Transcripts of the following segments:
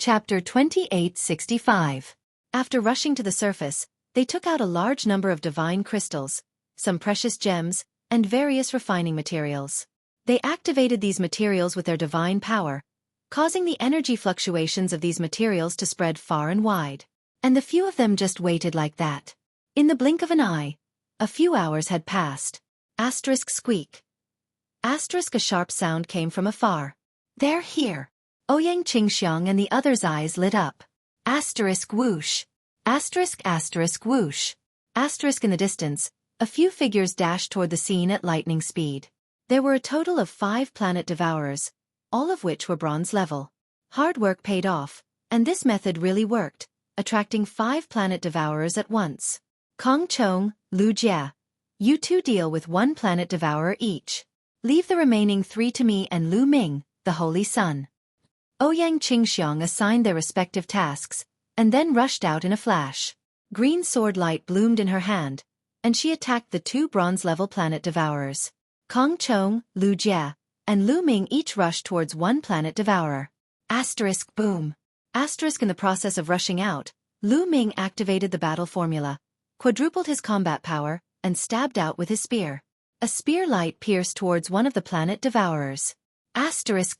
Chapter 2865. After rushing to the surface, they took out a large number of divine crystals, some precious gems, and various refining materials. They activated these materials with their divine power, causing the energy fluctuations of these materials to spread far and wide. And the few of them just waited like that. In the blink of an eye, a few hours had passed. Squeak. A sharp sound came from afar. "They're here." Ouyang and the other's eyes lit up. Whoosh. Whoosh. In the distance, a few figures dashed toward the scene at lightning speed. There were a total of 5 planet devourers, all of which were bronze level. Hard work paid off, and this method really worked, attracting 5 planet devourers at once. Kong Chong, Lu Jia. You two deal with 1 planet devourer each. Leave the remaining 3 to me and Lu Ming, the Holy Sun. Ouyang assigned their respective tasks, and then rushed out in a flash. Green sword light bloomed in her hand, and she attacked the 2 bronze-level planet devourers. Kong Chong, Lu Jia, and Lu Ming each rushed towards 1 planet devourer. Boom. In the process of rushing out, Lu Ming activated the battle formula, quadrupled his combat power, and stabbed out with his spear. A spear light pierced towards one of the planet devourers.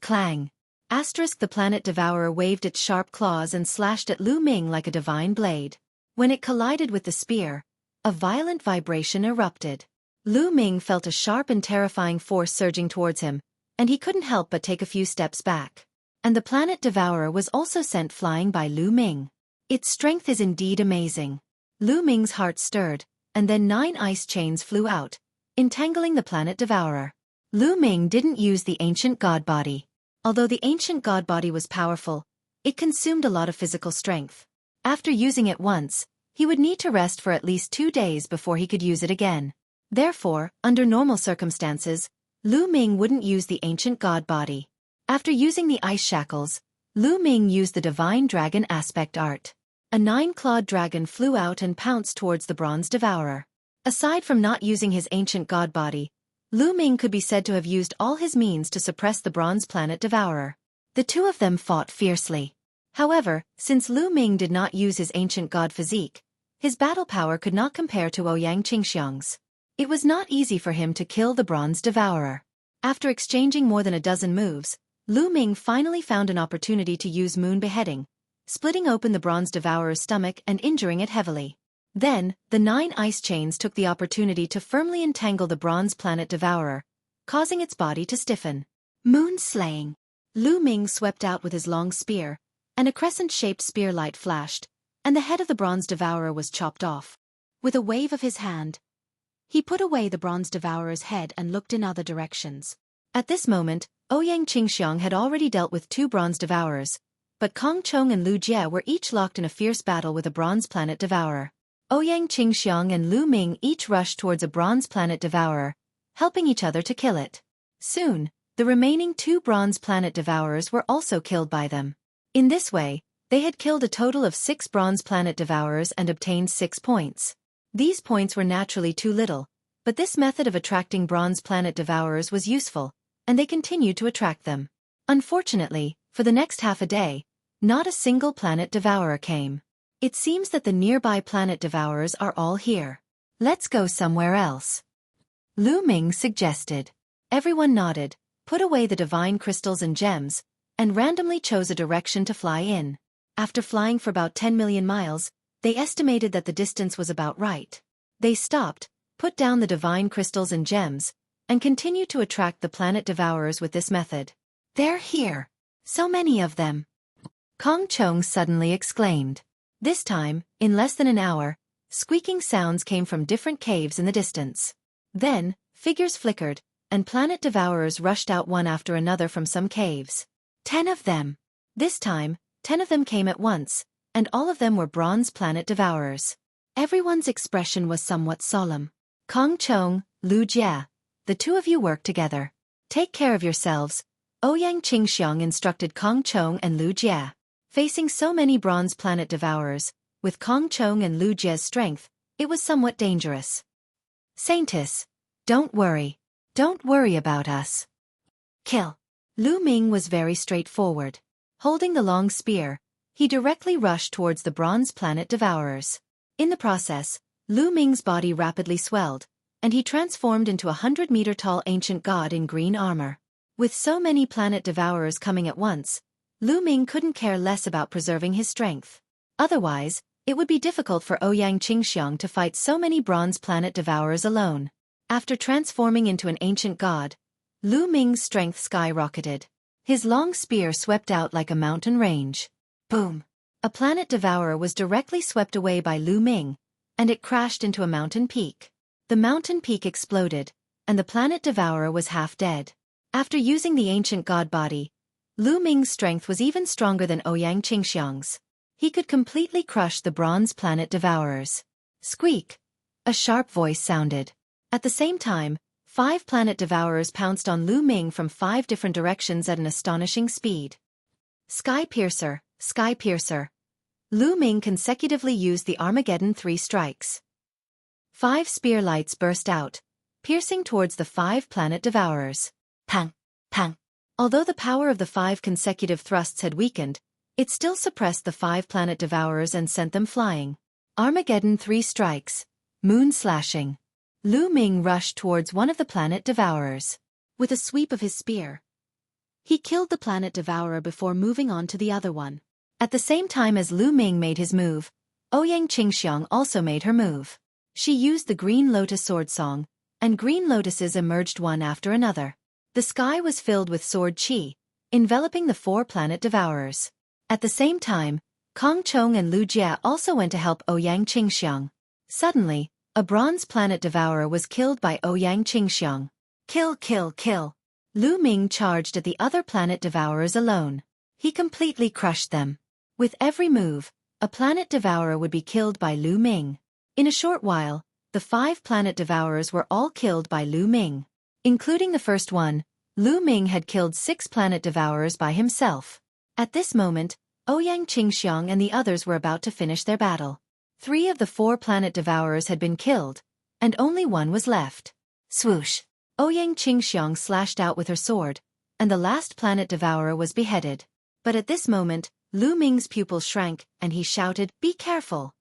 Clang. The planet devourer waved its sharp claws and slashed at Lu Ming like a divine blade. When it collided with the spear, a violent vibration erupted. Lu Ming felt a sharp and terrifying force surging towards him, and he couldn't help but take a few steps back. And the planet devourer was also sent flying by Lu Ming. Its strength is indeed amazing. Lu Ming's heart stirred, and then 9 ice chains flew out, entangling the planet devourer. Lu Ming didn't use the ancient god body. Although the ancient god body was powerful, it consumed a lot of physical strength. After using it once, he would need to rest for at least 2 days before he could use it again. Therefore, under normal circumstances, Lu Ming wouldn't use the ancient god body. After using the ice shackles, Lu Ming used the divine dragon aspect art. A 9-clawed dragon flew out and pounced towards the bronze devourer. Aside from not using his ancient god body, Lu Ming could be said to have used all his means to suppress the bronze planet devourer. The 2 of them fought fiercely. However, since Lu Ming did not use his ancient god physique, his battle power could not compare to Ouyang. It was not easy for him to kill the bronze devourer. After exchanging more than a dozen moves, Lu Ming finally found an opportunity to use moon beheading, splitting open the bronze devourer's stomach and injuring it heavily. Then, the 9 ice chains took the opportunity to firmly entangle the bronze planet devourer, causing its body to stiffen. Moon slaying. Lu Ming swept out with his long spear, and a crescent-shaped spear light flashed, and the head of the bronze devourer was chopped off. With a wave of his hand, he put away the bronze devourer's head and looked in other directions. At this moment, Ouyang had already dealt with 2 bronze devourers, but Kong Chong and Lu Jia were each locked in a fierce battle with a bronze planet devourer. Ouyang and Lu Ming each rushed towards a bronze planet devourer, helping each other to kill it. Soon, the remaining 2 bronze planet devourers were also killed by them. In this way, they had killed a total of 6 bronze planet devourers and obtained 6 points. These points were naturally too little, but this method of attracting bronze planet devourers was useful, and they continued to attract them. Unfortunately, for the next half a day, not a single planet devourer came. It seems that the nearby planet devourers are all here. Let's go somewhere else. Lu Ming suggested. Everyone nodded, put away the divine crystals and gems, and randomly chose a direction to fly in. After flying for about 10 million miles, they estimated that the distance was about right. They stopped, put down the divine crystals and gems, and continued to attract the planet devourers with this method. "They're here. So many of them." Kong Chong suddenly exclaimed. This time, in less than an hour, squeaking sounds came from different caves in the distance. Then, figures flickered, and planet devourers rushed out one after another from some caves. 10 of them. This time, 10 of them came at once, and all of them were bronze planet devourers. Everyone's expression was somewhat solemn. Kong Chong, Lu Jia, the 2 of you work together. Take care of yourselves, Ouyang instructed Kong Chong and Lu Jia. Facing so many bronze planet devourers, with Kong Chong and Lu Jia's strength, it was somewhat dangerous. "Saintess, don't worry. Don't worry about us. Kill." Lu Ming was very straightforward. Holding the long spear, he directly rushed towards the bronze planet devourers. In the process, Lu Ming's body rapidly swelled, and he transformed into a 100-meter-tall ancient god in green armor. With so many planet devourers coming at once, Lu Ming couldn't care less about preserving his strength. Otherwise, it would be difficult for Ouyang Qingxiang to fight so many bronze planet devourers alone. After transforming into an ancient god, Lu Ming's strength skyrocketed. His long spear swept out like a mountain range. Boom! A planet devourer was directly swept away by Lu Ming, and it crashed into a mountain peak. The mountain peak exploded, and the planet devourer was half dead. After using the ancient god body, Lu Ming's strength was even stronger than Ouyang Qingxiang's. He could completely crush the bronze planet devourers. Squeak! A sharp voice sounded. At the same time, 5 planet devourers pounced on Lu Ming from 5 different directions at an astonishing speed. Sky Piercer, Sky Piercer. Lu Ming consecutively used the Armageddon 3 strikes. 5 spear lights burst out, piercing towards the 5 planet devourers. Pang! Pang! Although the power of the 5 consecutive thrusts had weakened, it still suppressed the 5 planet devourers and sent them flying. Armageddon 3 strikes. Moon slashing. Lu Ming rushed towards one of the planet devourers. With a sweep of his spear, he killed the planet devourer before moving on to the other one. At the same time as Lu Ming made his move, Ouyang Qingxiang also made her move. She used the Green Lotus Sword Song, and green lotuses emerged one after another. The sky was filled with sword qi, enveloping the 4 planet devourers. At the same time, Kong Chong and Lu Jie also went to help Ouyang Qingxiang. Suddenly, a bronze planet devourer was killed by Ouyang Qingxiang. Kill, kill, kill. Lu Ming charged at the other planet devourers alone. He completely crushed them. With every move, a planet devourer would be killed by Lu Ming. In a short while, the 5 planet devourers were all killed by Lu Ming. Including the first one, Lu Ming had killed 6 planet devourers by himself. At this moment, Ouyang Qingxiang and the others were about to finish their battle. 3 of the 4 planet devourers had been killed, and only one was left. Swoosh! Ouyang Qingxiang slashed out with her sword, and the last planet devourer was beheaded. But at this moment, Lu Ming's pupils shrank, and he shouted, "Be careful!"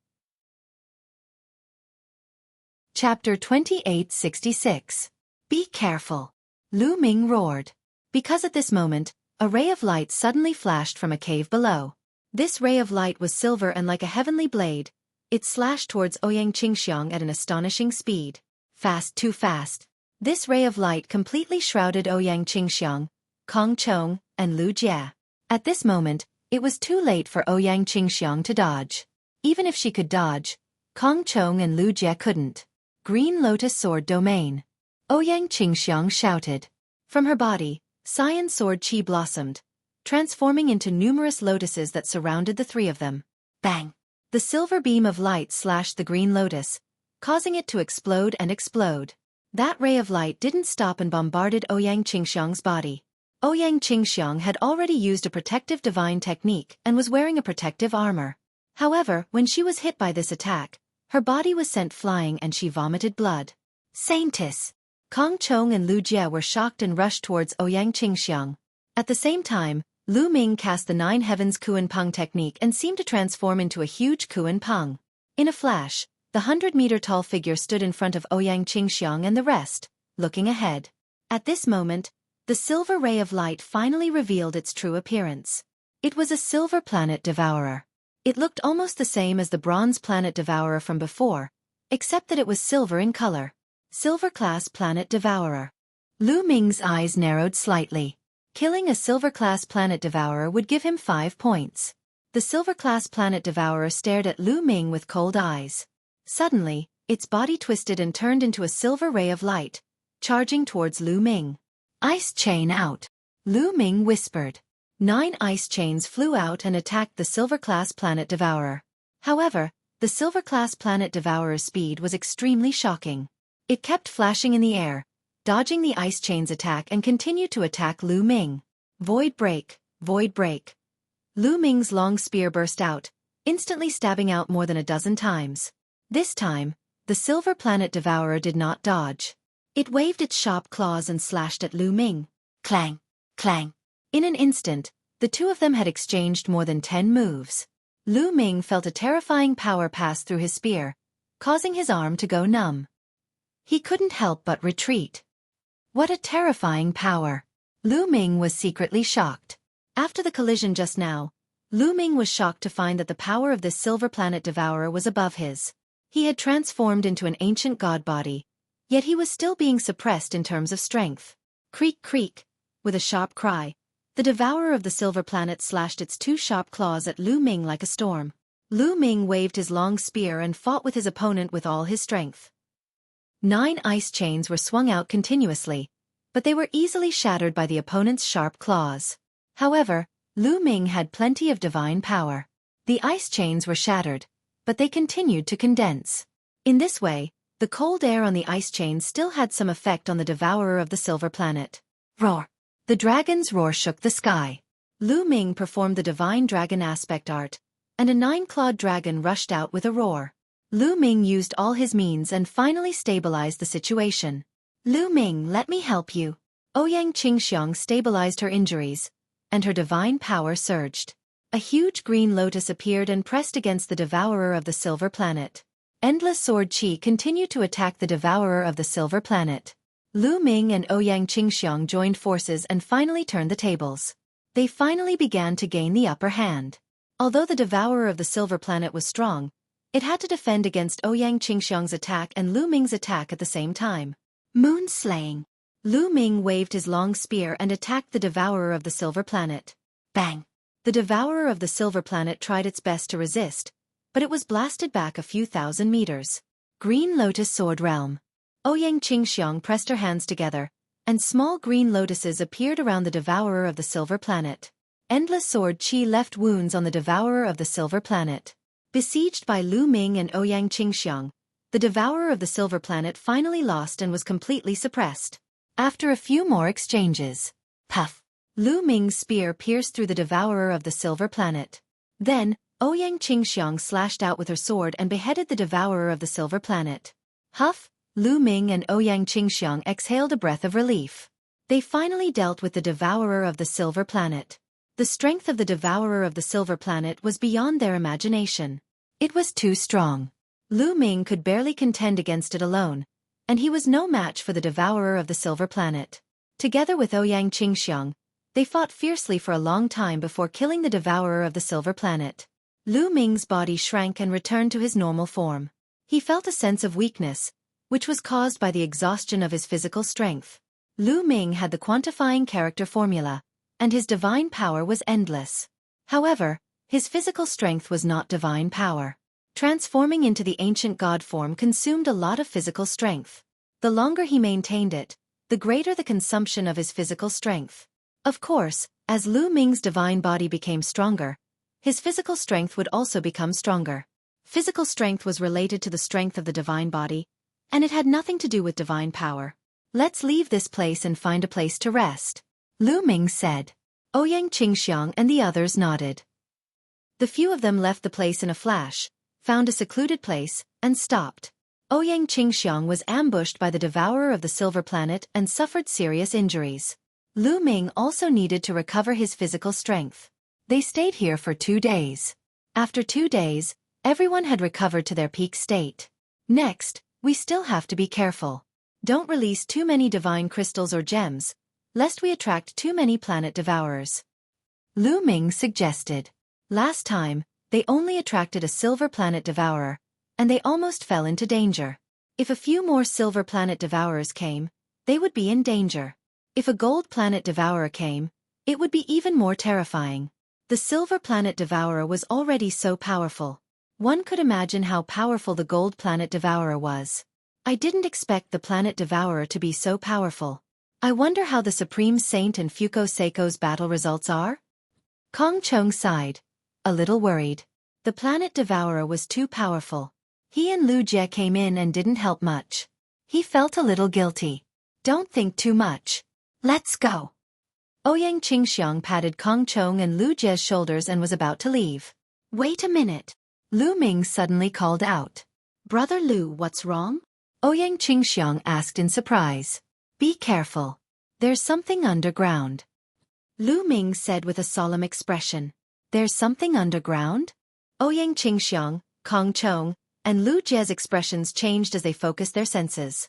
Chapter 2866. Be careful! Lu Ming roared. Because at this moment, a ray of light suddenly flashed from a cave below. This ray of light was silver and like a heavenly blade. It slashed towards Ouyang Qingxiang at an astonishing speed. Fast, too fast. This ray of light completely shrouded Ouyang Qingxiang, Kong Chong, and Lu Jie. At this moment, it was too late for Ouyang Qingxiang to dodge. Even if she could dodge, Kong Chong and Lu Jie couldn't. Green Lotus Sword Domain. Ouyang Qingxiang shouted. From her body, Cyan Sword Qi blossomed, transforming into numerous lotuses that surrounded the 3 of them. Bang! The silver beam of light slashed the green lotus, causing it to explode and explode. That ray of light didn't stop and bombarded Ouyang Qingxiang's body. Ouyang Qingxiang had already used a protective divine technique and was wearing a protective armor. However, when she was hit by this attack, her body was sent flying and she vomited blood. Saintess! Kong Chong and Lu Jie were shocked and rushed towards Ouyang Qingxiang. At the same time, Lu Ming cast the 9 Heavens Kuan Peng technique and seemed to transform into a huge Kuan Peng. In a flash, the 100-meter-tall figure stood in front of Ouyang Qingxiang and the rest, looking ahead. At this moment, the silver ray of light finally revealed its true appearance. It was a silver planet devourer. It looked almost the same as the bronze planet devourer from before, except that it was silver in color. Silver-class planet devourer. Lu Ming's eyes narrowed slightly. Killing a silver-class planet devourer would give him 5 points. The silver-class planet devourer stared at Lu Ming with cold eyes. Suddenly, its body twisted and turned into a silver ray of light, charging towards Lu Ming. Ice chain out! Lu Ming whispered. 9 ice chains flew out and attacked the silver-class planet devourer. However, the silver-class planet devourer's speed was extremely shocking. It kept flashing in the air, dodging the ice chain's attack and continued to attack Lu Ming. Void break, void break. Lu Ming's long spear burst out, instantly stabbing out more than a dozen times. This time, the silver planet devourer did not dodge. It waved its sharp claws and slashed at Lu Ming. Clang, clang. In an instant, the 2 of them had exchanged more than 10 moves. Lu Ming felt a terrifying power pass through his spear, causing his arm to go numb. He couldn't help but retreat. What a terrifying power! Lu Ming was secretly shocked. After the collision just now, Lu Ming was shocked to find that the power of this silver planet devourer was above his. He had transformed into an ancient god body, yet he was still being suppressed in terms of strength. Creak creak, with a sharp cry, the devourer of the silver planet slashed its two sharp claws at Lu Ming like a storm. Lu Ming waved his long spear and fought with his opponent with all his strength. 9 ice chains were swung out continuously, but they were easily shattered by the opponent's sharp claws. However, Lu Ming had plenty of divine power. The ice chains were shattered, but they continued to condense. In this way, the cold air on the ice chains still had some effect on the devourer of the silver planet. Roar! The dragon's roar shook the sky. Lu Ming performed the divine dragon aspect art, and a 9-clawed dragon rushed out with a roar. Lu Ming used all his means and finally stabilized the situation. Lu Ming, let me help you. Ouyang Qingxiang stabilized her injuries, and her divine power surged. A huge green lotus appeared and pressed against the devourer of the silver planet. Endless sword qi continued to attack the devourer of the silver planet. Lu Ming and Ouyang Qingxiang joined forces and finally turned the tables. They finally began to gain the upper hand. Although the devourer of the silver planet was strong, it had to defend against Ouyang Qingxiang's attack and Lu Ming's attack at the same time. Moon slaying. Lu Ming waved his long spear and attacked the devourer of the silver planet. Bang! The devourer of the silver planet tried its best to resist, but it was blasted back a few thousand meters. Green Lotus Sword Realm. Ouyang Qingxiang pressed her hands together, and small green lotuses appeared around the devourer of the silver planet. Endless sword qi left wounds on the devourer of the silver planet. Besieged by Lu Ming and Ouyang Qingxiang, the devourer of the silver planet finally lost and was completely suppressed. After a few more exchanges, puff! Lu Ming's spear pierced through the devourer of the silver planet. Then, Ouyang Qingxiang slashed out with her sword and beheaded the devourer of the silver planet. Huff! Lu Ming and Ouyang Qingxiang exhaled a breath of relief. They finally dealt with the devourer of the silver planet. The strength of the devourer of the silver planet was beyond their imagination. It was too strong. Lu Ming could barely contend against it alone, and he was no match for the devourer of the silver planet. Together with Ouyang Qingxiang, they fought fiercely for a long time before killing the devourer of the silver planet. Lu Ming's body shrank and returned to his normal form. He felt a sense of weakness, which was caused by the exhaustion of his physical strength. Lu Ming had the quantifying character formula, and his divine power was endless. However, his physical strength was not divine power. Transforming into the ancient god form consumed a lot of physical strength. The longer he maintained it, the greater the consumption of his physical strength. Of course, as Lu Ming's divine body became stronger, his physical strength would also become stronger. Physical strength was related to the strength of the divine body, and it had nothing to do with divine power. Let's leave this place and find a place to rest, Lu Ming said. Ouyang Qingxiang and the others nodded. The few of them left the place in a flash, found a secluded place, and stopped. Ouyang Qingxiang was ambushed by the devourer of the silver planet and suffered serious injuries. Lu Ming also needed to recover his physical strength. They stayed here for 2 days. After 2 days, everyone had recovered to their peak state. Next, we still have to be careful. Don't release too many divine crystals or gems, lest we attract too many planet devourers. Lu Ming suggested. Last time, they only attracted a silver planet devourer, and they almost fell into danger. If a few more silver planet devourers came, they would be in danger. If a gold planet devourer came, it would be even more terrifying. The silver planet devourer was already so powerful. One could imagine how powerful the gold planet devourer was. I didn't expect the planet devourer to be so powerful. I wonder how the Supreme Saint and Fuko Seiko's battle results are? Kong Chong sighed, a little worried. The planet devourer was too powerful. He and Lu Jie came in and didn't help much. He felt a little guilty. Don't think too much. Let's go. Ouyang Qingxiang patted Kong Chong and Lu Jie's shoulders and was about to leave. Wait a minute. Lu Ming suddenly called out. Brother Lu, what's wrong? Ouyang Qingxiang asked in surprise. Be careful. There's something underground. Lu Ming said with a solemn expression. There's something underground? Ouyang Qingxiang, Kong Chong, and Lu Jie's expressions changed as they focused their senses.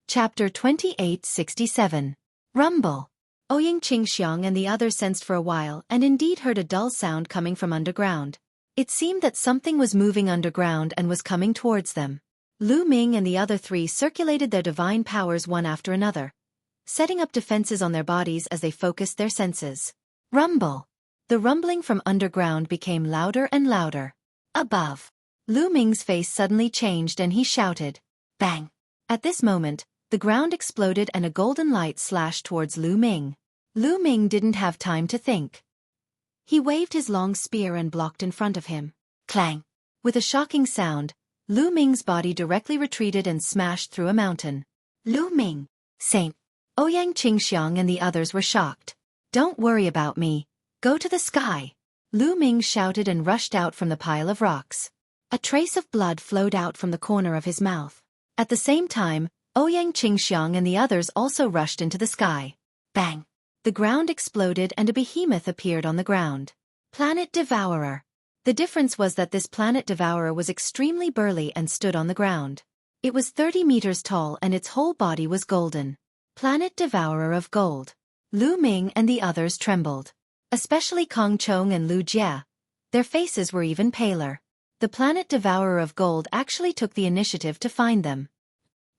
Chapter 2867. Rumble. Ouyang Qingxiang and the others sensed for a while and indeed heard a dull sound coming from underground. It seemed that something was moving underground and was coming towards them. Lu Ming and the other three circulated their divine powers one after another, setting up defenses on their bodies as they focused their senses. Rumble. The rumbling from underground became louder and louder. Above. Lu Ming's face suddenly changed and he shouted, "Bang!" At this moment, the ground exploded and a golden light slashed towards Lu Ming. Lu Ming didn't have time to think. He waved his long spear and blocked in front of him. Clang! With a shocking sound, Lu Ming's body directly retreated and smashed through a mountain. Lu Ming! Saint! Ouyang Qingxiang and the others were shocked. "Don't worry about me. Go to the sky!" Lu Ming shouted and rushed out from the pile of rocks. A trace of blood flowed out from the corner of his mouth. At the same time, Ouyang Qingxiang and the others also rushed into the sky. Bang! The ground exploded and a behemoth appeared on the ground. Planet Devourer. The difference was that this Planet Devourer was extremely burly and stood on the ground. It was 30 meters tall and its whole body was golden. Planet Devourer of Gold. Lu Ming and the others trembled. Especially Kong Chong and Lu Jie. Their faces were even paler. The Planet Devourer of Gold actually took the initiative to find them.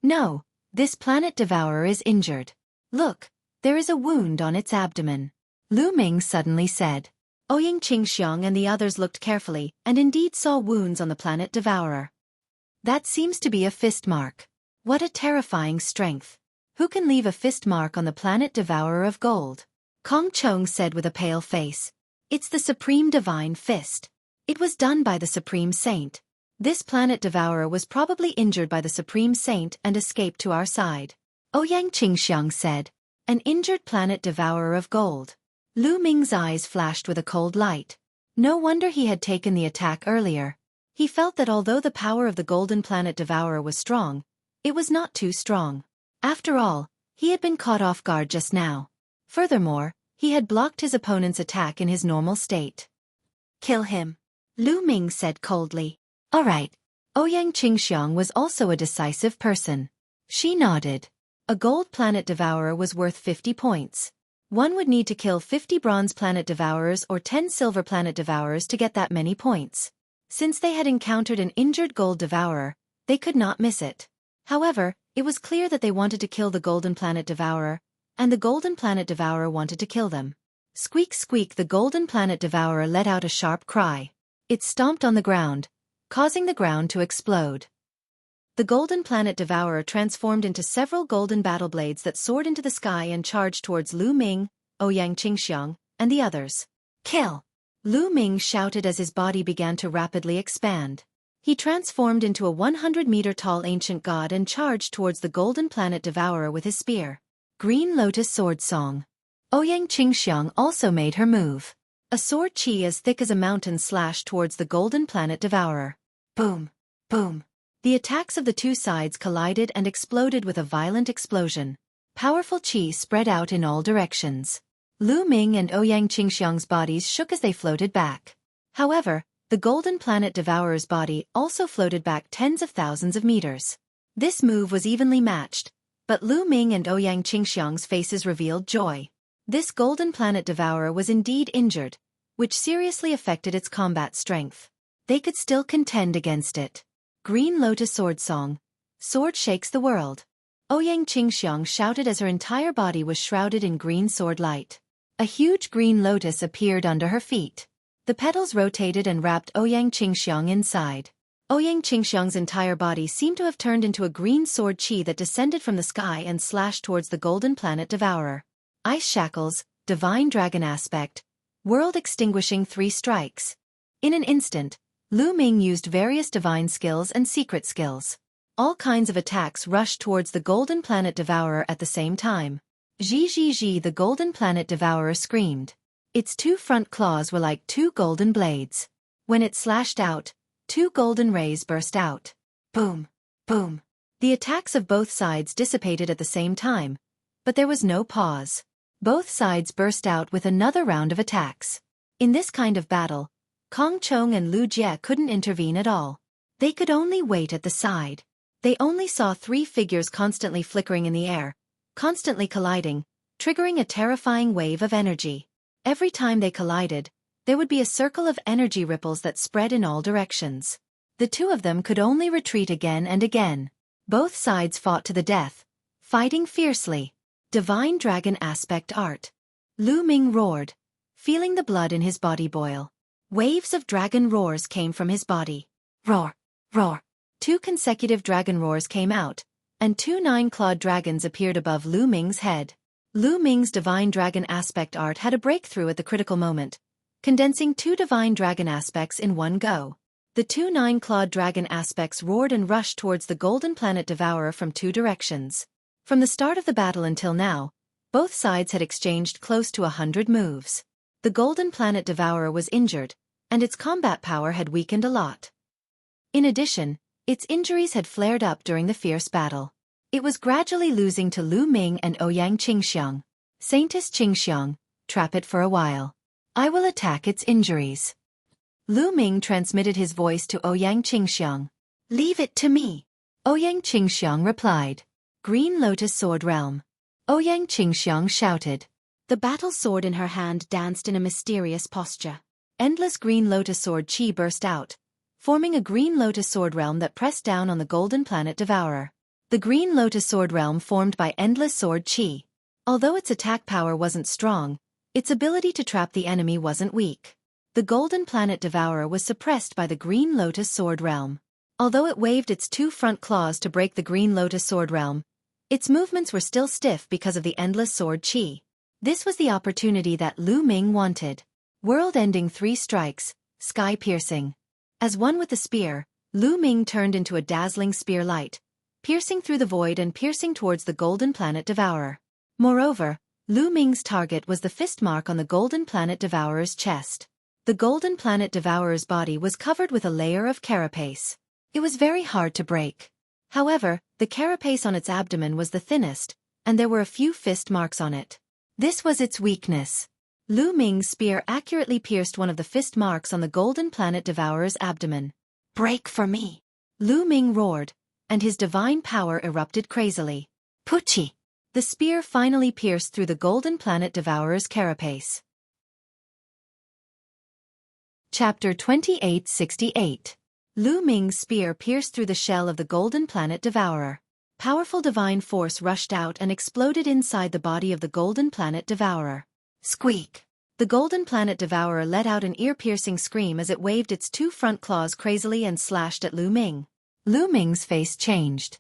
"No, this Planet Devourer is injured. Look, there is a wound on its abdomen," Lu Ming suddenly said. Ouyang Qingxiang and the others looked carefully and indeed saw wounds on the Planet Devourer. "That seems to be a fist mark. What a terrifying strength. Who can leave a fist mark on the Planet Devourer of Gold?" Kong Chong said with a pale face. "It's the Supreme Divine Fist. It was done by the Supreme Saint. This Planet Devourer was probably injured by the Supreme Saint and escaped to our side." Ouyang Qingxiang said. "An injured Planet Devourer of Gold." Lu Ming's eyes flashed with a cold light. No wonder he had taken the attack earlier. He felt that although the power of the Golden Planet Devourer was strong, it was not too strong. After all, he had been caught off guard just now. Furthermore, he had blocked his opponent's attack in his normal state. "Kill him," Lu Ming said coldly. "All right." Ouyang Qingxiang was also a decisive person. She nodded. A gold Planet Devourer was worth 50 points. One would need to kill 50 bronze Planet Devourers or 10 silver Planet Devourers to get that many points. Since they had encountered an injured gold Devourer, they could not miss it. However, it was clear that they wanted to kill the Golden Planet Devourer, and the Golden Planet Devourer wanted to kill them. Squeak squeak, the Golden Planet Devourer let out a sharp cry. It stomped on the ground, causing the ground to explode. The Golden Planet Devourer transformed into several golden battle blades that soared into the sky and charged towards Lu Ming, Ouyang Qingxiang, and the others. "Kill!" Lu Ming shouted as his body began to rapidly expand. He transformed into a 100-meter-tall ancient god and charged towards the Golden Planet Devourer with his spear. Green Lotus Sword Song. Ouyang Qingxiang also made her move. A sword chi as thick as a mountain slashed towards the Golden Planet Devourer. Boom! Boom! The attacks of the two sides collided and exploded with a violent explosion. Powerful chi spread out in all directions. Lu Ming and Ouyang Qingxiang's bodies shook as they floated back. However, the Golden Planet Devourer's body also floated back tens of thousands of meters. This move was evenly matched, but Lu Ming and Ouyang Qingxiang's faces revealed joy. This Golden Planet Devourer was indeed injured, which seriously affected its combat strength. They could still contend against it. Green Lotus Sword Song. Sword shakes the world. Ouyang Qingxiang shouted as her entire body was shrouded in green sword light. A huge green lotus appeared under her feet. The petals rotated and wrapped Ouyang Qingxiang inside. Ouyang Qingxiang's entire body seemed to have turned into a green sword chi that descended from the sky and slashed towards the Golden Planet Devourer. Ice Shackles, Divine Dragon Aspect, World Extinguishing 3 strikes. In an instant, Lu Ming used various divine skills and secret skills. All kinds of attacks rushed towards the Golden Planet Devourer at the same time. Zhi zhi zhi, the Golden Planet Devourer screamed. Its 2 front claws were like 2 golden blades. When it slashed out, 2 golden rays burst out. Boom! Boom! The attacks of both sides dissipated at the same time, but there was no pause. Both sides burst out with another round of attacks. In this kind of battle, Kong Chong and Lu Jie couldn't intervene at all. They could only wait at the side. They only saw three figures constantly flickering in the air, constantly colliding, triggering a terrifying wave of energy. Every time they collided, there would be a circle of energy ripples that spread in all directions. The two of them could only retreat again and again. Both sides fought to the death, fighting fiercely. Divine Dragon Aspect Art. Lu Ming roared, feeling the blood in his body boil. Waves of dragon roars came from his body. Roar, roar. 2 consecutive dragon roars came out, and 2 9-clawed dragons appeared above Lu Ming's head. Lu Ming's Divine Dragon Aspect Art had a breakthrough at the critical moment, condensing 2 Divine Dragon Aspects in one go. The 2 9-clawed dragon aspects roared and rushed towards the Golden Planet Devourer from 2 directions. From the start of the battle until now, both sides had exchanged close to 100 moves. The Golden Planet Devourer was injured, and its combat power had weakened a lot. In addition, its injuries had flared up during the fierce battle. It was gradually losing to Lu Ming and Ouyang Qingxiang. Saintess Qingxiang, trap it for a while. I will attack its injuries. Lu Ming transmitted his voice to Ouyang Qingxiang. Leave it to me. Ouyang Qingxiang replied. Green Lotus Sword Realm. Ouyang Qingxiang shouted. The battle sword in her hand danced in a mysterious posture. Endless Green Lotus Sword Qi burst out, forming a Green Lotus Sword Realm that pressed down on the Golden Planet Devourer. The Green Lotus Sword Realm formed by Endless Sword Qi. Although its attack power wasn't strong, its ability to trap the enemy wasn't weak. The Golden Planet Devourer was suppressed by the Green Lotus Sword Realm. Although it waved its 2 front claws to break the Green Lotus Sword Realm, its movements were still stiff because of the Endless Sword Qi. This was the opportunity that Lu Ming wanted. World-ending 3 strikes, sky-piercing. As one with the spear, Lu Ming turned into a dazzling spear light, piercing through the void and piercing towards the Golden Planet Devourer. Moreover, Lu Ming's target was the fist mark on the Golden Planet Devourer's chest. The Golden Planet Devourer's body was covered with a layer of carapace. It was very hard to break. However, the carapace on its abdomen was the thinnest, and there were a few fist marks on it. This was its weakness. Lu Ming's spear accurately pierced one of the fist marks on the Golden Planet Devourer's abdomen. Break for me! Lu Ming roared, and his divine power erupted crazily. Puchi! The spear finally pierced through the Golden Planet Devourer's carapace. Chapter 2868. Lu Ming's spear pierced through the shell of the Golden Planet Devourer. Powerful divine force rushed out and exploded inside the body of the Golden Planet Devourer. Squeak! The Golden Planet Devourer let out an ear-piercing scream as it waved its 2 front claws crazily and slashed at Lu Ming. Lu Ming's face changed.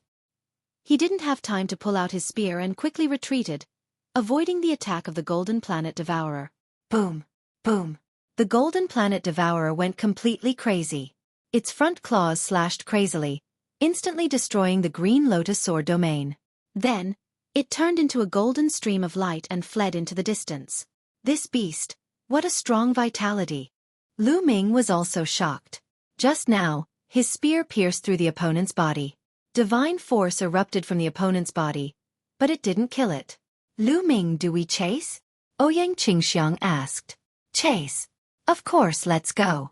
He didn't have time to pull out his spear and quickly retreated, avoiding the attack of the Golden Planet Devourer. Boom! Boom! The Golden Planet Devourer went completely crazy. Its front claws slashed crazily, instantly destroying the Green Lotus Sword domain. Then, it turned into a golden stream of light and fled into the distance. This beast, what a strong vitality! Lu Ming was also shocked. Just now, his spear pierced through the opponent's body. Divine force erupted from the opponent's body, but it didn't kill it. Lu Ming, do we chase? Ouyang Qingxiang asked. Chase? Of course, let's go.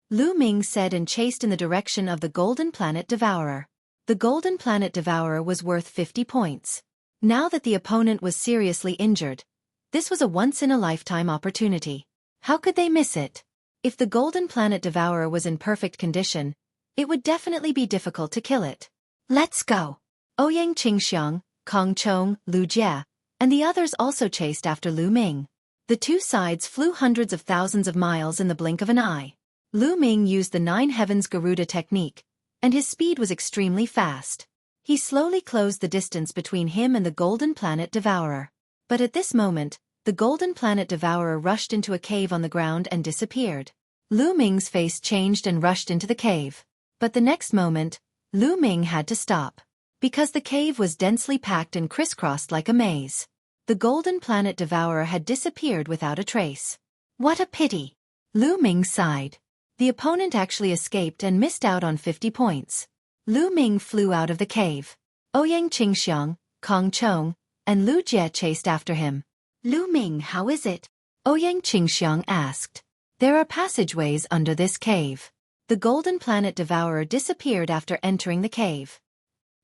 Lu Ming said and chased in the direction of the Golden Planet Devourer. The Golden Planet Devourer was worth 50 points. Now that the opponent was seriously injured, this was a once-in-a-lifetime opportunity. How could they miss it? If the Golden Planet Devourer was in perfect condition, it would definitely be difficult to kill it. Let's go! Ouyang Qingxiang, Kong Chong, Lu Jie, and the others also chased after Lu Ming. The 2 sides flew hundreds of thousands of miles in the blink of an eye. Lu Ming used the 9 Heavens Garuda technique, and his speed was extremely fast. He slowly closed the distance between him and the Golden Planet Devourer. But at this moment, the Golden Planet Devourer rushed into a cave on the ground and disappeared. Lu Ming's face changed and rushed into the cave. But the next moment, Lu Ming had to stop. Because the cave was densely packed and crisscrossed like a maze. The Golden Planet Devourer had disappeared without a trace. What a pity! Lu Ming sighed. The opponent actually escaped and missed out on 50 points. Lu Ming flew out of the cave. Ouyang Qingxiang, Kong Chong, and Lu Jie chased after him. Lu Ming, how is it? Ouyang Qingxiang asked. There are passageways under this cave. The Golden Planet Devourer disappeared after entering the cave.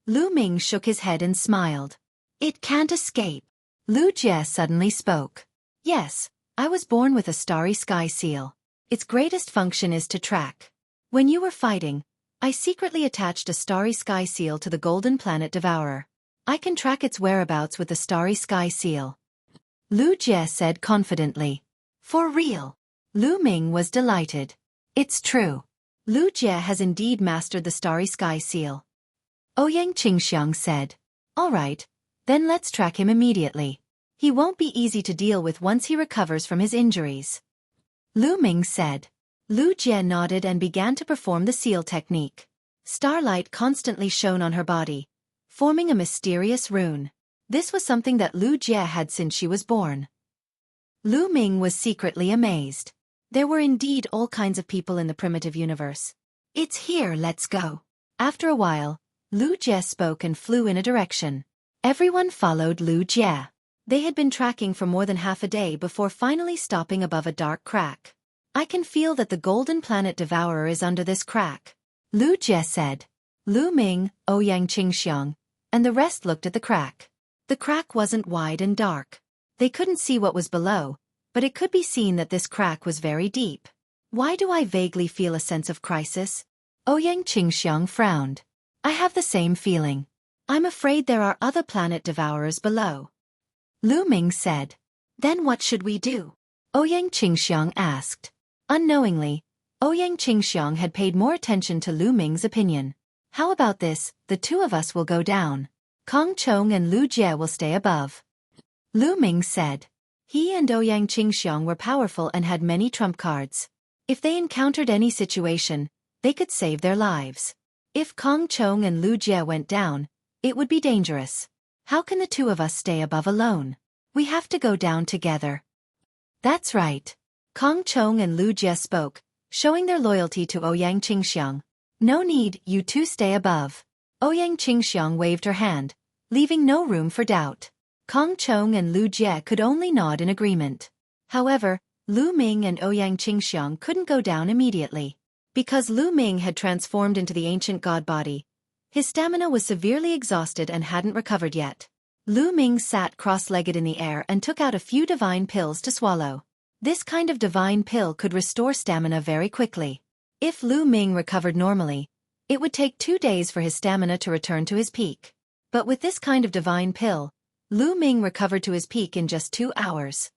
Lu Ming shook his head and smiled. It can't escape. Lu Jie suddenly spoke. Yes, I was born with a starry sky seal. Its greatest function is to track. When you were fighting, I secretly attached a starry sky seal to the Golden Planet Devourer. I can track its whereabouts with the starry sky seal. Lu Jie said confidently. For real? Lu Ming was delighted. It's true. Lu Jie has indeed mastered the starry sky seal. Ouyang Qingxiang said. All right, then let's track him immediately. He won't be easy to deal with once he recovers from his injuries. Lu Ming said. Lu Jie nodded and began to perform the seal technique. Starlight constantly shone on her body, forming a mysterious rune. This was something that Lu Jie had since she was born. Lu Ming was secretly amazed. There were indeed all kinds of people in the primitive universe. It's here, let's go. After a while, Lu Jie spoke and flew in a direction. Everyone followed Lu Jie. They had been tracking for more than half a day before finally stopping above a dark crack. I can feel that the Golden Planet Devourer is under this crack, Lu Jie said. Lu Ming, Ouyang Qingxiang, and the rest looked at the crack. The crack wasn't wide and dark. They couldn't see what was below, but it could be seen that this crack was very deep. Why do I vaguely feel a sense of crisis? Ouyang Qingxiang frowned. I have the same feeling. I'm afraid there are other planet devourers below. Lu Ming said. Then what should we do? Ouyang Qingxiang asked. Unknowingly, Ouyang Qingxiang had paid more attention to Lu Ming's opinion. How about this, the two of us will go down. Kong Chong and Lu Jie will stay above. Lu Ming said. He and Ouyang Qingxiang were powerful and had many trump cards. If they encountered any situation, they could save their lives. If Kong Chong and Lu Jie went down, it would be dangerous. How can the two of us stay above alone? We have to go down together. That's right. Kong Chong and Lu Jie spoke, showing their loyalty to Ouyang Qingxiang. No need, you two stay above. Ouyang Qingxiang waved her hand, leaving no room for doubt. Kong Chong and Lu Jie could only nod in agreement. However, Lu Ming and Ouyang Qingxiang couldn't go down immediately. Because Lu Ming had transformed into the ancient god body, his stamina was severely exhausted and hadn't recovered yet. Lu Ming sat cross-legged in the air and took out a few divine pills to swallow. This kind of divine pill could restore stamina very quickly. If Lu Ming recovered normally, it would take 2 days for his stamina to return to his peak. But with this kind of divine pill, Lu Ming recovered to his peak in just 2 hours.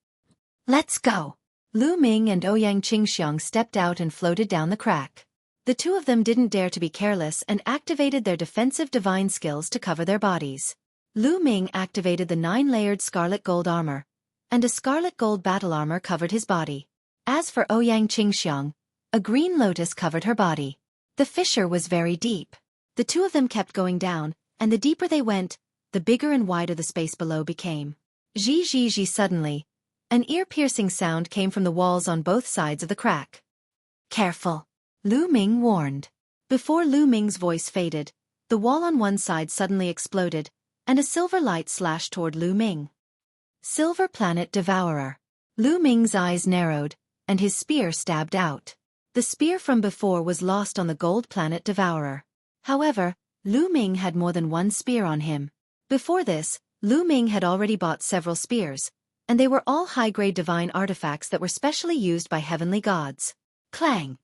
Let's go! Lu Ming and Ouyang Qingxiang stepped out and floated down the crack. The two of them didn't dare to be careless and activated their defensive divine skills to cover their bodies. Lu Ming activated the 9-layered scarlet gold armor, and a scarlet gold battle armor covered his body. As for Ouyang Qingxiang, a green lotus covered her body. The fissure was very deep. The two of them kept going down, and the deeper they went, the bigger and wider the space below became. Zhi suddenly, an ear-piercing sound came from the walls on both sides of the crack. Careful, Lu Ming warned. Before Lu Ming's voice faded, the wall on one side suddenly exploded, and a silver light slashed toward Lu Ming. Silver Planet Devourer. Lu Ming's eyes narrowed, and his spear stabbed out. The spear from before was lost on the Gold Planet Devourer. However, Lu Ming had more than one spear on him. Before this, Lu Ming had already bought several spears, and they were all high-grade divine artifacts that were specially used by heavenly gods. Clang!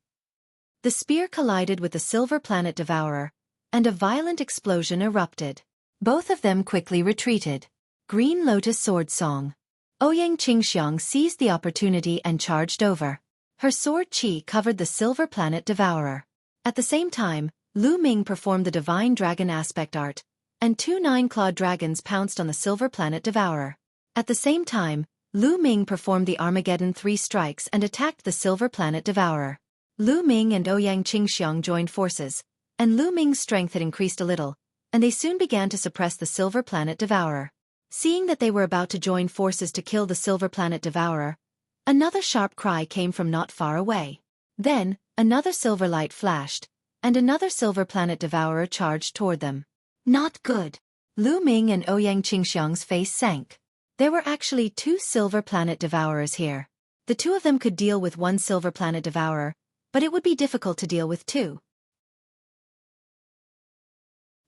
The spear collided with the Silver Planet Devourer, and a violent explosion erupted. Both of them quickly retreated. Green Lotus Sword Song. Ouyang Qingxiang seized the opportunity and charged over. Her sword qi covered the Silver Planet Devourer. At the same time, Lu Ming performed the Divine Dragon Aspect Art, and 2 9-clawed dragons pounced on the Silver Planet Devourer. At the same time, Lu Ming performed the Armageddon 3 strikes and attacked the Silver Planet Devourer. Lu Ming and Ouyang Qingxiang joined forces, and Lu Ming's strength had increased a little, and they soon began to suppress the Silver Planet Devourer. Seeing that they were about to join forces to kill the Silver Planet Devourer, another sharp cry came from not far away. Then, another silver light flashed, and another Silver Planet Devourer charged toward them. Not good. Lu Ming and Ouyang Qingxiang's face sank. There were actually 2 Silver Planet Devourers here. The two of them could deal with one Silver Planet Devourer, but it would be difficult to deal with two.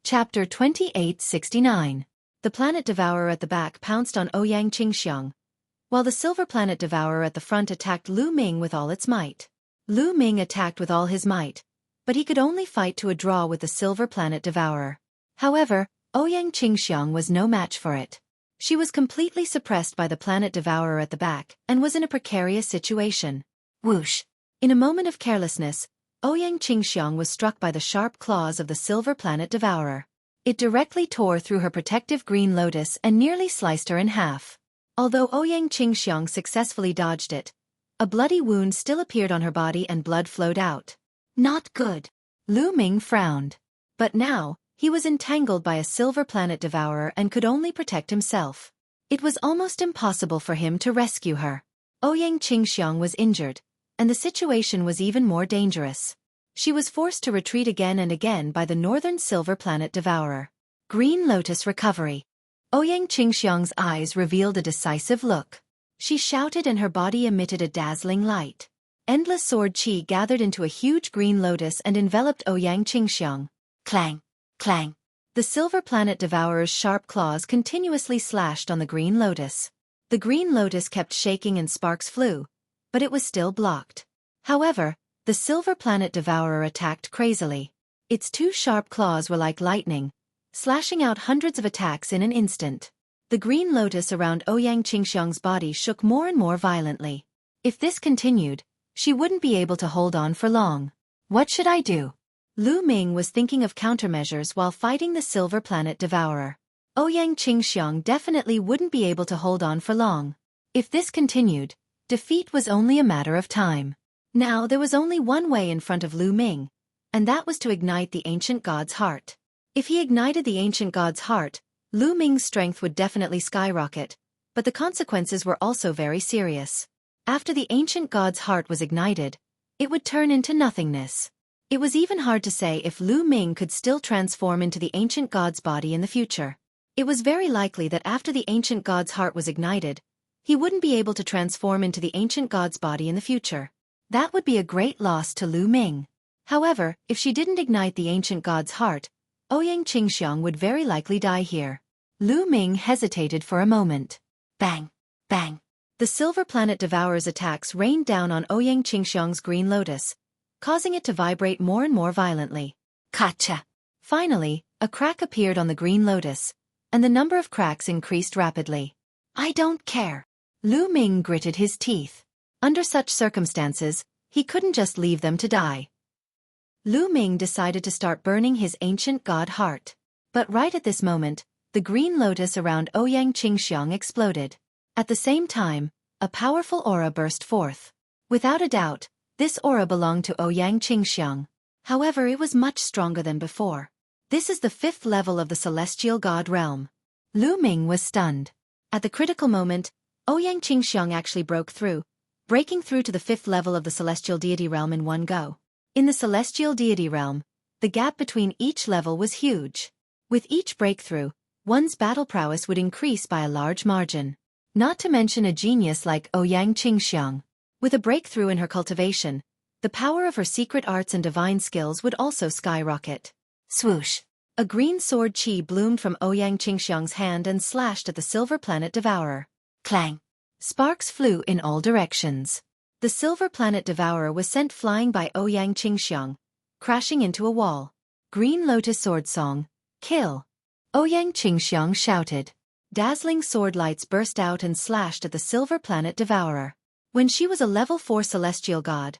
Chapter 2869. The Planet Devourer at the back pounced on Ouyang Qingxiang, while the Silver Planet Devourer at the front attacked Lu Ming with all its might. Lu Ming attacked with all his might, but he could only fight to a draw with the Silver Planet Devourer. However, Ouyang Qingxiang was no match for it. She was completely suppressed by the Planet Devourer at the back and was in a precarious situation. Whoosh! In a moment of carelessness, Ouyang Qingxiang was struck by the sharp claws of the Silver Planet Devourer. It directly tore through her protective green lotus and nearly sliced her in half. Although Ouyang Qingxiang successfully dodged it, a bloody wound still appeared on her body and blood flowed out. Not good. Lu Ming frowned. But now, he was entangled by a Silver Planet Devourer and could only protect himself. It was almost impossible for him to rescue her. Ouyang Qingxiang was injured, and the situation was even more dangerous. She was forced to retreat again and again by the Northern Silver Planet Devourer. Green Lotus recovery. Ouyang Qingxiang's eyes revealed a decisive look. She shouted and her body emitted a dazzling light. Endless sword qi gathered into a huge green lotus and enveloped Ouyang Qingxiang. Clang! Clang! The Silver Planet Devourer's sharp claws continuously slashed on the green lotus. The green lotus kept shaking and sparks flew, but it was still blocked. However, the Silver Planet Devourer attacked crazily. Its two sharp claws were like lightning, slashing out hundreds of attacks in an instant. The green lotus around Ouyang Qingxiang's body shook more and more violently. If this continued, she wouldn't be able to hold on for long. What should I do? Lu Ming was thinking of countermeasures while fighting the Silver Planet Devourer. Ouyang Qingxiang definitely wouldn't be able to hold on for long. If this continued, defeat was only a matter of time. Now there was only one way in front of Lu Ming, and that was to ignite the Ancient God's heart. If he ignited the Ancient God's heart, Lu Ming's strength would definitely skyrocket, but the consequences were also very serious. After the Ancient God's heart was ignited, it would turn into nothingness. It was even hard to say if Lu Ming could still transform into the Ancient God's body in the future. It was very likely that after the Ancient God's heart was ignited, he wouldn't be able to transform into the Ancient God's body in the future. That would be a great loss to Lu Ming. However, if she didn't ignite the Ancient God's heart, Ouyang Qingxiang would very likely die here. Lu Ming hesitated for a moment. Bang! Bang! The Silver Planet Devourer's attacks rained down on Ouyang Qingxiang's green lotus, causing it to vibrate more and more violently. Kacha! Finally, a crack appeared on the green lotus, and the number of cracks increased rapidly. I don't care. Lu Ming gritted his teeth. Under such circumstances, he couldn't just leave them to die. Lu Ming decided to start burning his Ancient God heart. But right at this moment, the green lotus around Ouyang Qingxiang exploded. At the same time, a powerful aura burst forth. Without a doubt, this aura belonged to Ouyang Qingxiang. However, it was much stronger than before. This is the 5th level of the Celestial God realm. Lu Ming was stunned. At the critical moment, Ouyang Qingxiang actually broke through, breaking through to the 5th level of the Celestial Deity realm in one go. In the Celestial Deity realm, the gap between each level was huge. With each breakthrough, one's battle prowess would increase by a large margin. Not to mention a genius like Ouyang Qingxiang. With a breakthrough in her cultivation, the power of her secret arts and divine skills would also skyrocket. Swoosh! A green sword qi bloomed from Ouyang Qingxiang's hand and slashed at the Silver Planet Devourer. Clang! Sparks flew in all directions. The Silver Planet Devourer was sent flying by Ouyang Qingxiang, crashing into a wall. Green Lotus Sword Song, kill! Ouyang Qingxiang shouted. Dazzling sword lights burst out and slashed at the Silver Planet Devourer. When she was a level 4 celestial god,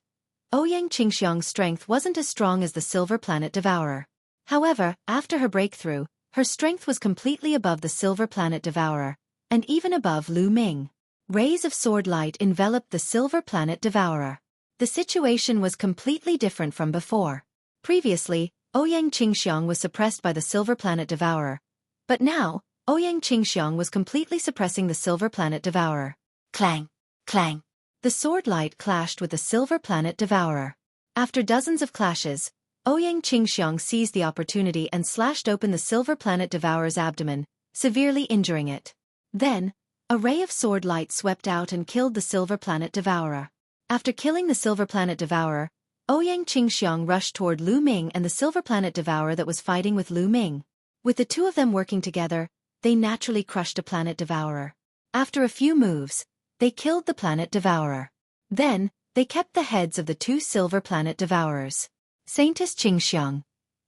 Ouyang Qingxiang's strength wasn't as strong as the Silver Planet Devourer. However, after her breakthrough, her strength was completely above the Silver Planet Devourer, and even above Lu Ming. Rays of sword light enveloped the Silver Planet Devourer. The situation was completely different from before. Previously, Ouyang Qingxiang was suppressed by the Silver Planet Devourer, but now, Ouyang Qingxiang was completely suppressing the Silver Planet Devourer. Clang! Clang! The sword light clashed with the Silver Planet Devourer. After dozens of clashes, Ouyang Qingxiang seized the opportunity and slashed open the Silver Planet Devourer's abdomen, severely injuring it. Then, A ray of sword light swept out and killed the Silver Planet Devourer. After killing the Silver Planet Devourer, Ouyang Qingxiang rushed toward Lu Ming and the Silver Planet Devourer that was fighting with Lu Ming. With the two of them working together, they naturally crushed a Planet Devourer. After a few moves, they killed the Planet Devourer. Then, they kept the heads of the two Silver Planet Devourers. Saintess Qingxiang,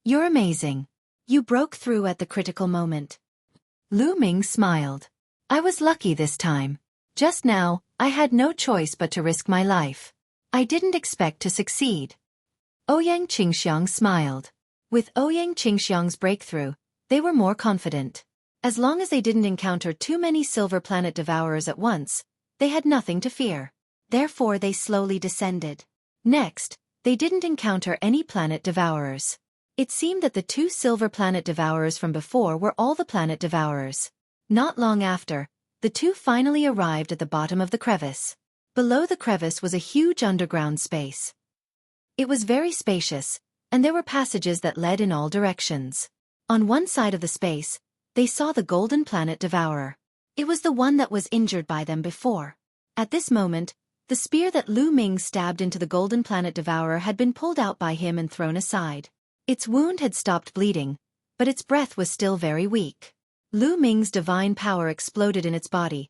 you're amazing. You broke through at the critical moment. Lu Ming smiled. I was lucky this time. Just now, I had no choice but to risk my life. I didn't expect to succeed. Ouyang Qingxiang smiled. With Ouyang Qingxiang's breakthrough, they were more confident. As long as they didn't encounter too many Silver Planet Devourers at once, they had nothing to fear. Therefore they slowly descended. Next, they didn't encounter any Planet Devourers. It seemed that the two Silver Planet Devourers from before were all the Planet Devourers. Not long after, the two finally arrived at the bottom of the crevice. Below the crevice was a huge underground space. It was very spacious, and there were passages that led in all directions. On one side of the space, they saw the Golden Planet Devourer. It was the one that was injured by them before. At this moment, the spear that Lu Ming stabbed into the Golden Planet Devourer had been pulled out by him and thrown aside. Its wound had stopped bleeding, but its breath was still very weak. Lu Ming's divine power exploded in its body,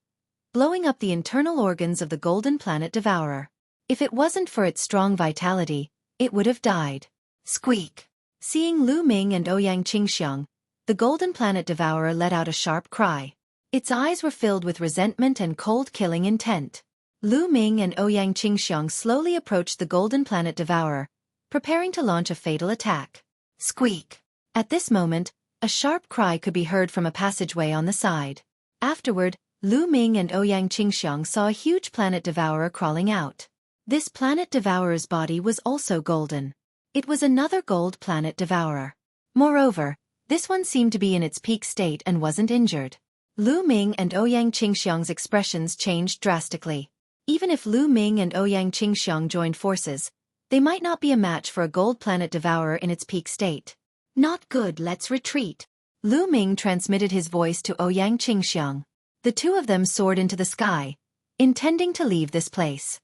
blowing up the internal organs of the Golden Planet Devourer. If it wasn't for its strong vitality, it would have died. Squeak! Seeing Lu Ming and Ouyang Qingxiang, the Golden Planet Devourer let out a sharp cry. Its eyes were filled with resentment and cold killing intent. Lu Ming and Ouyang Qingxiang slowly approached the Golden Planet Devourer, preparing to launch a fatal attack. Squeak! At this moment, a sharp cry could be heard from a passageway on the side. Afterward, Lu Ming and Ouyang Qingxiang saw a huge Planet Devourer crawling out. This Planet Devourer's body was also golden. It was another Gold Planet Devourer. Moreover, this one seemed to be in its peak state and wasn't injured. Lu Ming and Ouyang Qingxiang's expressions changed drastically. Even if Lu Ming and Ouyang Qingxiang joined forces, they might not be a match for a Gold Planet Devourer in its peak state. Not good, let's retreat. Lu Ming transmitted his voice to Ouyang Qingxiang. The two of them soared into the sky, intending to leave this place.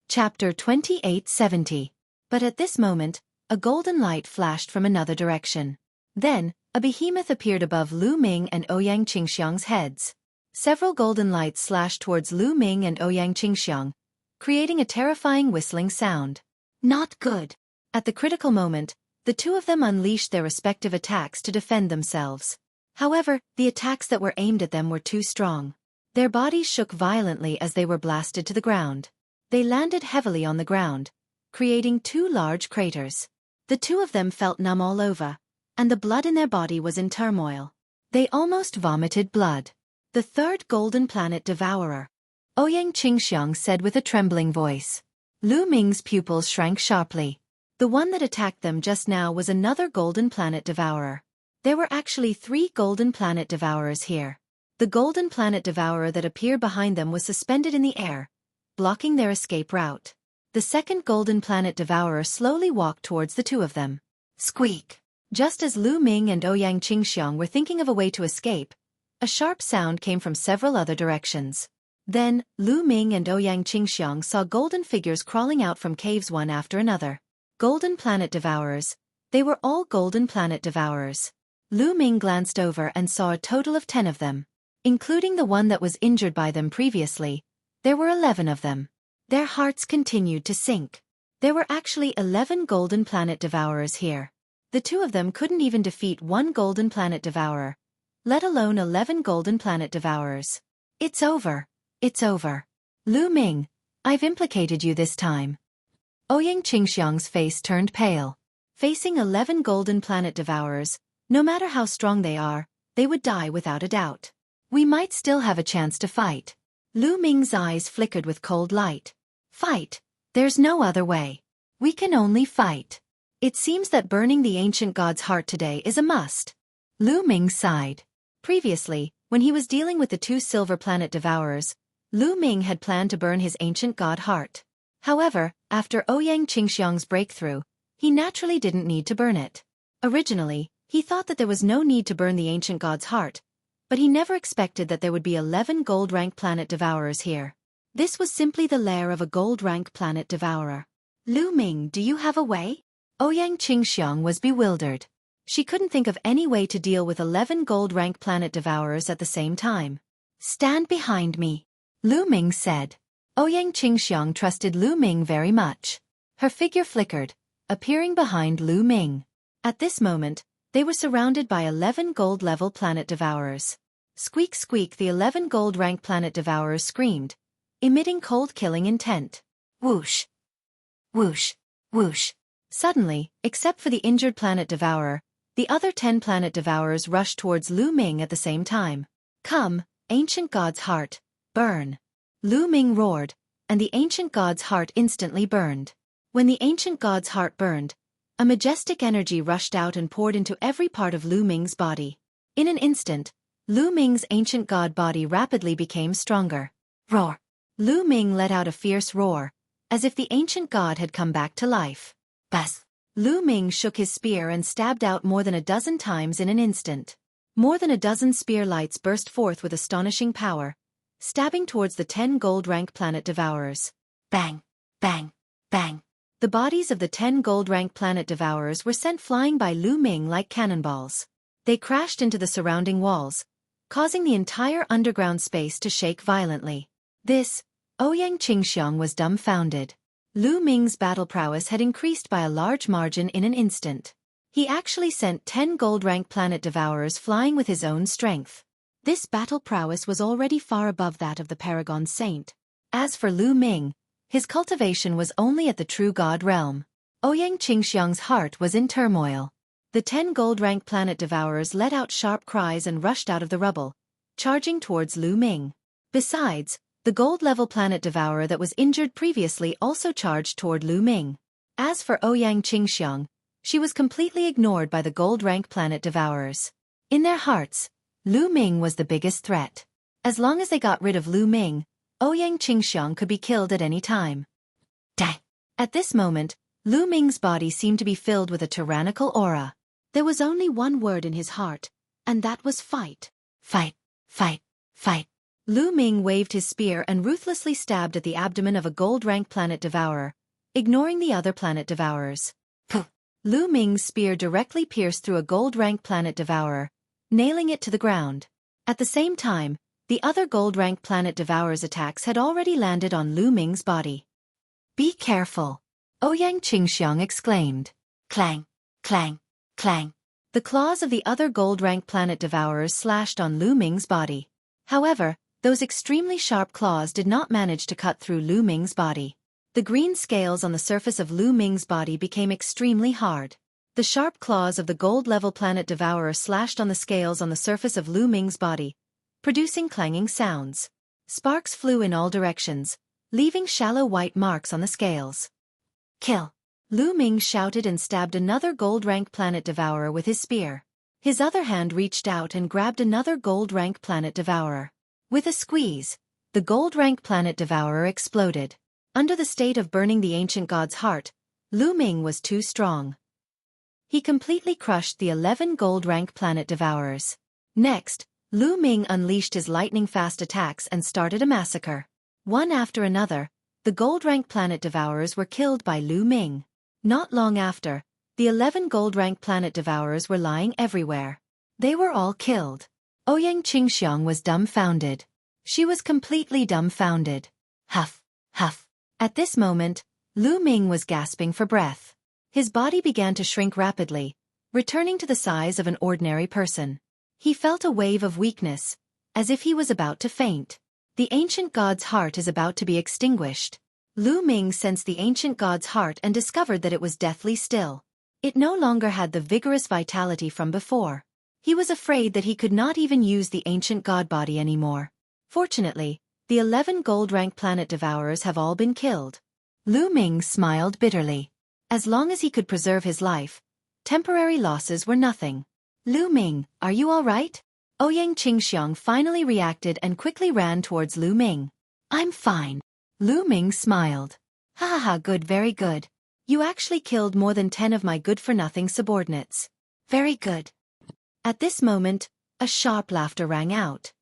Chapter 2870. But at this moment, a golden light flashed from another direction. Then, a behemoth appeared above Lu Ming and Ouyang Qingxiang's heads. Several golden lights slashed towards Lu Ming and Ouyang Qingxiang, creating a terrifying whistling sound. Not good. At the critical moment, the two of them unleashed their respective attacks to defend themselves. However, the attacks that were aimed at them were too strong. Their bodies shook violently as they were blasted to the ground. They landed heavily on the ground, creating two large craters. The two of them felt numb all over, and the blood in their body was in turmoil. They almost vomited blood. The third Golden Planet Devourer. Ouyang Qingxiang said with a trembling voice. Lu Ming's pupils shrank sharply. The one that attacked them just now was another Golden Planet Devourer. There were actually 3 Golden Planet Devourers here. The Golden Planet Devourer that appeared behind them was suspended in the air, blocking their escape route. The second Golden Planet Devourer slowly walked towards the two of them. Squeak! Just as Lu Ming and Ouyang Qingxiang were thinking of a way to escape, a sharp sound came from several other directions. Then, Lu Ming and Ouyang Qingxiang saw golden figures crawling out from caves one after another. Golden Planet Devourers. They were all Golden Planet Devourers. Lu Ming glanced over and saw a total of 10 of them. Including the one that was injured by them previously, there were 11 of them. Their hearts continued to sink. There were actually 11 Golden Planet Devourers here. The two of them couldn't even defeat one Golden Planet Devourer, let alone 11 Golden Planet Devourers. It's over. It's over. Lu Ming, I've implicated you this time. Ouyang Qingxiang's face turned pale. Facing 11 Golden Planet Devourers, no matter how strong they are, they would die without a doubt. We might still have a chance to fight. Lu Ming's eyes flickered with cold light. Fight. There's no other way. We can only fight. It seems that burning the ancient god's heart today is a must. Lu Ming sighed. Previously, when he was dealing with the 2 Silver Planet Devourers, Lu Ming had planned to burn his ancient god heart. However, after Ouyang Qingxiang's breakthrough, he naturally didn't need to burn it. Originally, he thought that there was no need to burn the ancient god's heart, but he never expected that there would be 11 gold-rank planet devourers here. This was simply the lair of a gold-rank planet devourer. Lu Ming, do you have a way? Ouyang Qingxiang was bewildered. She couldn't think of any way to deal with 11 gold-rank planet devourers at the same time. Stand behind me, Lu Ming said. Ouyang Qingxiang trusted Lu Ming very much. Her figure flickered, appearing behind Lu Ming. At this moment, they were surrounded by 11 gold-level planet devourers. Squeak squeak, the 11 gold-rank planet devourers screamed, emitting cold-killing intent. Whoosh! Whoosh! Whoosh! Suddenly, except for the injured planet devourer, the other 10 planet devourers rushed towards Lu Ming at the same time. Come, ancient god's heart, burn! Lu Ming roared, and the ancient god's heart instantly burned. When the ancient god's heart burned, a majestic energy rushed out and poured into every part of Lu Ming's body. In an instant, Lu Ming's ancient god body rapidly became stronger. Roar! Lu Ming let out a fierce roar, as if the ancient god had come back to life. Bas! Lu Ming shook his spear and stabbed out more than a dozen times in an instant. More than a dozen spear lights burst forth with astonishing power, stabbing towards the 10 gold-rank planet devourers. Bang! Bang! Bang! The bodies of the 10 gold-rank planet devourers were sent flying by Lu Ming like cannonballs. They crashed into the surrounding walls, causing the entire underground space to shake violently. Ouyang Qingxiang was dumbfounded. Lu Ming's battle prowess had increased by a large margin in an instant. He actually sent 10 gold-rank planet devourers flying with his own strength. This battle prowess was already far above that of the Paragon Saint. As for Lu Ming, his cultivation was only at the true god realm. Ouyang Qingxiang's heart was in turmoil. The 10 gold-rank planet devourers let out sharp cries and rushed out of the rubble, charging towards Lu Ming. Besides, the gold-level planet devourer that was injured previously also charged toward Lu Ming. As for Ouyang Qingxiang, she was completely ignored by the gold-rank planet devourers. In their hearts, Lu Ming was the biggest threat. As long as they got rid of Lu Ming, Ouyang Qingxiang could be killed at any time. Die! At this moment, Lu Ming's body seemed to be filled with a tyrannical aura. There was only one word in his heart, and that was fight. Fight! Fight! Fight! Lu Ming waved his spear and ruthlessly stabbed at the abdomen of a gold-rank planet devourer, ignoring the other planet devourers. Puh! Lu Ming's spear directly pierced through a gold-rank planet devourer, nailing it to the ground. At the same time, the other gold-rank planet devourer's attacks had already landed on Lu Ming's body. Be careful! Ouyang Qingxiang exclaimed. Clang! Clang! Clang! The claws of the other gold-rank planet devourers slashed on Lu Ming's body. However, those extremely sharp claws did not manage to cut through Lu Ming's body. The green scales on the surface of Lu Ming's body became extremely hard. The sharp claws of the gold-level planet devourer slashed on the scales on the surface of Lu Ming's body, producing clanging sounds. Sparks flew in all directions, leaving shallow white marks on the scales. Kill! Lu Ming shouted and stabbed another gold-rank planet devourer with his spear. His other hand reached out and grabbed another gold-rank planet devourer. With a squeeze, the gold-rank planet devourer exploded. Under the state of burning the ancient god's heart, Lu Ming was too strong. He completely crushed the 11 gold-rank planet devourers. Next, Lu Ming unleashed his lightning-fast attacks and started a massacre. One after another, the gold-rank planet devourers were killed by Lu Ming. Not long after, the 11 gold-rank planet devourers were lying everywhere. They were all killed. Ouyang Qingxiang was dumbfounded. She was completely dumbfounded. Huff, huff. At this moment, Lu Ming was gasping for breath. His body began to shrink rapidly, returning to the size of an ordinary person. He felt a wave of weakness, as if he was about to faint. The ancient god's heart is about to be extinguished. Lu Ming sensed the ancient god's heart and discovered that it was deathly still. It no longer had the vigorous vitality from before. He was afraid that he could not even use the ancient god body anymore. Fortunately, the 11 gold-rank planet devourers have all been killed. Lu Ming smiled bitterly. As long as he could preserve his life, temporary losses were nothing. Lu Ming, are you all right? Ouyang Qingxiang finally reacted and quickly ran towards Lu Ming. I'm fine. Lu Ming smiled. Ha ha ha, good, very good. You actually killed more than 10 of my good-for-nothing subordinates. Very good. At this moment, A sharp laughter rang out.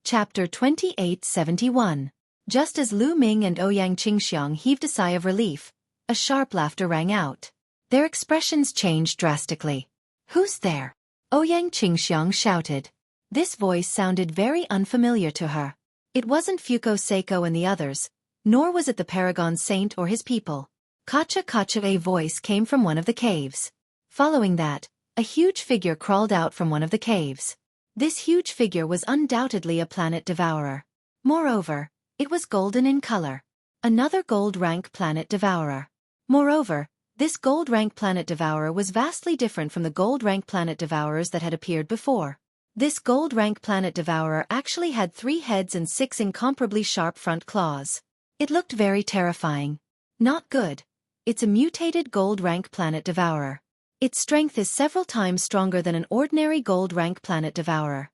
Chapter 2871. Just as Lu Ming and Ouyang Qingxiang heaved a sigh of relief, a sharp laughter rang out. Their expressions changed drastically. "Who's there?" Ouyang Qingxiang shouted. This voice sounded very unfamiliar to her. It wasn't Xueqi and the others, nor was it the Paragon Saint or his people. Kacha kacha, a voice came from one of the caves. Following that, a huge figure crawled out from one of the caves. This huge figure was undoubtedly a planet devourer. Moreover, it was golden in color. Another gold rank planet devourer. Moreover, this gold rank planet devourer was vastly different from the gold rank planet devourers that had appeared before. This gold rank planet devourer actually had 3 heads and 6 incomparably sharp front claws. It looked very terrifying. Not good. It's a mutated gold rank planet devourer. Its strength is several times stronger than an ordinary gold rank planet devourer.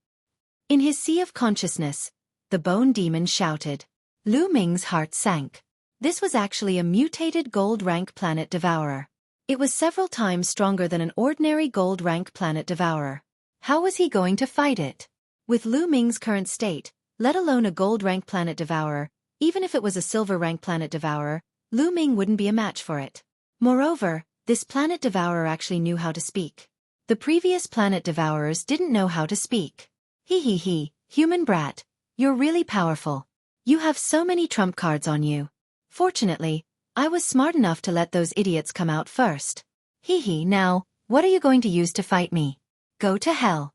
In his sea of consciousness, the bone demon shouted. Lu Ming's heart sank. This was actually a mutated gold rank planet devourer. It was several times stronger than an ordinary gold rank planet devourer. How was he going to fight it? With Lu Ming's current state, let alone a gold rank planet devourer, even if it was a silver rank planet devourer, Lu Ming wouldn't be a match for it. Moreover, this planet devourer actually knew how to speak. The previous planet devourers didn't know how to speak. He, human brat, you're really powerful. You have so many trump cards on you. Fortunately, I was smart enough to let those idiots come out first. Now, what are you going to use to fight me? Go to hell.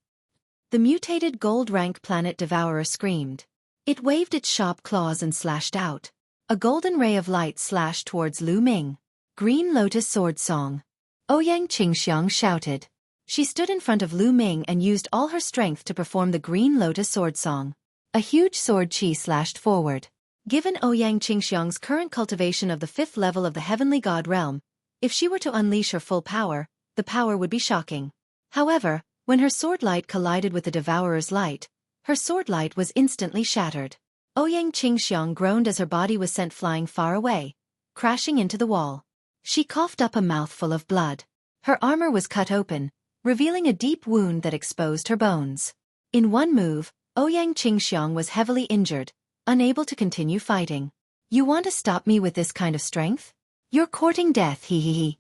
The mutated gold rank planet devourer screamed. It waved its sharp claws and slashed out. A golden ray of light slashed towards Lu Ming. Green Lotus Sword Song. Ouyang Qingxiang shouted. She stood in front of Lu Ming and used all her strength to perform the Green Lotus Sword Song. A huge sword chi slashed forward. Given Ouyang Qingxiang's current cultivation of the 5th level of the Heavenly God realm, if she were to unleash her full power, the power would be shocking. However, when her sword light collided with the Devourer's light, her sword light was instantly shattered. Ouyang Qingxiang groaned as her body was sent flying far away, crashing into the wall. She coughed up a mouthful of blood. Her armor was cut open, revealing a deep wound that exposed her bones. In one move, Ouyang Qingxiang was heavily injured, unable to continue fighting. You want to stop me with this kind of strength? You're courting death, he.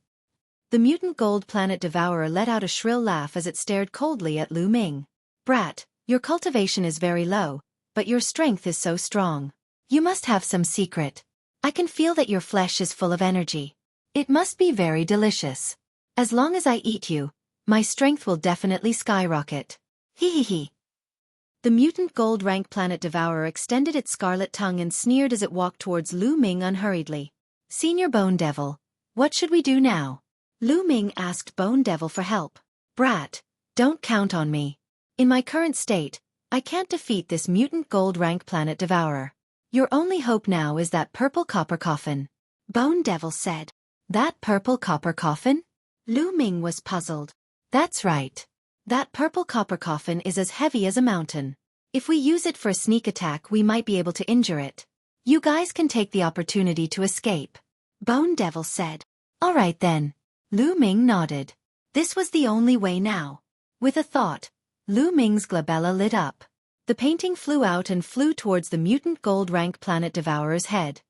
The mutant gold planet devourer let out a shrill laugh as it stared coldly at Lu Ming. Brat, your cultivation is very low, but your strength is so strong. You must have some secret. I can feel that your flesh is full of energy. It must be very delicious. As long as I eat you, my strength will definitely skyrocket. He. The mutant gold rank planet devourer extended its scarlet tongue and sneered as it walked towards Lu Ming unhurriedly. Senior Bone Devil, what should we do now? Lu Ming asked Bone Devil for help. Brat, don't count on me. In my current state, I can't defeat this mutant gold rank planet devourer. Your only hope now is that purple copper coffin. Bone Devil said. That purple copper coffin? Lu Ming was puzzled. That's right. That purple copper coffin is as heavy as a mountain. If we use it for a sneak attack, we might be able to injure it. You guys can take the opportunity to escape. Bone Devil said. All right then. Lu Ming nodded. This was the only way now. With a thought, Lu Ming's glabella lit up. The painting flew out and flew towards the mutant gold rank planet devourer's head.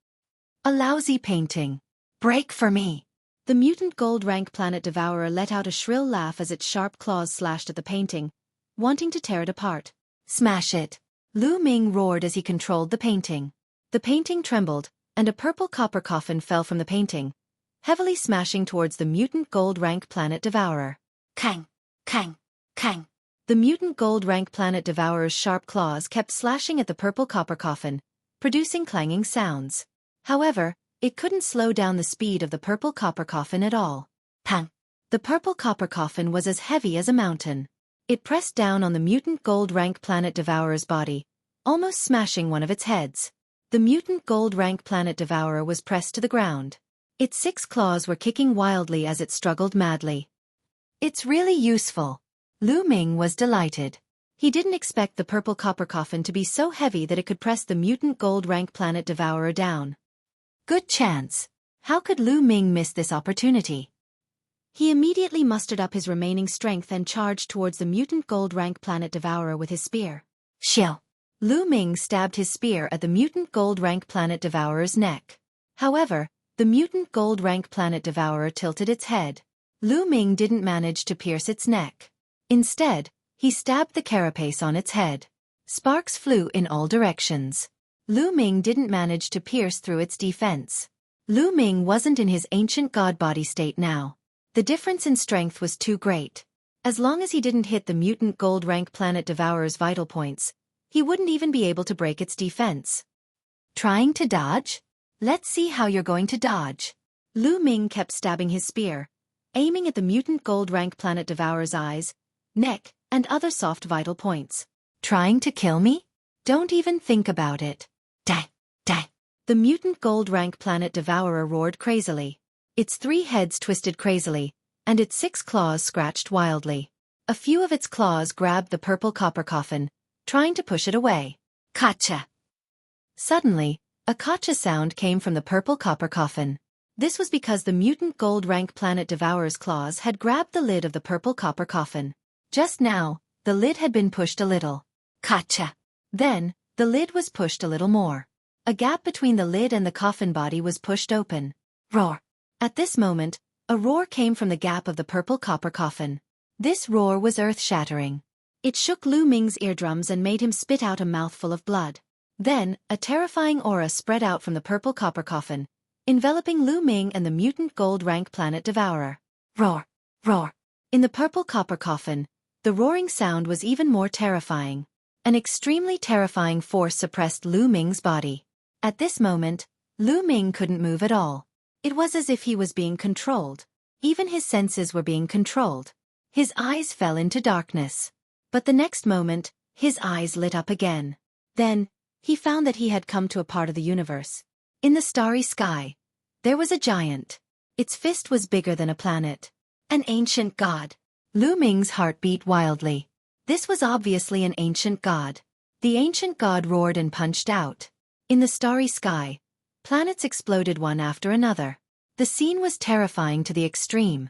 A lousy painting. Break for me. The mutant gold rank planet devourer let out a shrill laugh as its sharp claws slashed at the painting, wanting to tear it apart. Smash it. Lu Ming roared as he controlled the painting. The painting trembled, and a purple copper coffin fell from the painting, heavily smashing towards the mutant gold rank planet devourer. Kang! Kang! Kang! The mutant gold rank planet devourer's sharp claws kept slashing at the purple copper coffin, producing clanging sounds. However, it couldn't slow down the speed of the purple copper coffin at all. Pang! The purple copper coffin was as heavy as a mountain. It pressed down on the mutant gold rank planet devourer's body, almost smashing one of its heads. The mutant gold rank planet devourer was pressed to the ground. Its 6 claws were kicking wildly as it struggled madly. It's really useful. Lu Ming was delighted. He didn't expect the purple copper coffin to be so heavy that it could press the mutant gold rank planet devourer down. Good chance. How could Lu Ming miss this opportunity? He immediately mustered up his remaining strength and charged towards the mutant gold rank planet devourer with his spear. Shill! Lu Ming stabbed his spear at the mutant gold rank planet devourer's neck. However, the mutant gold rank planet devourer tilted its head. Lu Ming didn't manage to pierce its neck. Instead, he stabbed the carapace on its head. Sparks flew in all directions. Lu Ming didn't manage to pierce through its defense. Lu Ming wasn't in his ancient god body state now. The difference in strength was too great. As long as he didn't hit the mutant gold rank planet devourer's vital points, he wouldn't even be able to break its defense. Trying to dodge? Let's see how you're going to dodge. Lu Ming kept stabbing his spear, aiming at the mutant gold rank planet devourer's eyes, neck, and other soft vital points. Trying to kill me? Don't even think about it. Die! Die! The mutant gold rank planet devourer roared crazily. Its 3 heads twisted crazily, and its 6 claws scratched wildly. A few of its claws grabbed the purple copper coffin, trying to push it away. Kacha! Suddenly, a kacha sound came from the purple copper coffin. This was because the mutant gold rank planet devourer's claws had grabbed the lid of the purple copper coffin. Just now, the lid had been pushed a little. Kacha! Then, the lid was pushed a little more. A gap between the lid and the coffin body was pushed open. Roar! At this moment, a roar came from the gap of the purple copper coffin. This roar was earth-shattering. It shook Lu Ming's eardrums and made him spit out a mouthful of blood. Then, a terrifying aura spread out from the purple copper coffin, enveloping Lu Ming and the mutant gold rank planet devourer. Roar! Roar! In the purple copper coffin, the roaring sound was even more terrifying. An extremely terrifying force suppressed Lu Ming's body. At this moment, Lu Ming couldn't move at all. It was as if he was being controlled. Even his senses were being controlled. His eyes fell into darkness. But the next moment, his eyes lit up again. Then, he found that he had come to a part of the universe. In the starry sky, there was a giant. Its fist was bigger than a planet. An ancient god. Lu Ming's heart beat wildly. This was obviously an ancient god. The ancient god roared and punched out. In the starry sky, planets exploded one after another. The scene was terrifying to the extreme.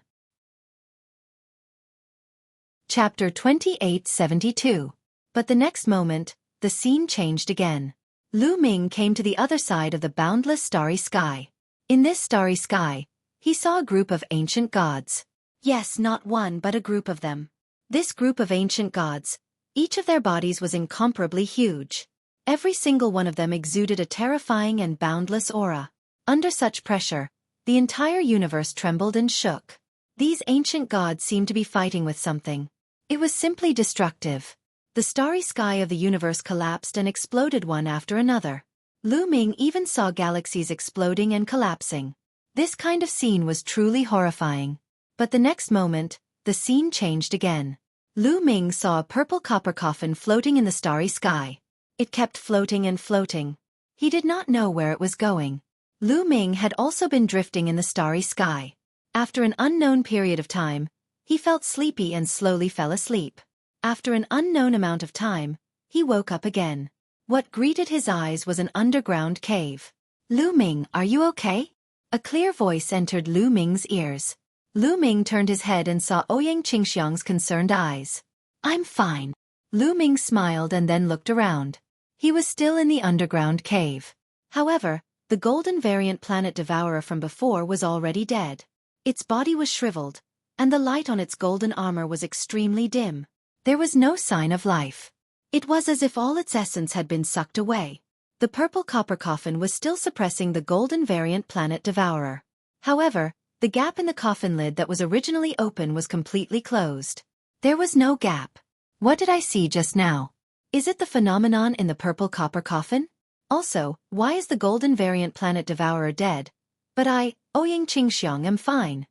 Chapter 2872. But the next moment, the scene changed again. Lu Ming came to the other side of the boundless starry sky. In this starry sky, he saw a group of ancient gods. Yes, not one but a group of them. This group of ancient gods, each of their bodies was incomparably huge. Every single one of them exuded a terrifying and boundless aura. Under such pressure, the entire universe trembled and shook. These ancient gods seemed to be fighting with something. It was simply destructive. The starry sky of the universe collapsed and exploded one after another. Lu Ming even saw galaxies exploding and collapsing. This kind of scene was truly horrifying. But the next moment, the scene changed again. Lu Ming saw a purple copper coffin floating in the starry sky. It kept floating and floating. He did not know where it was going. Lu Ming had also been drifting in the starry sky. After an unknown period of time, he felt sleepy and slowly fell asleep. After an unknown amount of time, he woke up again. What greeted his eyes was an underground cave. Lu Ming, are you okay? A clear voice entered Lu Ming's ears. Lu Ming turned his head and saw Ouyang Qingxiang's concerned eyes. I'm fine. Lu Ming smiled and then looked around. He was still in the underground cave. However, the golden variant planet devourer from before was already dead. Its body was shriveled, and the light on its golden armor was extremely dim. There was no sign of life. It was as if all its essence had been sucked away. The purple copper coffin was still suppressing the golden variant planet devourer. However, the gap in the coffin lid that was originally open was completely closed. There was no gap. What did I see just now? Is it the phenomenon in the purple copper coffin? Also, why is the golden variant planet devourer dead? But I, Ouyang Qingxiang, am fine.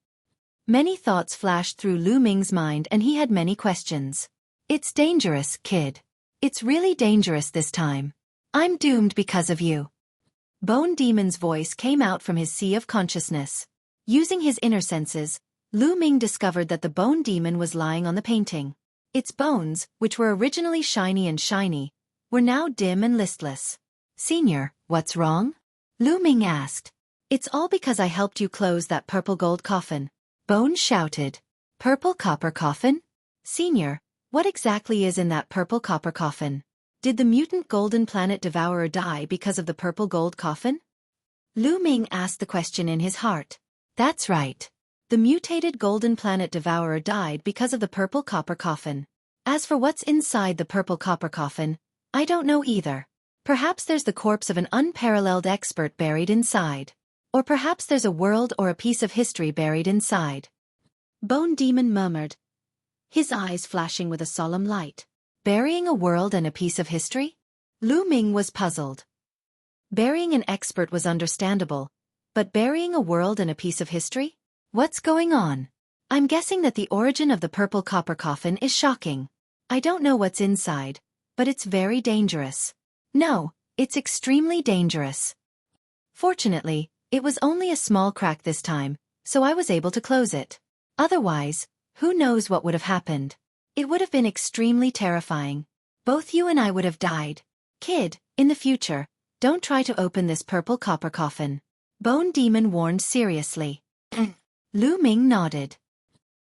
Many thoughts flashed through Lu Ming's mind and he had many questions. It's dangerous, kid. It's really dangerous this time. I'm doomed because of you. Bone Demon's voice came out from his sea of consciousness. Using his inner senses, Lu Ming discovered that the Bone Demon was lying on the painting. Its bones, which were originally shiny, were now dim and listless. Senior, what's wrong? Lu Ming asked. It's all because I helped you close that purple gold coffin. Bone shouted. Purple copper coffin? Senior, what exactly is in that purple copper coffin? Did the mutant golden planet devourer die because of the purple gold coffin? Lu Ming asked the question in his heart. That's right. The mutated golden planet devourer died because of the purple copper coffin. As for what's inside the purple copper coffin, I don't know either. Perhaps there's the corpse of an unparalleled expert buried inside. Or perhaps there's a world or a piece of history buried inside. Bone Demon murmured, his eyes flashing with a solemn light. Burying a world and a piece of history? Lu Ming was puzzled. Burying an expert was understandable, but burying a world and a piece of history? What's going on? I'm guessing that the origin of the purple copper coffin is shocking. I don't know what's inside, but it's very dangerous. No, it's extremely dangerous. Fortunately, it was only a small crack this time, so I was able to close it. Otherwise, who knows what would have happened? It would have been extremely terrifying. Both you and I would have died. Kid, in the future, don't try to open this purple copper coffin. Bone Demon warned seriously. Lu Ming nodded.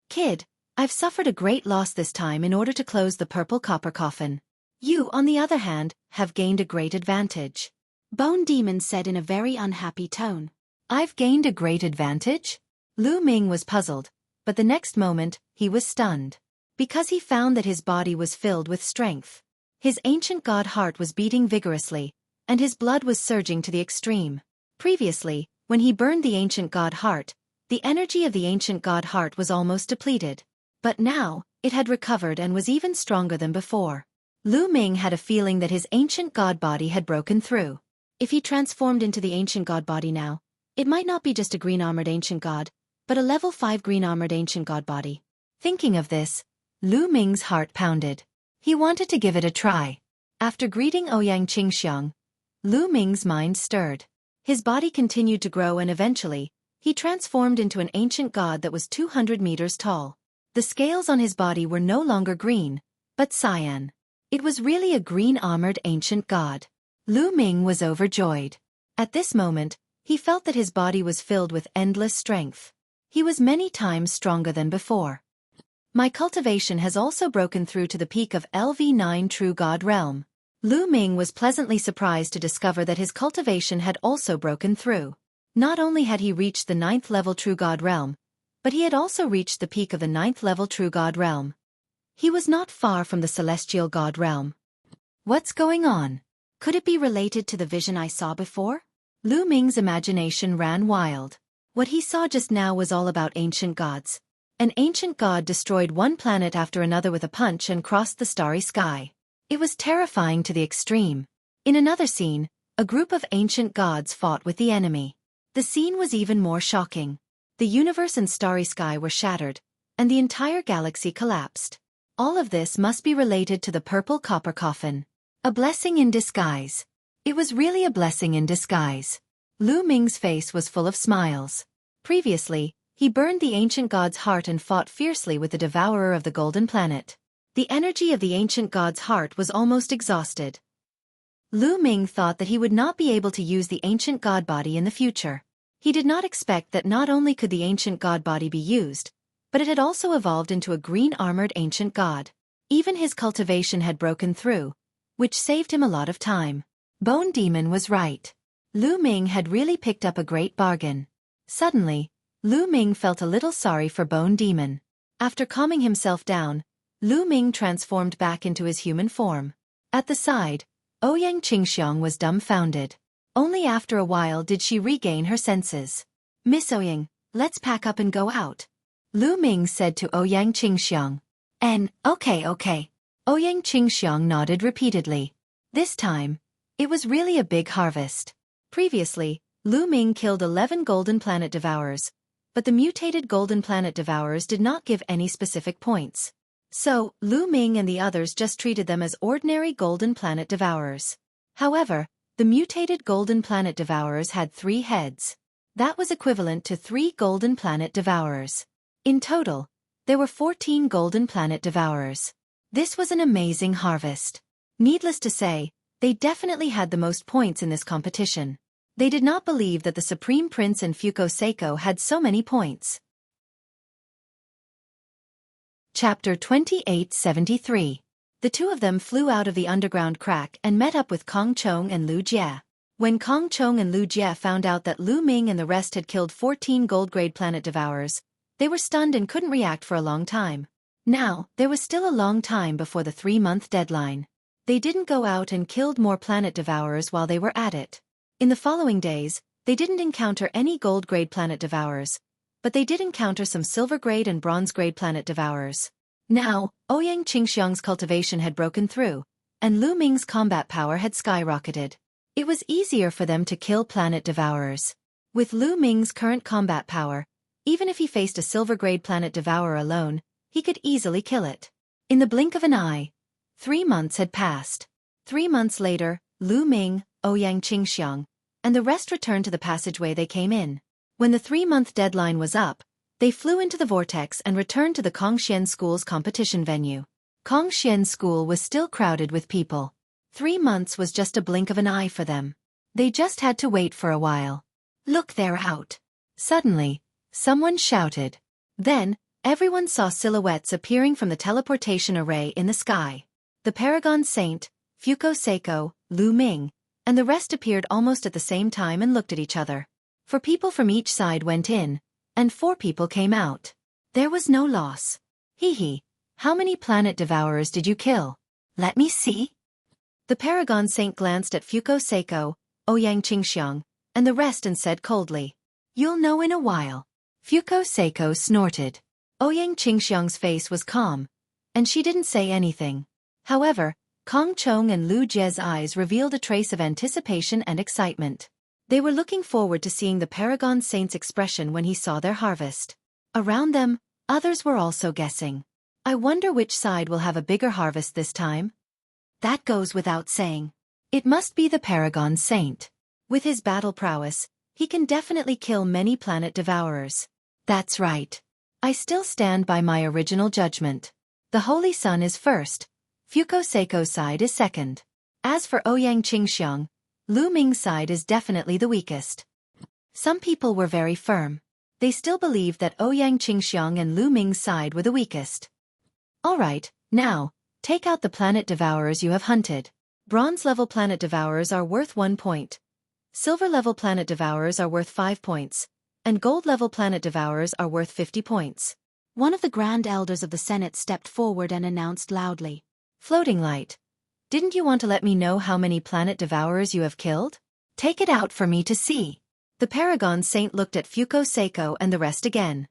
Kid, I've suffered a great loss this time in order to close the purple copper coffin. You, on the other hand, have gained a great advantage. Bone Demon said in a very unhappy tone. I've gained a great advantage? Lu Ming was puzzled, but the next moment, he was stunned. Because he found that his body was filled with strength. His ancient god heart was beating vigorously, and his blood was surging to the extreme. Previously, when he burned the ancient god heart, the energy of the ancient god heart was almost depleted. But now, it had recovered and was even stronger than before. Lu Ming had a feeling that his ancient god body had broken through. If he transformed into the ancient god body now, it might not be just a green-armored ancient god, but a level 5 green-armored ancient god body. Thinking of this, Lu Ming's heart pounded. He wanted to give it a try. After greeting Ouyang Qingxiang, Lu Ming's mind stirred. His body continued to grow and eventually, he transformed into an ancient god that was 200 meters tall. The scales on his body were no longer green, but cyan. It was really a green-armored ancient god. Lu Ming was overjoyed. At this moment, he felt that his body was filled with endless strength. He was many times stronger than before. My cultivation has also broken through to the peak of LV9 True God Realm. Lu Ming was pleasantly surprised to discover that his cultivation had also broken through. Not only had he reached the 9th level True God Realm, but he had also reached the peak of the 9th level True God Realm. He was not far from the Celestial God Realm. What's going on? Could it be related to the vision I saw before? Lu Ming's imagination ran wild. What he saw just now was all about ancient gods. An ancient god destroyed one planet after another with a punch and crossed the starry sky. It was terrifying to the extreme. In another scene, a group of ancient gods fought with the enemy. The scene was even more shocking. The universe and starry sky were shattered, and the entire galaxy collapsed. All of this must be related to the purple copper coffin. A blessing in disguise. It was really a blessing in disguise. Lu Ming's face was full of smiles. Previously, he burned the ancient god's heart and fought fiercely with the devourer of the golden planet. The energy of the ancient god's heart was almost exhausted. Lu Ming thought that he would not be able to use the ancient god body in the future. He did not expect that not only could the ancient god body be used, but it had also evolved into a green-armored ancient god. Even his cultivation had broken through, which saved him a lot of time. Bone Demon was right. Lu Ming had really picked up a great bargain. Suddenly, Lu Ming felt a little sorry for Bone Demon. After calming himself down, Lu Ming transformed back into his human form. At the side, Ouyang Qingxiang was dumbfounded. Only after a while did she regain her senses. Miss Ouyang, let's pack up and go out. Lu Ming said to Ouyang Qingxiang. Okay. Ouyang Qingxiang nodded repeatedly. This time, it was really a big harvest. Previously, Lu Ming killed 11 golden planet devourers, but the mutated golden planet devourers did not give any specific points. So, Lu Ming and the others just treated them as ordinary golden planet devourers. However, the mutated golden planet devourers had 3 heads. That was equivalent to 3 golden planet devourers. In total, there were 14 golden planet devourers. This was an amazing harvest. Needless to say, they definitely had the most points in this competition. They did not believe that the Supreme Prince and Fuko Seiko had so many points. Chapter 2873. The two of them flew out of the underground crack and met up with Kong Chong and Lu Jie. When Kong Chong and Lu Jie found out that Lu Ming and the rest had killed 14 gold-grade planet devourers, they were stunned and couldn't react for a long time. Now, there was still a long time before the 3-month deadline. They didn't go out and killed more planet devourers while they were at it. In the following days, they didn't encounter any gold-grade planet devourers, but they did encounter some silver-grade and bronze-grade planet devourers. Now, Ouyang Qingxiang's cultivation had broken through, and Lu Ming's combat power had skyrocketed. It was easier for them to kill planet devourers. With Lu Ming's current combat power, even if he faced a silver-grade planet devourer alone, he could easily kill it. In the blink of an eye, 3 months had passed. 3 months later, Lu Ming, Ouyang Qingxiang, and the rest returned to the passageway they came in. When the 3-month deadline was up, they flew into the vortex and returned to the Kongxian School's competition venue. Kongxian School was still crowded with people. 3 months was just a blink of an eye for them. They just had to wait for a while. Look, they're out. Suddenly, someone shouted. Then, everyone saw silhouettes appearing from the teleportation array in the sky. The Paragon Saint, Xueqi, Lu Ming, and the rest appeared almost at the same time and looked at each other. 4 people from each side went in, and 4 people came out. There was no loss. Hee. How many planet devourers did you kill? Let me see. The Paragon Saint glanced at Xueqi, Ouyang Qingxiang, and the rest and said coldly, "You'll know in a while." Xueqi snorted. Ouyang Qingxiang's face was calm, and she didn't say anything. However, Kong Chong and Lu Jie's eyes revealed a trace of anticipation and excitement. They were looking forward to seeing the Paragon Saint's expression when he saw their harvest. Around them, others were also guessing. I wonder which side will have a bigger harvest this time? That goes without saying. It must be the Paragon Saint. With his battle prowess, he can definitely kill many planet devourers. That's right. I still stand by my original judgment. The Holy Sun is first. Xueqi's side is second. As for Ouyang Qingxiang, Lu Ming's side is definitely the weakest. Some people were very firm. They still believed that Ouyang Qingxiang and Lu Ming's side were the weakest. Alright, now, take out the planet devourers you have hunted. Bronze-level planet devourers are worth 1 point. Silver-level planet devourers are worth 5 points. And gold-level planet devourers are worth 50 points. One of the Grand Elders of the Senate stepped forward and announced loudly. Floating Light. Didn't you want to let me know how many planet devourers you have killed? Take it out for me to see. The Paragon Saint looked at Xueqi and the rest again.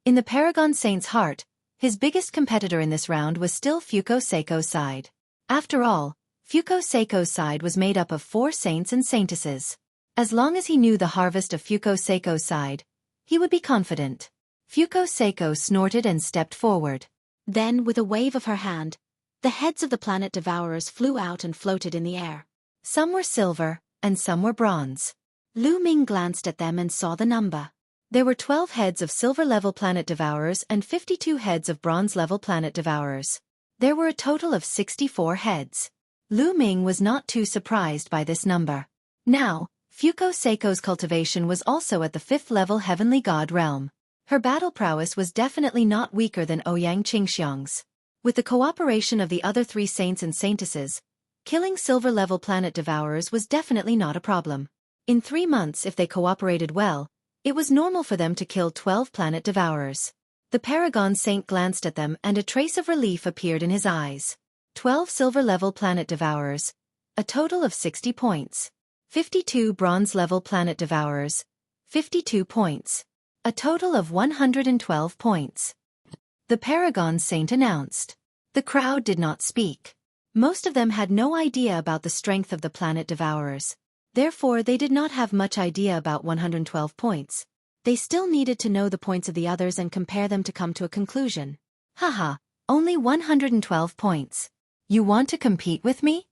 In the Paragon Saint's heart, his biggest competitor in this round was still Xueqi's side. After all, Xueqi's side was made up of 4 saints and saintesses. As long as he knew the harvest of Xueqi's side, he would be confident. Xueqi snorted and stepped forward. Then, with a wave of her hand, the heads of the planet devourers flew out and floated in the air. Some were silver, and some were bronze. Lu Ming glanced at them and saw the number. There were 12 heads of silver-level planet devourers and 52 heads of bronze-level planet devourers. There were a total of 64 heads. Lu Ming was not too surprised by this number. Now, Xueqi's cultivation was also at the 5th-level Heavenly God realm. Her battle prowess was definitely not weaker than Ouyang Qingxiang's. With the cooperation of the other 3 saints and saintesses, killing silver-level planet devourers was definitely not a problem. In 3 months, if they cooperated well, it was normal for them to kill 12 planet devourers. The Paragon Saint glanced at them and a trace of relief appeared in his eyes. 12 silver-level planet devourers, a total of 60 points. 52 bronze-level planet devourers, 52 points. A total of 112 points. The Paragon Saint announced. The crowd did not speak. Most of them had no idea about the strength of the planet devourers. Therefore, they did not have much idea about 112 points. They still needed to know the points of the others and compare them to come to a conclusion. Haha, only 112 points. You want to compete with me?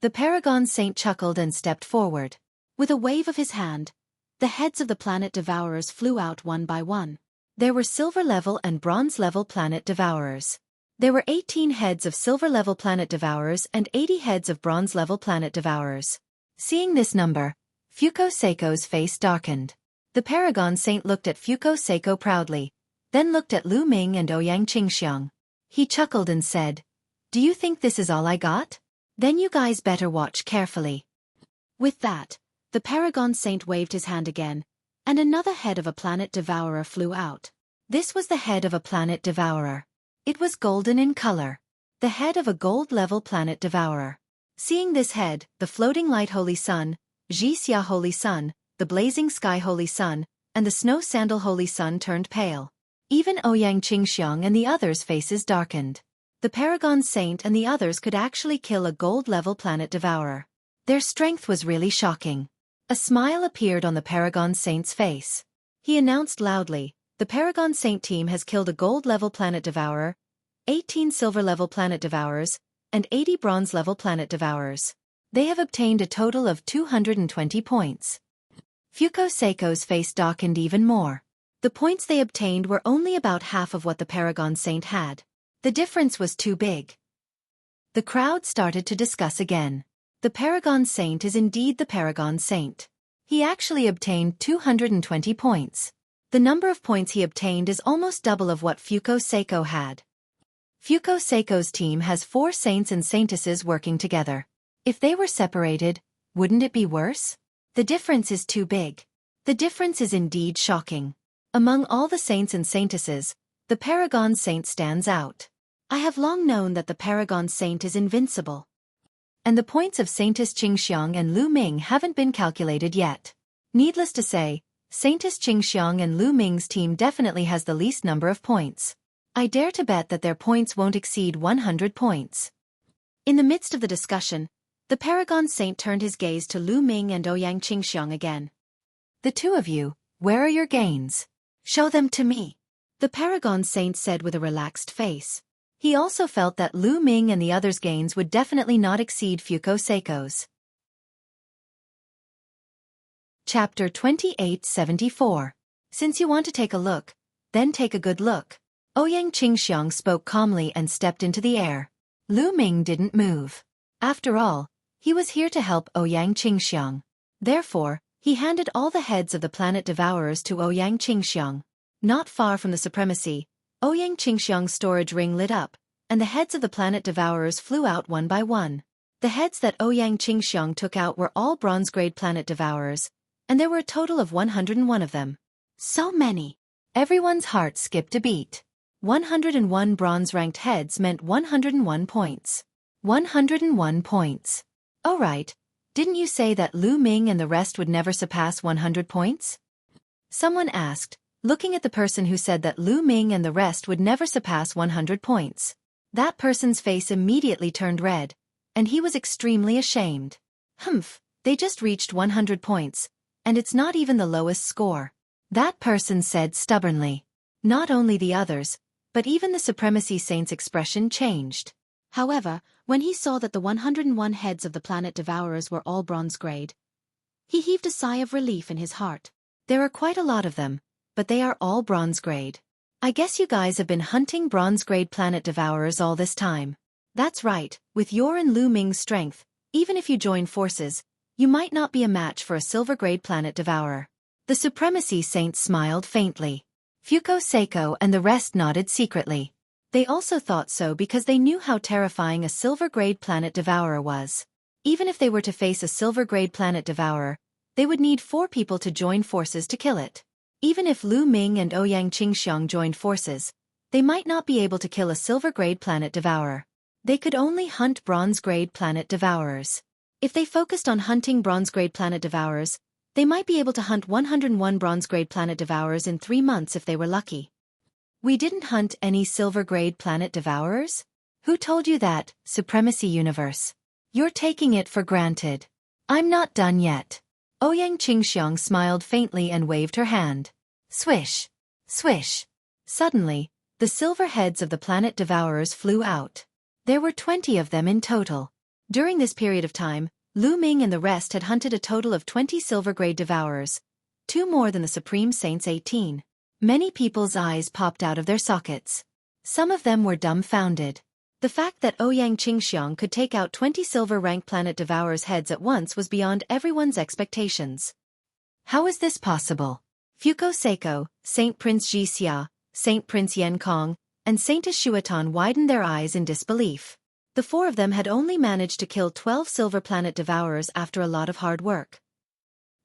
The Paragon Saint chuckled and stepped forward. With a wave of his hand, the heads of the planet devourers flew out one by one. There were silver-level and bronze-level planet devourers. There were 18 heads of silver-level planet devourers and 80 heads of bronze-level planet devourers. Seeing this number, Xueqi's face darkened. The Paragon Saint looked at Xueqi proudly, then looked at Lu Ming and Ouyang Qingxiang. He chuckled and said, "Do you think this is all I got? Then you guys better watch carefully." With that, the Paragon Saint waved his hand again, and another head of a planet devourer flew out. This was the head of a planet devourer. It was golden in color. The head of a gold-level planet devourer. Seeing this head, the floating light Holy Sun, Xia Holy Sun, the blazing sky Holy Sun, and the snow sandal Holy Sun turned pale. Even Ouyang Qingxiang and the others' faces darkened. The Paragon Saint and the others could actually kill a gold-level planet devourer. Their strength was really shocking. A smile appeared on the Paragon Saint's face. He announced loudly, "The Paragon Saint team has killed a gold-level planet devourer, 18 silver-level planet devourers, and 80 bronze-level planet devourers. They have obtained a total of 220 points." Xueqi's face darkened even more. The points they obtained were only about half of what the Paragon Saint had. The difference was too big. The crowd started to discuss again. The Paragon Saint is indeed the Paragon Saint. He actually obtained 220 points. The number of points he obtained is almost double of what Xueqi had. Xueqi's team has 4 saints and saintesses working together. If they were separated, wouldn't it be worse? The difference is too big. The difference is indeed shocking. Among all the saints and saintesses, the Paragon Saint stands out. I have long known that the Paragon Saint is invincible. And the points of Saintess Qingxiang and Lu Ming haven't been calculated yet. Needless to say, Saintess Qingxiang and Lu Ming's team definitely has the least number of points. I dare to bet that their points won't exceed 100 points. In the midst of the discussion, the Paragon Saint turned his gaze to Lu Ming and Ouyang Qingxiang again. "The two of you, where are your gains? Show them to me," the Paragon Saint said with a relaxed face. He also felt that Lu Ming and the others' gains would definitely not exceed Xueqi's. Chapter 2874. Since you want to take a look, then take a good look. Ouyang Qingxiang spoke calmly and stepped into the air. Lu Ming didn't move. After all, he was here to help Ouyang Qingxiang. Therefore, he handed all the heads of the planet devourers to Ouyang Qingxiang. Not far from the supremacy, Ouyang Qingxiang's storage ring lit up, and the heads of the planet devourers flew out one by one. The heads that Ouyang Qingxiang took out were all bronze-grade planet devourers, and there were a total of 101 of them. So many! Everyone's heart skipped a beat. 101 bronze-ranked heads meant 101 points. 101 points. Oh right, didn't you say that Lu Ming and the rest would never surpass 100 points? Someone asked, looking at the person who said that Lu Ming and the rest would never surpass 100 points. That person's face immediately turned red, and he was extremely ashamed. Humph, they just reached 100 points, and it's not even the lowest score. That person said stubbornly. Not only the others, but even the Supremacy Saint's expression changed. However, when he saw that the 101 heads of the planet devourers were all bronze grade, he heaved a sigh of relief in his heart. There are quite a lot of them, but they are all bronze grade. I guess you guys have been hunting bronze grade planet devourers all this time. That's right, with your and Lu Ming's strength, even if you join forces, you might not be a match for a silver grade planet devourer. The Supremacy Saint smiled faintly. Xueqi and the rest nodded secretly. They also thought so because they knew how terrifying a silver-grade planet devourer was. Even if they were to face a silver-grade planet devourer, they would need 4 people to join forces to kill it. Even if Lu Ming and Ouyang Qingxiang joined forces, they might not be able to kill a silver-grade planet devourer. They could only hunt bronze-grade planet devourers. If they focused on hunting bronze-grade planet devourers, they might be able to hunt 101 bronze-grade planet devourers in 3 months if they were lucky. We didn't hunt any silver-grade planet devourers? Who told you that, Supremacy Universe? You're taking it for granted. I'm not done yet. Ouyang Qingxiang smiled faintly and waved her hand. Swish! Swish! Suddenly, the silver heads of the planet devourers flew out. There were 20 of them in total. During this period of time, Lu Ming and the rest had hunted a total of 20 silver-grade devourers, 2 more than the Supreme Saint's 18. Many people's eyes popped out of their sockets. Some of them were dumbfounded. The fact that Ouyang Qingxiang could take out 20 silver-rank planet devourers' heads at once was beyond everyone's expectations. How is this possible? Xueqi, Saint Prince Xia, Saint Prince Yen Kong, and Saintess Xuetan widened their eyes in disbelief. The four of them had only managed to kill 12 silver planet devourers after a lot of hard work.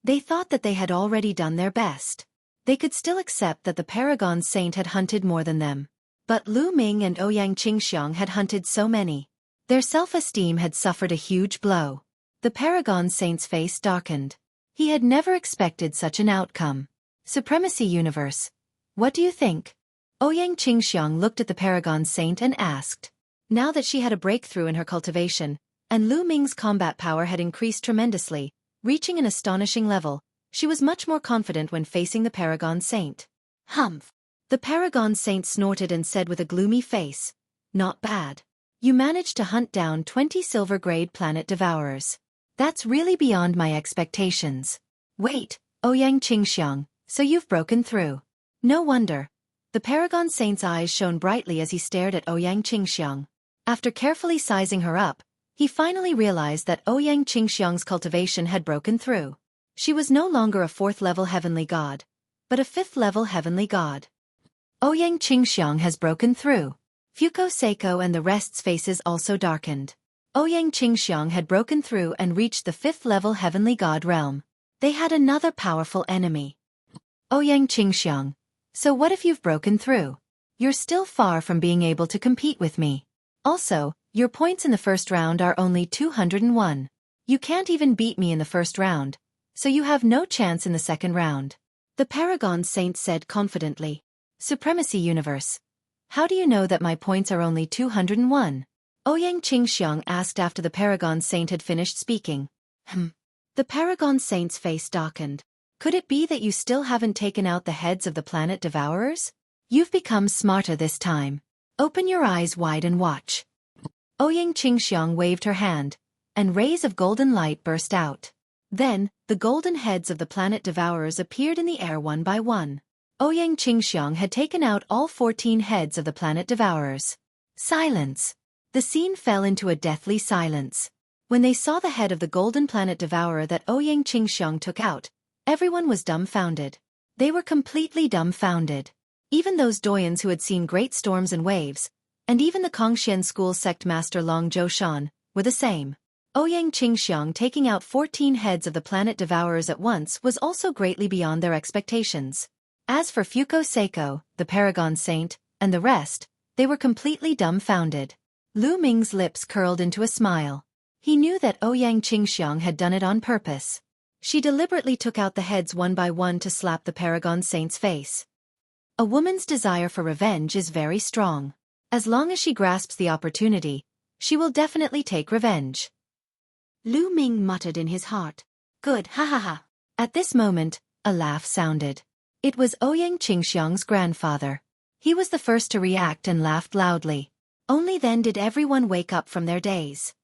They thought that they had already done their best. They could still accept that the Paragon Saint had hunted more than them. But Lu Ming and Ouyang Qingxiang had hunted so many. Their self-esteem had suffered a huge blow. The Paragon Saint's face darkened. He had never expected such an outcome. Supremacy Universe. What do you think? Ouyang Qingxiang looked at the Paragon Saint and asked. Now that she had a breakthrough in her cultivation, and Lu Ming's combat power had increased tremendously, reaching an astonishing level, she was much more confident when facing the Paragon Saint. Humph! The Paragon Saint snorted and said with a gloomy face, "Not bad. You managed to hunt down 20 silver-grade planet devourers. That's really beyond my expectations. Wait, Ouyang Qingxiang, so you've broken through." No wonder. The Paragon Saint's eyes shone brightly as he stared at Ouyang Qingxiang. After carefully sizing her up, he finally realized that Ouyang Qingxiang's cultivation had broken through. She was no longer a 4th-level heavenly god, but a 5th-level heavenly god. Ouyang Qingxiang has broken through. Xueqi and the rest's faces also darkened. Ouyang Qingxiang had broken through and reached the 5th-level heavenly god realm. They had another powerful enemy. Ouyang Qingxiang, so what if you've broken through? You're still far from being able to compete with me. Also, your points in the first round are only 201. You can't even beat me in the first round, so you have no chance in the second round. The Paragon Saint said confidently. Supremacy Universe. How do you know that my points are only 201? Ouyang Qingxiang asked after the Paragon Saint had finished speaking. The Paragon Saint's face darkened. Could it be that you still haven't taken out the heads of the planet devourers? You've become smarter this time. Open your eyes wide and watch. Ouyang Qingxiang waved her hand, and rays of golden light burst out. Then, the golden heads of the planet devourers appeared in the air one by one. Ouyang Qingxiang had taken out all 14 heads of the planet devourers. Silence. The scene fell into a deathly silence. When they saw the head of the golden planet devourer that Ouyang Qingxiang took out, everyone was dumbfounded. They were completely dumbfounded. Even those doyens who had seen great storms and waves, and even the Kongxian school sect master Long Zhoushan, were the same. Ouyang Qingxiang taking out 14 heads of the planet devourers at once was also greatly beyond their expectations. As for Xueqi, the Paragon Saint, and the rest, they were completely dumbfounded. Lu Ming's lips curled into a smile. He knew that Ouyang Qingxiang had done it on purpose. She deliberately took out the heads one by one to slap the Paragon Saint's face. A woman's desire for revenge is very strong. As long as she grasps the opportunity, she will definitely take revenge. Lu Ming muttered in his heart. Good, ha ha ha. At this moment, a laugh sounded. It was Ouyang Qingxiang's grandfather. He was the first to react and laughed loudly. Only then did everyone wake up from their daze.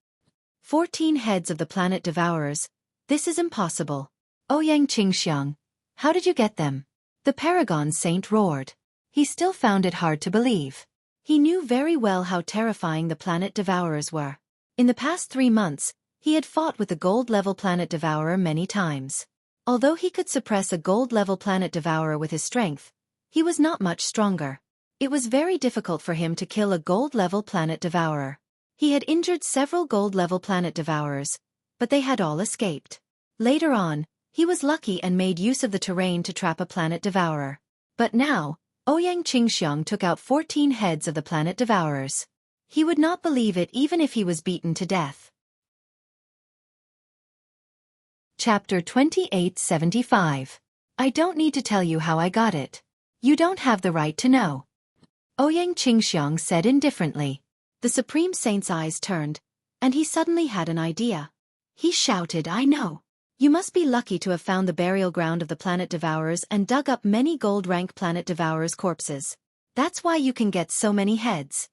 14 heads of the planet devourers. This is impossible. Ouyang Qingxiang, how did you get them? The Paragon Saint roared. He still found it hard to believe. He knew very well how terrifying the planet devourers were. In the past 3 months, he had fought with the gold-level planet devourer many times. Although he could suppress a gold-level planet devourer with his strength, he was not much stronger. It was very difficult for him to kill a gold-level planet devourer. He had injured several gold-level planet devourers, but they had all escaped. Later on, he was lucky and made use of the terrain to trap a planet devourer. But now, Ouyang Qingxiang took out 14 heads of the planet devourers. He would not believe it even if he was beaten to death. Chapter 2875. I don't need to tell you how I got it. You don't have the right to know. Ouyang Qingxiang said indifferently. The Supreme Saint's eyes turned, and he suddenly had an idea. He shouted, I know. You must be lucky to have found the burial ground of the planet devourers and dug up many gold-rank planet devourers' corpses. That's why you can get so many heads.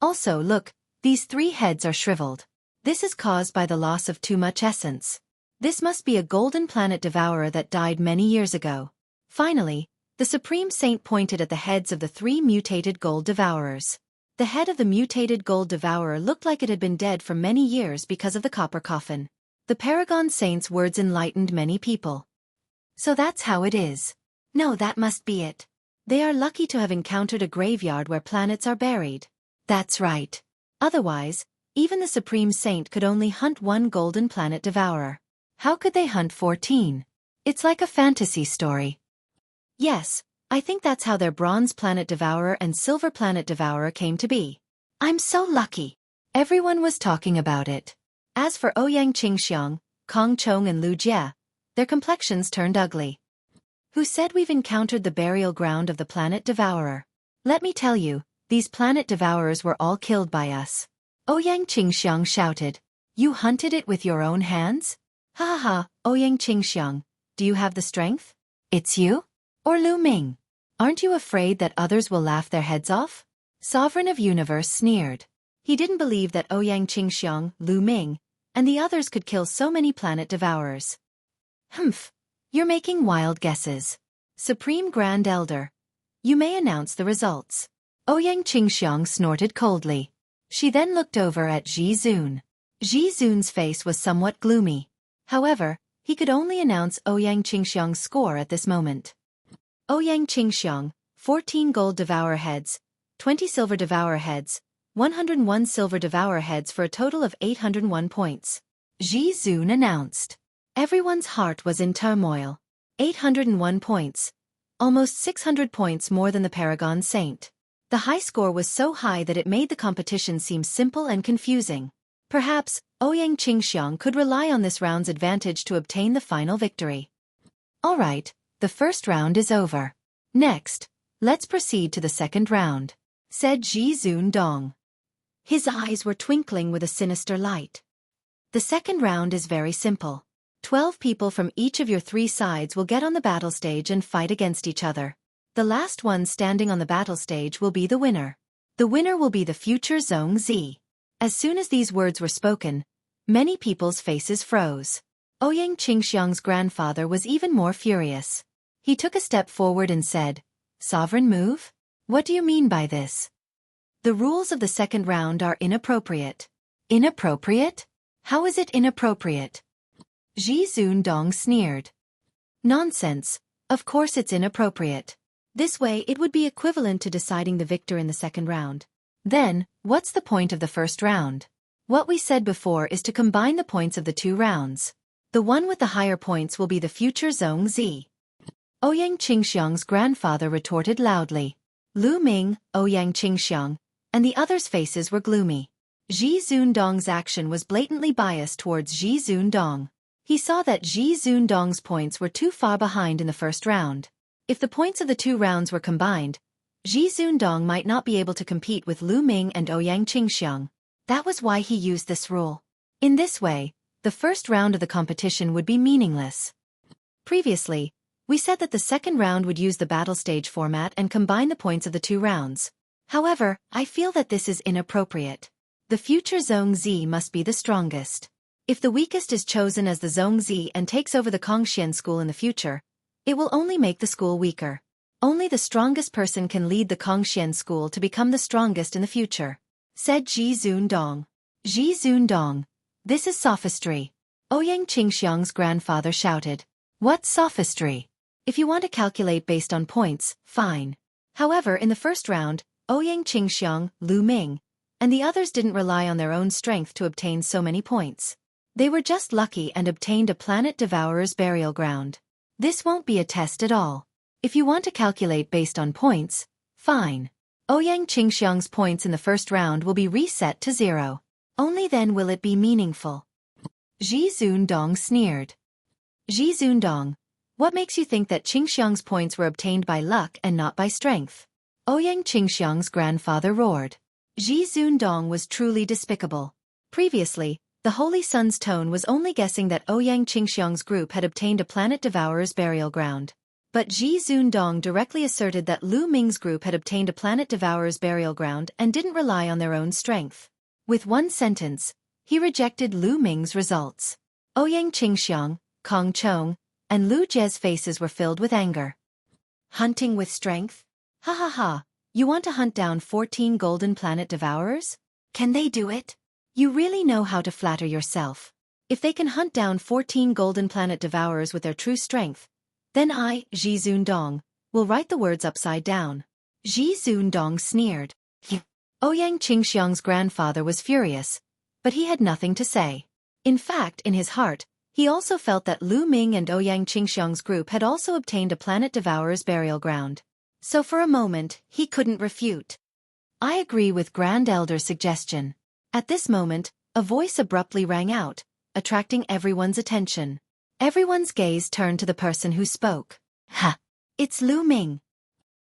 Also, look, these 3 heads are shriveled. This is caused by the loss of too much essence. This must be a golden planet devourer that died many years ago. Finally, the Supreme Saint pointed at the heads of the 3 mutated gold devourers. The head of the mutated gold devourer looked like it had been dead for many years because of the copper coffin. The Paragon Saint's words enlightened many people. So that's how it is. No, that must be it. They are lucky to have encountered a graveyard where planets are buried. That's right. Otherwise, even the Supreme Saint could only hunt one golden planet devourer. How could they hunt 14? It's like a fantasy story. Yes, I think that's how their Bronze Planet Devourer and Silver Planet Devourer came to be. I'm so lucky. Everyone was talking about it. As for Ouyang Qingxiang, Kong Chong and Lu Jie, their complexions turned ugly. Who said we've encountered the burial ground of the Planet Devourer? Let me tell you, these Planet Devourers were all killed by us. Ouyang Qingxiang shouted. You hunted it with your own hands? Ha ha ha, Ouyang Qingxiang, do you have the strength? It's you? Or Lu Ming? Aren't you afraid that others will laugh their heads off? Sovereign of Universe sneered. He didn't believe that Ouyang Qingxiang, Lu Ming, and the others could kill so many planet devourers. Humph, you're making wild guesses. Supreme Grand Elder, you may announce the results. Ouyang Qingxiang snorted coldly. She then looked over at Ji Zun. Ji Zun's face was somewhat gloomy. However, he could only announce Ouyang Qingxiang's score at this moment. Ouyang Qingxiang, 14 gold Devourer Heads, 20 silver Devourer Heads, 101 silver Devourer Heads for a total of 801 points. Ji Zun announced. Everyone's heart was in turmoil. 801 points. Almost 600 points more than the Paragon Saint. The high score was so high that it made the competition seem simple and confusing. Perhaps, Ouyang Qingxiang could rely on this round's advantage to obtain the final victory. Alright, the first round is over. Next, let's proceed to the second round, said Ji Zun Dong. His eyes were twinkling with a sinister light. The second round is very simple. 12 people from each of your 3 sides will get on the battle stage and fight against each other. The last one standing on the battle stage will be the winner. The winner will be the future Zhong Zi. As soon as these words were spoken, many people's faces froze. Ouyang Qingxiang's grandfather was even more furious. He took a step forward and said, Sovereign move? What do you mean by this? The rules of the second round are inappropriate. Inappropriate? How is it inappropriate? Ji Zun Dong sneered. Nonsense, of course it's inappropriate. This way it would be equivalent to deciding the victor in the second round. Then, what's the point of the first round? What we said before is to combine the points of the 2 rounds. The one with the higher points will be the future Zhong Zi. Ouyang Qingxiang's grandfather retorted loudly. Lu Ming, Ouyang Qingxiang, and the others' faces were gloomy. Ji Zun Dong's action was blatantly biased towards Ji Zun Dong. He saw that Ji Zun Dong's points were too far behind in the first round. If the points of the 2 rounds were combined, Ji Zun Dong might not be able to compete with Lu Ming and Ouyang Qingxiang. That was why he used this rule. In this way, the first round of the competition would be meaningless. Previously, we said that the second round would use the battle stage format and combine the points of the 2 rounds. However, I feel that this is inappropriate. The future Zhong Zi must be the strongest. If the weakest is chosen as the Zhong Zi and takes over the Kongxian school in the future, it will only make the school weaker. Only the strongest person can lead the Kongxian school to become the strongest in the future, said Ji Zun Dong. Ji Zun Dong, this is sophistry. Ouyang Qingxiang's grandfather shouted. What sophistry? If you want to calculate based on points, fine. However, in the first round, Ouyang Qingxiang, Lu Ming, and the others didn't rely on their own strength to obtain so many points. They were just lucky and obtained a planet devourer's burial ground. This won't be a test at all. If you want to calculate based on points, fine. Ouyang Qingxiang's points in the first round will be reset to 0. Only then will it be meaningful. Ji Zun Dong sneered. Ji Zun Dong, what makes you think that Qingxiang's points were obtained by luck and not by strength? Ouyang Qingxiang's grandfather roared. Ji Zun Dong was truly despicable. Previously, the Holy Sun's tone was only guessing that Ouyang Qingxiang's group had obtained a planet devourer's burial ground. But Ji Zun Dong directly asserted that Lu Ming's group had obtained a planet devourer's burial ground and didn't rely on their own strength. With one sentence, he rejected Lu Ming's results. Ouyang Qingxiang, Kong Chong, and Lu Jie's faces were filled with anger. Hunting with strength? Ha ha ha, you want to hunt down 14 golden planet devourers? Can they do it? You really know how to flatter yourself. If they can hunt down 14 golden planet devourers with their true strength, then I, Ji Zun Dong, we'll write the words upside down. Ji Zundong sneered. Ouyang Qingxiang's grandfather was furious, but he had nothing to say. In fact, in his heart, he also felt that Lu Ming and Ouyang Qingxiang's group had also obtained a planet devourer's burial ground. So for a moment, he couldn't refute. I agree with Grand Elder's suggestion. At this moment, a voice abruptly rang out, attracting everyone's attention. Everyone's gaze turned to the person who spoke. Ha! It's Lu Ming.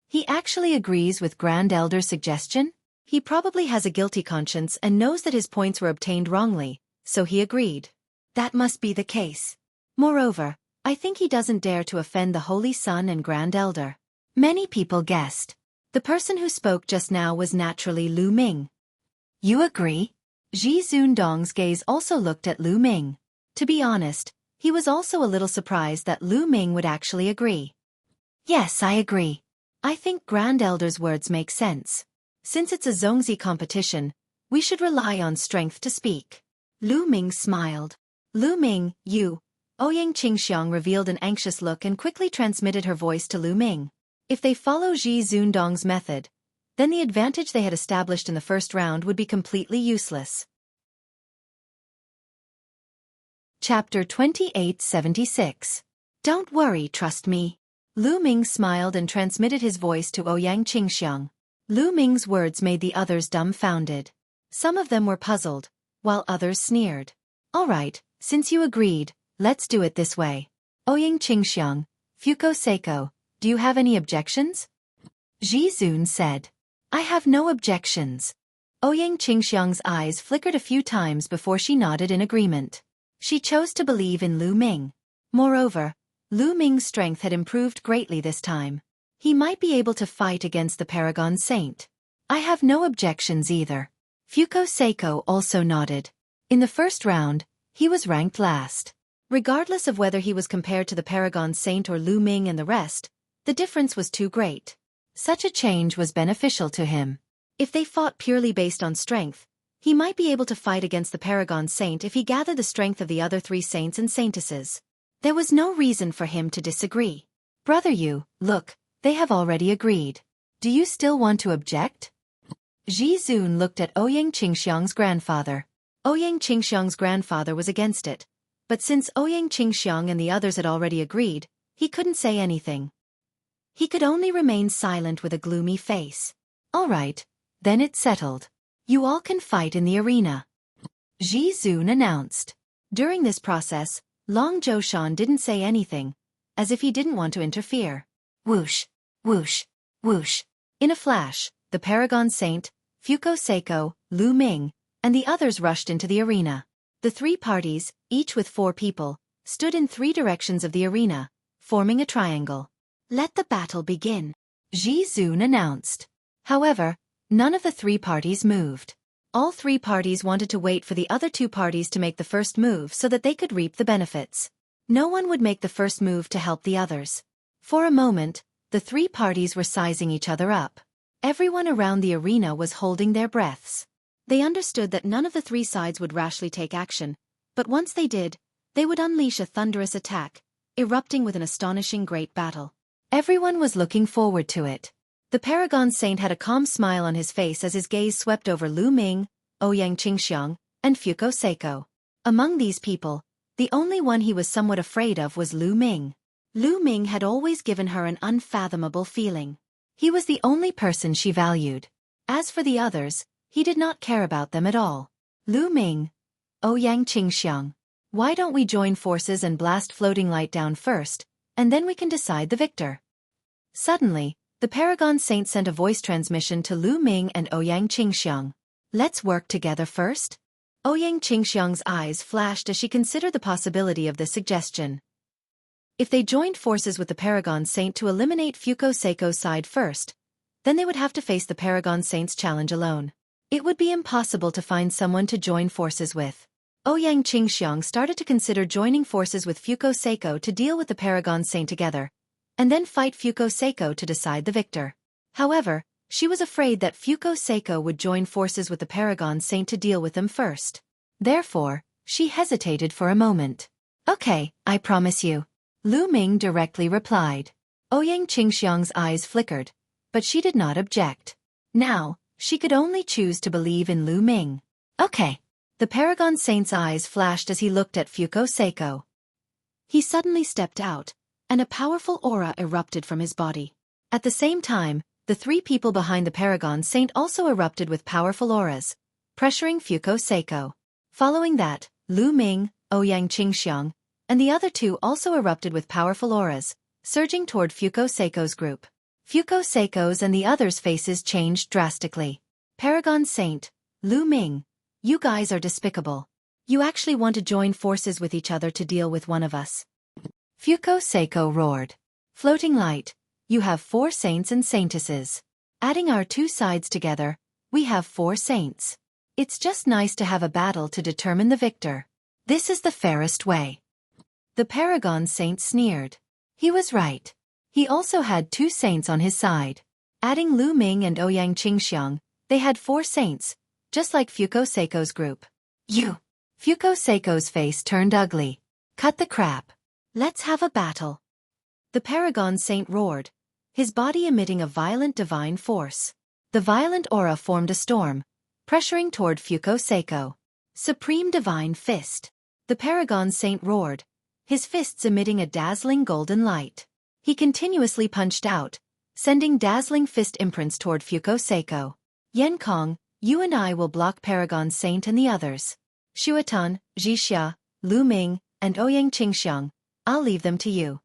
He actually agrees with Grand Elder's suggestion? He probably has a guilty conscience and knows that his points were obtained wrongly, so he agreed. That must be the case. Moreover, I think he doesn't dare to offend the Holy Sun and Grand Elder. Many people guessed. The person who spoke just now was naturally Lu Ming. You agree? Ji Zundong's gaze also looked at Lu Ming. To be honest, he was also a little surprised that Lu Ming would actually agree. Yes, I agree. I think Grand Elder's words make sense. Since it's a Zongzi competition, we should rely on strength to speak. Lu Ming smiled. Lu Ming, you. Ouyang Qingxiang revealed an anxious look and quickly transmitted her voice to Lu Ming. If they follow Ji Zundong's method, then the advantage they had established in the first round would be completely useless. Chapter 2876. Don't worry, trust me. Lu Ming smiled and transmitted his voice to Ouyang Qingxiang. Lu Ming's words made the others dumbfounded. Some of them were puzzled, while others sneered. All right, since you agreed, let's do it this way. Ouyang Qingxiang, Fuko Seiko, do you have any objections? Ji Zun said. I have no objections. Ouyang Qingxiang's eyes flickered a few times before she nodded in agreement. She chose to believe in Lu Ming. Moreover, Lu Ming's strength had improved greatly this time. He might be able to fight against the Paragon Saint. I have no objections either. Fuko Seiko also nodded. In the first round, he was ranked last. Regardless of whether he was compared to the Paragon Saint or Lu Ming and the rest, the difference was too great. Such a change was beneficial to him. If they fought purely based on strength, he might be able to fight against the Paragon Saint if he gathered the strength of the other three saints and saintesses. There was no reason for him to disagree. Brother Yu, look, they have already agreed. Do you still want to object? Ji Zun looked at Ouyang Qingxiang's grandfather. Ouyang Qingxiang's grandfather was against it, but since Ouyang Qingxiang and the others had already agreed, he couldn't say anything. He could only remain silent with a gloomy face. All right, then it's settled. You all can fight in the arena. Ji Zun announced. During this process, Long Zhoushan didn't say anything, as if he didn't want to interfere. Whoosh, whoosh, whoosh. In a flash, the Paragon Saint, Fuko Seiko, Lu Ming, and the others rushed into the arena. The three parties, each with 4 people, stood in 3 directions of the arena, forming a triangle. Let the battle begin, Ji Zun announced. However, none of the 3 parties moved. All 3 parties wanted to wait for the other 2 parties to make the first move so that they could reap the benefits. No one would make the first move to help the others. For a moment, the 3 parties were sizing each other up. Everyone around the arena was holding their breaths. They understood that none of the 3 sides would rashly take action, but once they did, they would unleash a thunderous attack, erupting with an astonishing great battle. Everyone was looking forward to it. The Paragon Saint had a calm smile on his face as his gaze swept over Lu Ming, Ouyang Qingxiang, and Fuko Seiko. Among these people, the only one he was somewhat afraid of was Lu Ming. Lu Ming had always given her an unfathomable feeling. He was the only person she valued. As for the others, he did not care about them at all. Lu Ming, Ouyang Qingxiang, why don't we join forces and blast Floating Light down first, and then we can decide the victor. Suddenly, the Paragon Saint sent a voice transmission to Lu Ming and Ouyang Qingxiang. Let's work together first? Ouyang Qingxiang's eyes flashed as she considered the possibility of this suggestion. If they joined forces with the Paragon Saint to eliminate Fuko Seiko's side first, then they would have to face the Paragon Saint's challenge alone. It would be impossible to find someone to join forces with. Ouyang Qingxiang started to consider joining forces with Fuko Seiko to deal with the Paragon Saint together, and then fight Fuko Seiko to decide the victor. However, she was afraid that Fuko Seiko would join forces with the Paragon Saint to deal with them first. Therefore, she hesitated for a moment. Okay, I promise you. Lu Ming directly replied. Ouyang Qingxiang's eyes flickered, but she did not object. Now, she could only choose to believe in Lu Ming. Okay. The Paragon Saint's eyes flashed as he looked at Xueqi. He suddenly stepped out, and a powerful aura erupted from his body. At the same time, the three people behind the Paragon Saint also erupted with powerful auras, pressuring Xueqi. Following that, Lu Ming, Ouyang Qingxiang, and the other two also erupted with powerful auras, surging toward Xueqi's group. Xueqi's and the others' faces changed drastically. Paragon Saint, Lu Ming, you guys are despicable. You actually want to join forces with each other to deal with one of us. Xueqi roared. Floating light, you have 4 saints and saintesses. Adding our 2 sides together, we have 4 saints. It's just nice to have a battle to determine the victor. This is the fairest way. The Paragon Saint sneered. He was right. He also had 2 saints on his side. Adding Lu Ming and Ouyang Qingxiang, they had 4 saints, just like Xueqi's group. You! Xueqi's face turned ugly. Cut the crap. Let's have a battle. The Paragon Saint roared, his body emitting a violent divine force. The violent aura formed a storm, pressuring toward Xueqi. Supreme Divine Fist. The Paragon Saint roared, his fists emitting a dazzling golden light. He continuously punched out, sending dazzling fist imprints toward Xueqi. Yan Kong, you and I will block Paragon Saint and the others. Xuetan, Zhixia, Lu Ming, and Ouyang Qingxiang, I'll leave them to you.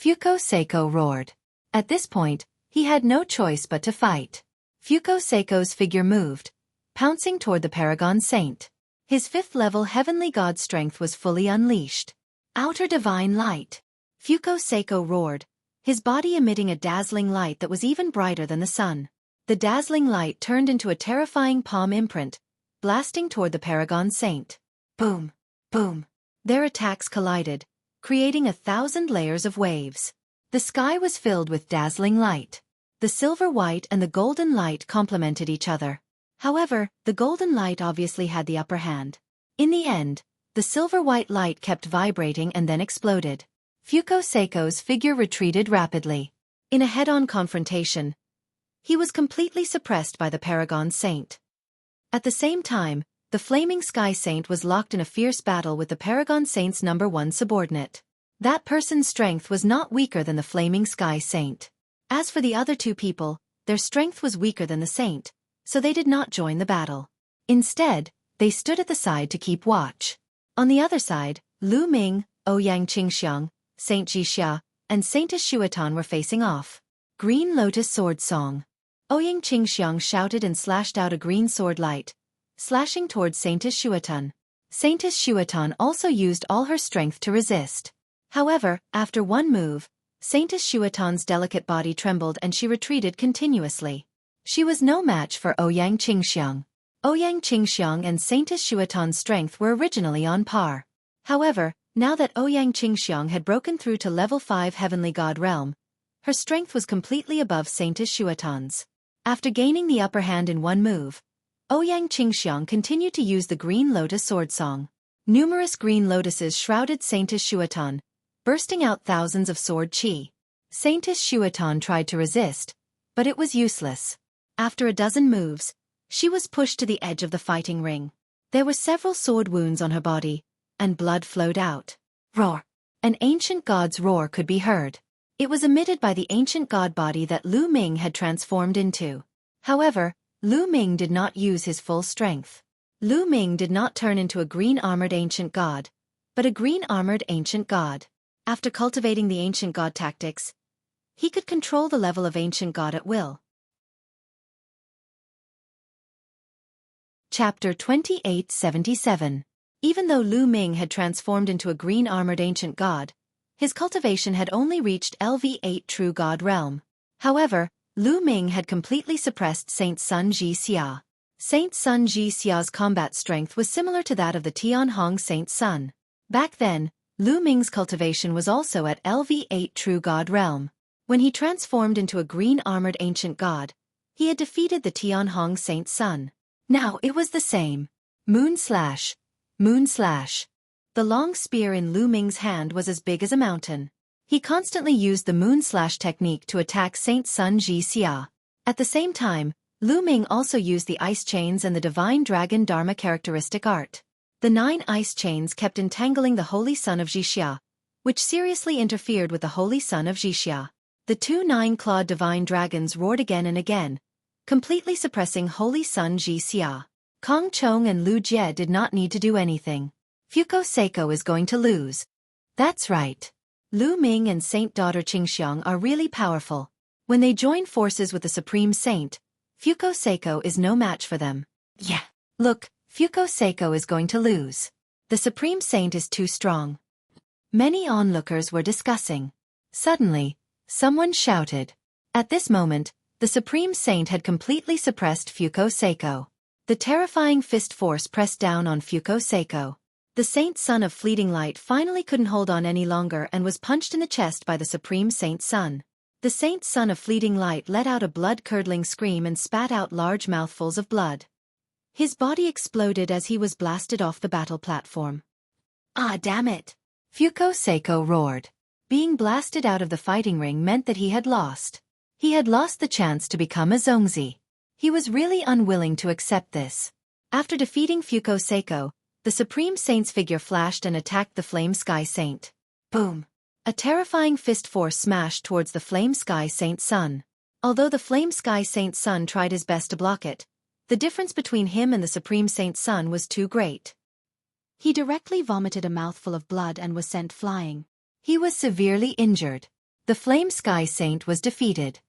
Xueqi roared. At this point, he had no choice but to fight. Xueqi's figure moved, pouncing toward the Paragon Saint. His 5th-level heavenly god strength was fully unleashed. Outer divine light. Xueqi roared, his body emitting a dazzling light that was even brighter than the sun. The dazzling light turned into a terrifying palm imprint, blasting toward the Paragon Saint. Boom! Boom! Their attacks collided, creating 1,000 layers of waves. The sky was filled with dazzling light. The silver-white and the golden light complemented each other. However, the golden light obviously had the upper hand. In the end, the silver-white light kept vibrating and then exploded. Xueqi's figure retreated rapidly. In a head-on confrontation, he was completely suppressed by the Paragon Saint. At the same time, the Flaming Sky Saint was locked in a fierce battle with the Paragon Saint's #1 subordinate. That person's strength was not weaker than the Flaming Sky Saint. As for the other 2 people, their strength was weaker than the Saint, so they did not join the battle. Instead, they stood at the side to keep watch. On the other side, Lu Ming, Ouyang Qingxiang, Saint Zhixia, and Saintess Xuetan were facing off. Green Lotus Sword Song. Ouyang Qingxiang shouted and slashed out a green sword light, slashing towards Saintess Xuetan. Saintess Xuetan also used all her strength to resist. However, after one move, Saintess Xuetan's delicate body trembled and she retreated continuously. She was no match for Ouyang Qingxiang. Ouyang Qingxiang and Saintess Xuetan's strength were originally on par. However, now that Ouyang Qingxiang had broken through to level 5 Heavenly God Realm, her strength was completely above Saintess Xuetan's. After gaining the upper hand in one move, Ouyang Qingxiang continued to use the Green Lotus Sword Song. Numerous green lotuses shrouded Saintess Xuetan, bursting out thousands of sword chi. Saintess Xuetan tried to resist, but it was useless. After a dozen moves, she was pushed to the edge of the fighting ring. There were several sword wounds on her body, and blood flowed out. Roar! An ancient god's roar could be heard. It was emitted by the ancient god body that Lu Ming had transformed into. However, Lu Ming did not use his full strength. Lu Ming did not turn into a green-armored ancient god, but a green-armored ancient god. After cultivating the ancient god tactics, he could control the level of ancient god at will. Chapter 2877. Even though Lu Ming had transformed into a green-armored ancient god, his cultivation had only reached LV8 True God Realm. However, Lu Ming had completely suppressed Saint Sun Zhixia. Saint Sun Zhixia's combat strength was similar to that of the Tianhong Saint Sun. Back then, Lu Ming's cultivation was also at LV8 True God Realm. When he transformed into a green-armored ancient god, he had defeated the Tianhong Saint Sun. Now it was the same. Moon slash. Moon slash. The long spear in Lu Ming's hand was as big as a mountain. He constantly used the moon slash technique to attack Saint Sun Ji Xia. At the same time, Lu Ming also used the ice chains and the divine dragon dharma characteristic art. The 9 ice chains kept entangling the holy son of Jixia, which seriously interfered with the holy son of Jixia. The 2 9-clawed divine dragons roared again and again, completely suppressing holy son Jixia. Kong Chong and Lu Jie did not need to do anything. Xueqi is going to lose. That's right. Lu Ming and Saint Daughter Qingxiang are really powerful. When they join forces with the Supreme Saint, Xueqi is no match for them. Yeah. Look, Xueqi is going to lose. The Supreme Saint is too strong. Many onlookers were discussing. Suddenly, someone shouted. At this moment, the Supreme Saint had completely suppressed Xueqi. The terrifying fist force pressed down on Xueqi. The Saint's son of fleeting light finally couldn't hold on any longer and was punched in the chest by the Supreme Saint's son. The Saint's son of fleeting light let out a blood-curdling scream and spat out large mouthfuls of blood. His body exploded as he was blasted off the battle platform. Ah, damn it! Xueqi roared. Being blasted out of the fighting ring meant that he had lost. He had lost the chance to become a Zongzi. He was really unwilling to accept this. After defeating Xueqi, the Supreme Saint's figure flashed and attacked the Flame Sky Saint. Boom! A terrifying fist force smashed towards the Flame Sky Saint's son. Although the Flame Sky Saint's son tried his best to block it, the difference between him and the Supreme Saint's son was too great. He directly vomited a mouthful of blood and was sent flying. He was severely injured. The Flame Sky Saint was defeated.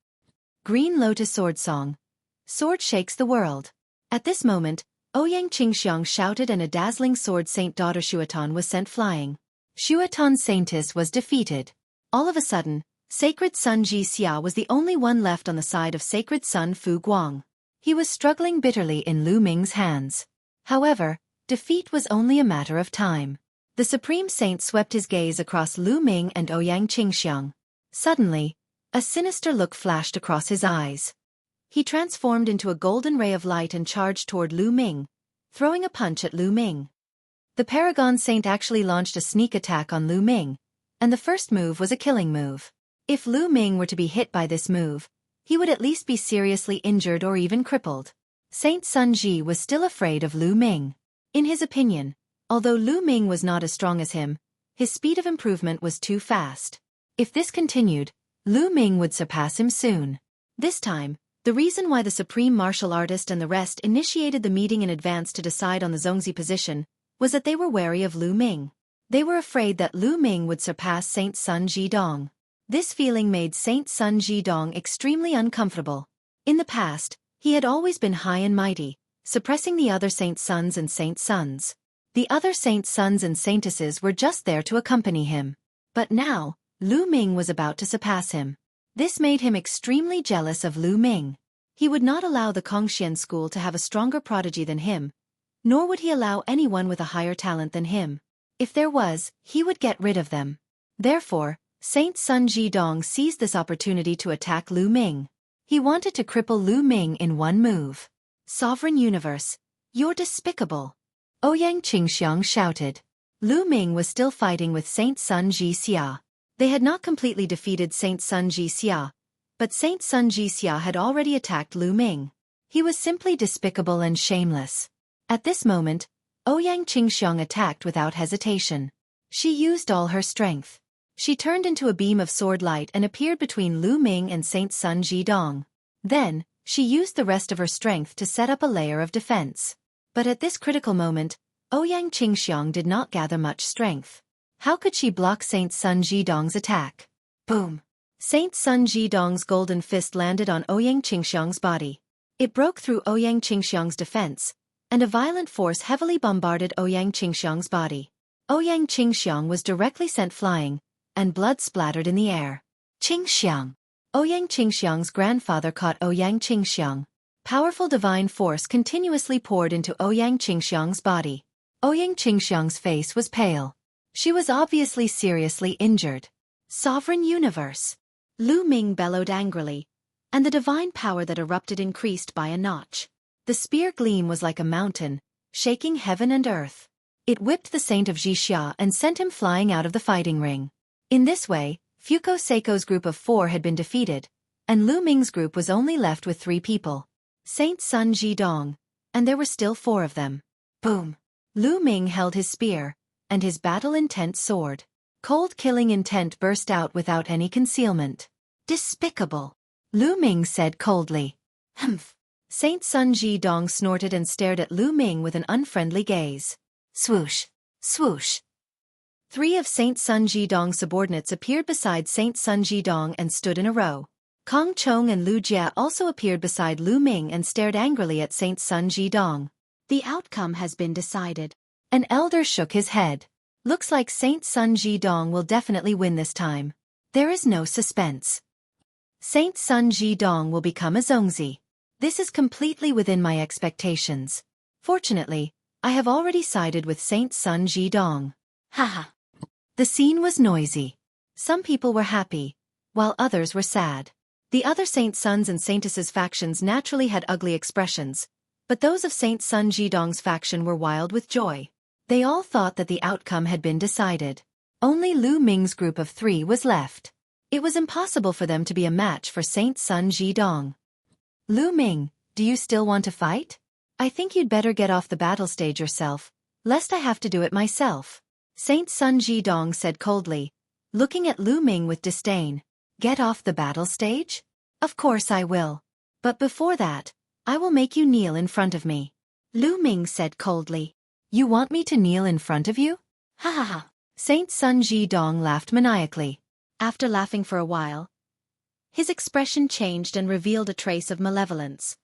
Green Lotus Sword Song. Sword shakes the world. At this moment, Ouyang Qingxiang shouted and a dazzling sword Saint Daughter Xuetan was sent flying. Xuetan's Saintess was defeated. All of a sudden, Sacred Sun Ji Xia was the only one left on the side of Sacred Sun Fu Guang. He was struggling bitterly in Lu Ming's hands. However, defeat was only a matter of time. The Supreme Saint swept his gaze across Lu Ming and Ouyang Qingxiang. Suddenly, a sinister look flashed across his eyes. He transformed into a golden ray of light and charged toward Lu Ming, throwing a punch at Lu Ming. The Paragon Saint actually launched a sneak attack on Lu Ming, and the first move was a killing move. If Lu Ming were to be hit by this move, he would at least be seriously injured or even crippled. Saint Sun Ji was still afraid of Lu Ming. In his opinion, although Lu Ming was not as strong as him, his speed of improvement was too fast. If this continued, Lu Ming would surpass him soon. This time, the reason why the Supreme Martial Artist and the rest initiated the meeting in advance to decide on the Zongzi position was that they were wary of Lu Ming. They were afraid that Lu Ming would surpass Saint Sun Jidong. This feeling made Saint Sun Jidong extremely uncomfortable. In the past, he had always been high and mighty, suppressing the other Saint Suns and Saint Suns. The other Saint Suns and Saintesses were just there to accompany him. But now, Lu Ming was about to surpass him. This made him extremely jealous of Lu Ming. He would not allow the Kongxian school to have a stronger prodigy than him, nor would he allow anyone with a higher talent than him. If there was, he would get rid of them. Therefore, Saint Sun Jidong seized this opportunity to attack Lu Ming. He wanted to cripple Lu Ming in one move. Sovereign Universe, you're despicable! Ouyang Qingxiang shouted. Lu Ming was still fighting with Saint Sun Ji Xia. They had not completely defeated Saint Sun Ji Xia, but Saint Sun Ji Xia had already attacked Lu Ming. He was simply despicable and shameless. At this moment, Ouyang Qingxiang attacked without hesitation. She used all her strength. She turned into a beam of sword light and appeared between Lu Ming and Saint Sun Jidong. Then, she used the rest of her strength to set up a layer of defense. But at this critical moment, Ouyang Qingxiang did not gather much strength. How could she block Saint Sun Jidong's attack? Boom! Saint Sun Jidong's golden fist landed on Ouyang Qingxiang's body. It broke through Ouyang Qingxiang's defense, and a violent force heavily bombarded Ouyang Qingxiang's body. Ouyang Qingxiang was directly sent flying, and blood splattered in the air. Qingxiang! Ouyang Qingxiang's grandfather caught Ouyang Qingxiang. Powerful divine force continuously poured into Ouyang Qingxiang's body. Ouyang Qingxiang's face was pale. She was obviously seriously injured. Sovereign Universe! Lu Ming bellowed angrily, and the divine power that erupted increased by a notch. The spear gleam was like a mountain, shaking heaven and earth. It whipped the Saint of Jixia and sent him flying out of the fighting ring. In this way, Seiko's group of 4 had been defeated, and Lu Ming's group was only left with 3 people. Saint Sun Jidong, and there were still 4 of them. Boom! Lu Ming held his spear, and his battle-intent sword. Cold killing intent burst out without any concealment. Despicable! Lu Ming said coldly. Humph! Saint Sun Jidong snorted and stared at Lu Ming with an unfriendly gaze. Swoosh! Swoosh! 3 of Saint Sun Jidong's subordinates appeared beside Saint Sun Jidong and stood in a row. Kong Chong and Lu Jia also appeared beside Lu Ming and stared angrily at Saint Sun Jidong. The outcome has been decided. An elder shook his head. Looks like Saint Sun Jidong will definitely win this time. There is no suspense. Saint Sun Jidong will become a Zongzi. This is completely within my expectations. Fortunately, I have already sided with Saint Sun Jidong. Haha. The scene was noisy. Some people were happy, while others were sad. The other Saint Suns and Saintesses factions naturally had ugly expressions, but those of Saint Sun Jidong's faction were wild with joy. They all thought that the outcome had been decided. Only Lu Ming's group of 3 was left. It was impossible for them to be a match for Saint Sun Jidong. Lu Ming, do you still want to fight? I think you'd better get off the battle stage yourself, lest I have to do it myself. Saint Sun Jidong said coldly, looking at Lu Ming with disdain. Get off the battle stage? Of course I will. But before that, I will make you kneel in front of me. Lu Ming said coldly. You want me to kneel in front of you? Ha ha ha. Saint Sun Jidong laughed maniacally. After laughing for a while, his expression changed and revealed a trace of malevolence.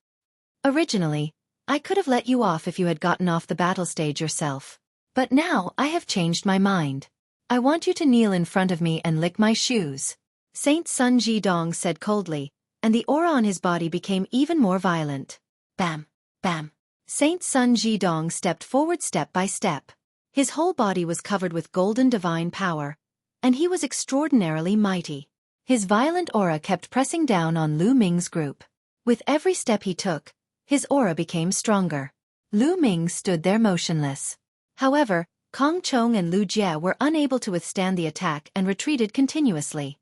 Originally, I could have let you off if you had gotten off the battle stage yourself. But now I have changed my mind. I want you to kneel in front of me and lick my shoes. Saint Sun Jidong said coldly, and the aura on his body became even more violent. Bam! Bam! Saint Sun Jidong stepped forward step by step. His whole body was covered with golden divine power, and he was extraordinarily mighty. His violent aura kept pressing down on Lu Ming's group. With every step he took, his aura became stronger. Lu Ming stood there motionless. However, Kong Chong and Lu Jia were unable to withstand the attack and retreated continuously.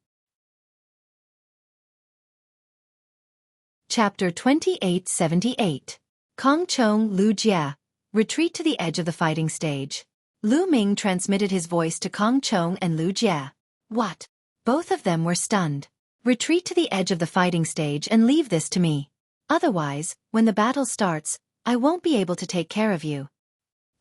Chapter 2878. Kong Chong, Lu Jia. Retreat to the edge of the fighting stage. Lu Ming transmitted his voice to Kong Chong and Lu Jia. What? Both of them were stunned. Retreat to the edge of the fighting stage and leave this to me. Otherwise, when the battle starts, I won't be able to take care of you.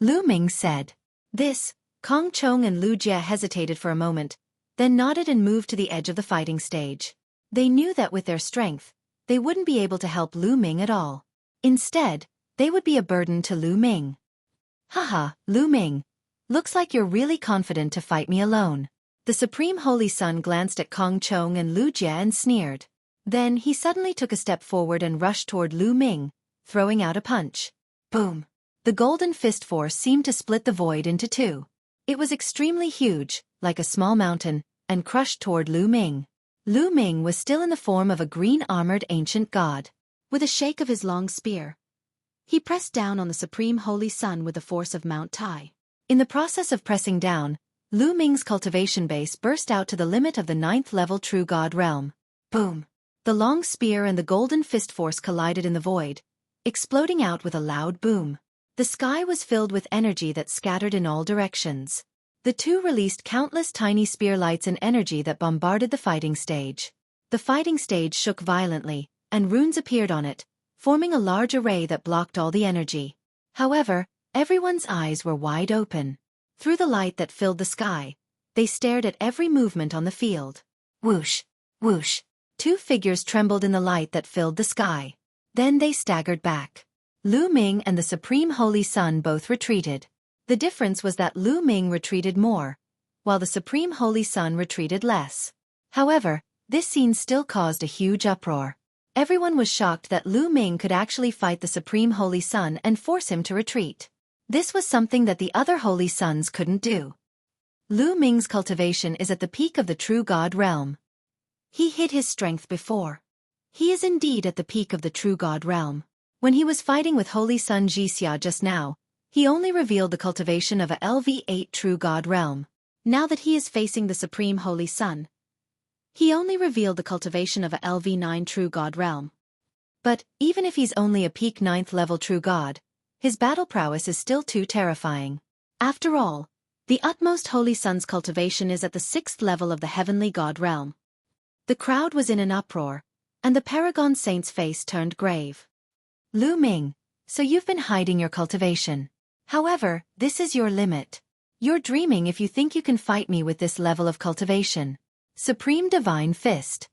Lu Ming said. This, Kong Chong and Lu Jia hesitated for a moment, then nodded and moved to the edge of the fighting stage. They knew that with their strength, they wouldn't be able to help Lu Ming at all. Instead, they would be a burden to Lu Ming. Haha, Lu Ming. Looks like you're really confident to fight me alone. The Supreme Holy Sun glanced at Kong Chong and Lu Jia and sneered. Then he suddenly took a step forward and rushed toward Lu Ming, throwing out a punch. Boom! The golden fist force seemed to split the void into 2. It was extremely huge, like a small mountain, and crushed toward Lu Ming. Lu Ming was still in the form of a green-armored ancient god. With a shake of his long spear, he pressed down on the Supreme Holy Sun with the force of Mount Tai. In the process of pressing down, Lu Ming's cultivation base burst out to the limit of the 9th level True God realm. Boom! The long spear and the golden fist force collided in the void, exploding out with a loud boom. The sky was filled with energy that scattered in all directions. The 2 released countless tiny spear lights and energy that bombarded the fighting stage. The fighting stage shook violently, and runes appeared on it, forming a large array that blocked all the energy. However, everyone's eyes were wide open. Through the light that filled the sky, they stared at every movement on the field. Whoosh! Whoosh! 2 figures trembled in the light that filled the sky. Then they staggered back. Lu Ming and the Supreme Holy Sun both retreated. The difference was that Lu Ming retreated more, while the Supreme Holy Sun retreated less. However, this scene still caused a huge uproar. Everyone was shocked that Lu Ming could actually fight the Supreme Holy Sun and force him to retreat. This was something that the other Holy Suns couldn't do. Lu Ming's cultivation is at the peak of the True God realm. He hid his strength before. He is indeed at the peak of the True God realm. When he was fighting with Holy Sun Jixia just now, he only revealed the cultivation of a LV8 True God realm. Now that he is facing the Supreme Holy Sun, He only revealed the cultivation of a LV9 true god realm. But, even if he's only a peak 9th level true god, his battle prowess is still too terrifying. After all, the utmost holy sun's cultivation is at the 6th level of the heavenly god realm. The crowd was in an uproar, and the Paragon Saint's face turned grave. Lu Ming, so you've been hiding your cultivation. However, this is your limit. You're dreaming if you think you can fight me with this level of cultivation. Supreme Divine Fist.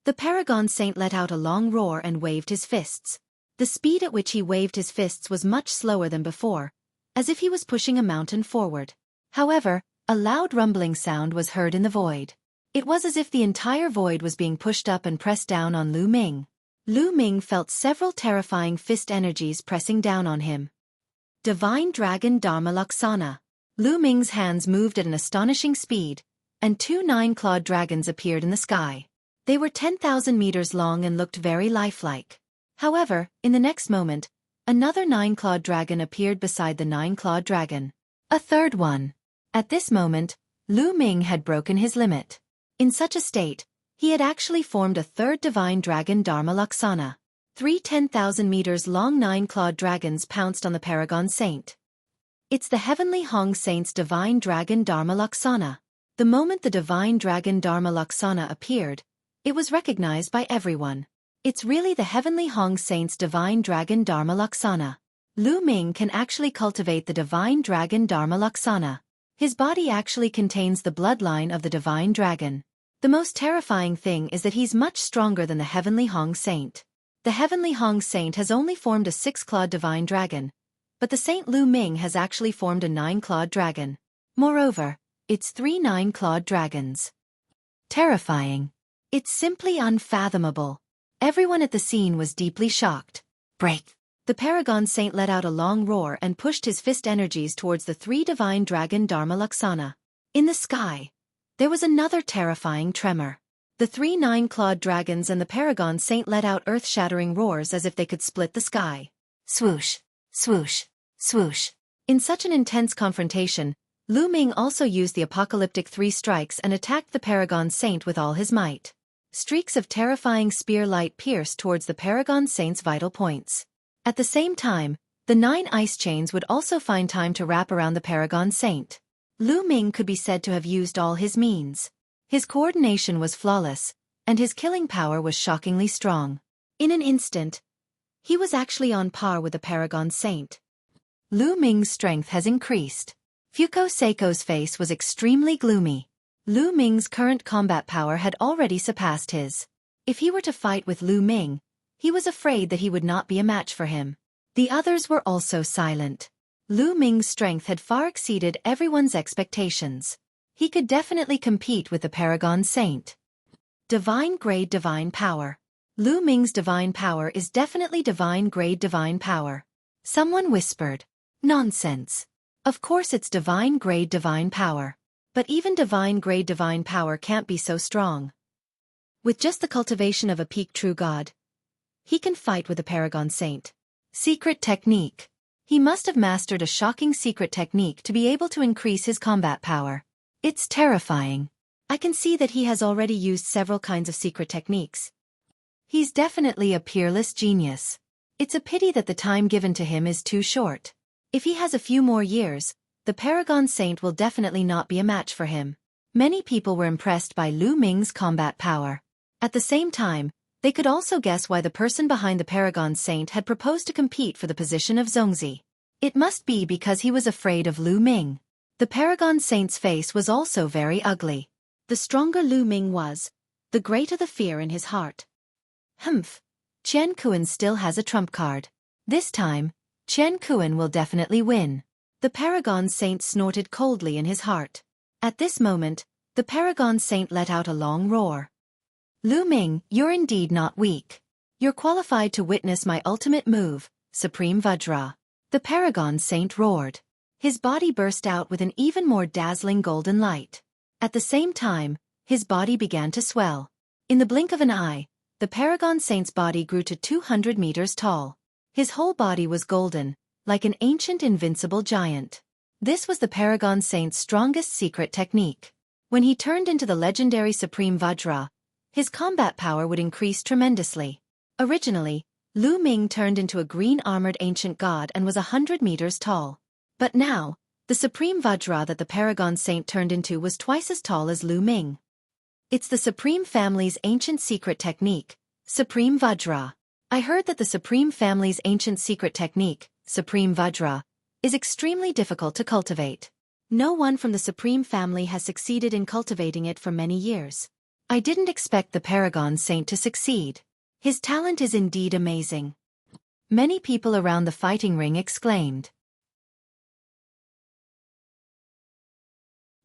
The Paragon Saint let out a long roar and waved his fists. The speed at which he waved his fists was much slower than before, as if he was pushing a mountain forward. However, a loud rumbling sound was heard in the void. It was as if the entire void was being pushed up and pressed down on Lu Ming. Lu Ming felt several terrifying fist energies pressing down on him. Divine Dragon Dharma Laksana. Lu Ming's hands moved at an astonishing speed, and 2 9-clawed dragons appeared in the sky. They were 10,000 meters long and looked very lifelike. However, in the next moment, another 9-clawed dragon appeared beside the 9-clawed dragon. A third one. At this moment, Lu Ming had broken his limit. In such a state, he had actually formed a third divine dragon Dharma Laksana. 3 10,000 meters long 9-clawed dragons pounced on the Paragon Saint. It's the Heavenly Hong Saint's divine dragon Dharma Laksana. The moment the divine dragon Dharma Laksana appeared, it was recognized by everyone. It's really the Heavenly Hong Saint's divine dragon Dharma Laksana. Lu Ming can actually cultivate the divine dragon Dharma Laksana. His body actually contains the bloodline of the divine dragon. The most terrifying thing is that he's much stronger than the Heavenly Hong Saint. The Heavenly Hong Saint has only formed a 6-clawed divine dragon, but the Saint Lu Ming has actually formed a 9-clawed dragon. Moreover, it's 3 9-clawed dragons. Terrifying. It's simply unfathomable. Everyone at the scene was deeply shocked. Break! The Paragon Saint let out a long roar and pushed his fist energies towards the 3 divine dragon Dharma Laksana. In the sky, there was another terrifying tremor. The 3 9-clawed dragons and the Paragon Saint let out earth-shattering roars as if they could split the sky. Swoosh! Swoosh! Swoosh! In such an intense confrontation, Lu Ming also used the apocalyptic 3 strikes and attacked the Paragon Saint with all his might. Streaks of terrifying spear light pierced towards the Paragon Saint's vital points. At the same time, the 9 ice chains would also find time to wrap around the Paragon Saint. Lu Ming could be said to have used all his means. His coordination was flawless, and his killing power was shockingly strong. In an instant, he was actually on par with the Paragon Saint. Lu Ming's strength has increased. Xueqi's face was extremely gloomy. Lu Ming's current combat power had already surpassed his. If he were to fight with Lu Ming, he was afraid that he would not be a match for him. The others were also silent. Lu Ming's strength had far exceeded everyone's expectations. He could definitely compete with the Paragon Saint. Divine Grade Divine Power. Lu Ming's divine power is definitely divine grade divine power. Someone whispered. Nonsense. Of course it's divine grade divine power. But even divine grade divine power can't be so strong. With just the cultivation of a peak true god, he can fight with the Paragon Saint. Secret technique. He must have mastered a shocking secret technique to be able to increase his combat power. It's terrifying. I can see that he has already used several kinds of secret techniques. He's definitely a peerless genius. It's a pity that the time given to him is too short. If he has a few more years, the Paragon Saint will definitely not be a match for him. Many people were impressed by Lu Ming's combat power. At the same time, they could also guess why the person behind the Paragon Saint had proposed to compete for the position of Zongzi. It must be because he was afraid of Lu Ming. The Paragon Saint's face was also very ugly. The stronger Lu Ming was, the greater the fear in his heart. Humph. Chen Kuan still has a trump card. This time, Chen Kuan will definitely win. The Paragon Saint snorted coldly in his heart. At this moment, the Paragon Saint let out a long roar. Lu Ming, you're indeed not weak. You're qualified to witness my ultimate move, Supreme Vajra. The Paragon Saint roared. His body burst out with an even more dazzling golden light. At the same time, his body began to swell. In the blink of an eye, the Paragon Saint's body grew to 200 meters tall. His whole body was golden, like an ancient invincible giant. This was the Paragon Saint's strongest secret technique. When he turned into the legendary Supreme Vajra, his combat power would increase tremendously. Originally, Lu Ming turned into a green-armored ancient god and was 100 meters tall. But now, the Supreme Vajra that the Paragon Saint turned into was twice as tall as Lu Ming. It's the Supreme family's ancient secret technique, Supreme Vajra. I heard that the Supreme family's ancient secret technique, Supreme Vajra, is extremely difficult to cultivate. No one from the Supreme family has succeeded in cultivating it for many years. I didn't expect the Paragon Saint to succeed. His talent is indeed amazing. Many people around the fighting ring exclaimed.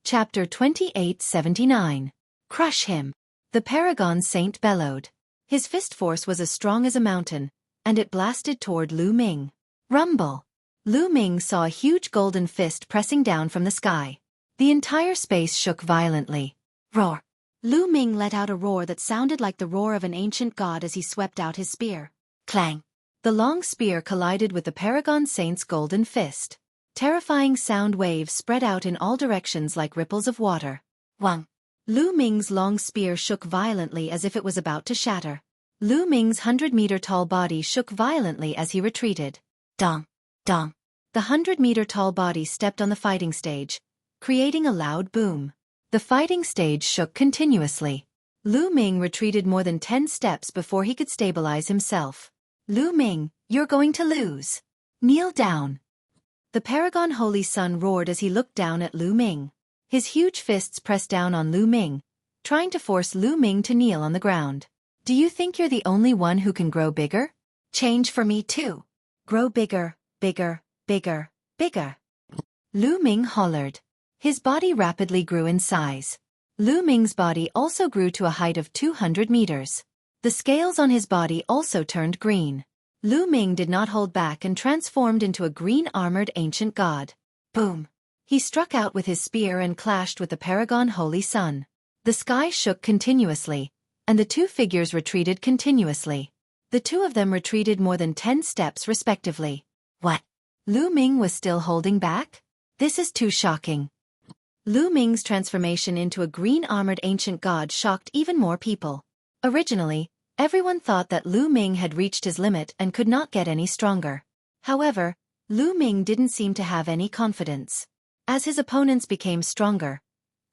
Chapter 2879. Crush him. The Paragon Saint bellowed. His fist force was as strong as a mountain, and it blasted toward Lu Ming. Rumble. Lu Ming saw a huge golden fist pressing down from the sky. The entire space shook violently. Roar. Lu Ming let out a roar that sounded like the roar of an ancient god as he swept out his spear. Clang! The long spear collided with the Paragon Saint's golden fist. Terrifying sound waves spread out in all directions like ripples of water. Wang! Lu Ming's long spear shook violently as if it was about to shatter. Lu Ming's 100-meter-tall body shook violently as he retreated. Dong! Dong! The 100-meter-tall body stepped on the fighting stage, creating a loud boom. The fighting stage shook continuously. Lu Ming retreated more than 10 steps before he could stabilize himself. Lu Ming, you're going to lose. Kneel down. The Paragon Holy Sun roared as he looked down at Lu Ming. His huge fists pressed down on Lu Ming, trying to force Lu Ming to kneel on the ground. Do you think you're the only one who can grow bigger? Change for me too. Grow bigger, bigger, bigger, bigger. Lu Ming hollered. His body rapidly grew in size. Lu Ming's body also grew to a height of 200 meters. The scales on his body also turned green. Lu Ming did not hold back and transformed into a green-armored ancient god. Boom! He struck out with his spear and clashed with the Paragon Holy Sun. The sky shook continuously, and the two figures retreated continuously. The two of them retreated more than 10 steps respectively. What? Lu Ming was still holding back? This is too shocking. Lu Ming's transformation into a green-armored ancient god shocked even more people. Originally, everyone thought that Lu Ming had reached his limit and could not get any stronger. However, Lu Ming didn't seem to have any confidence. As his opponents became stronger,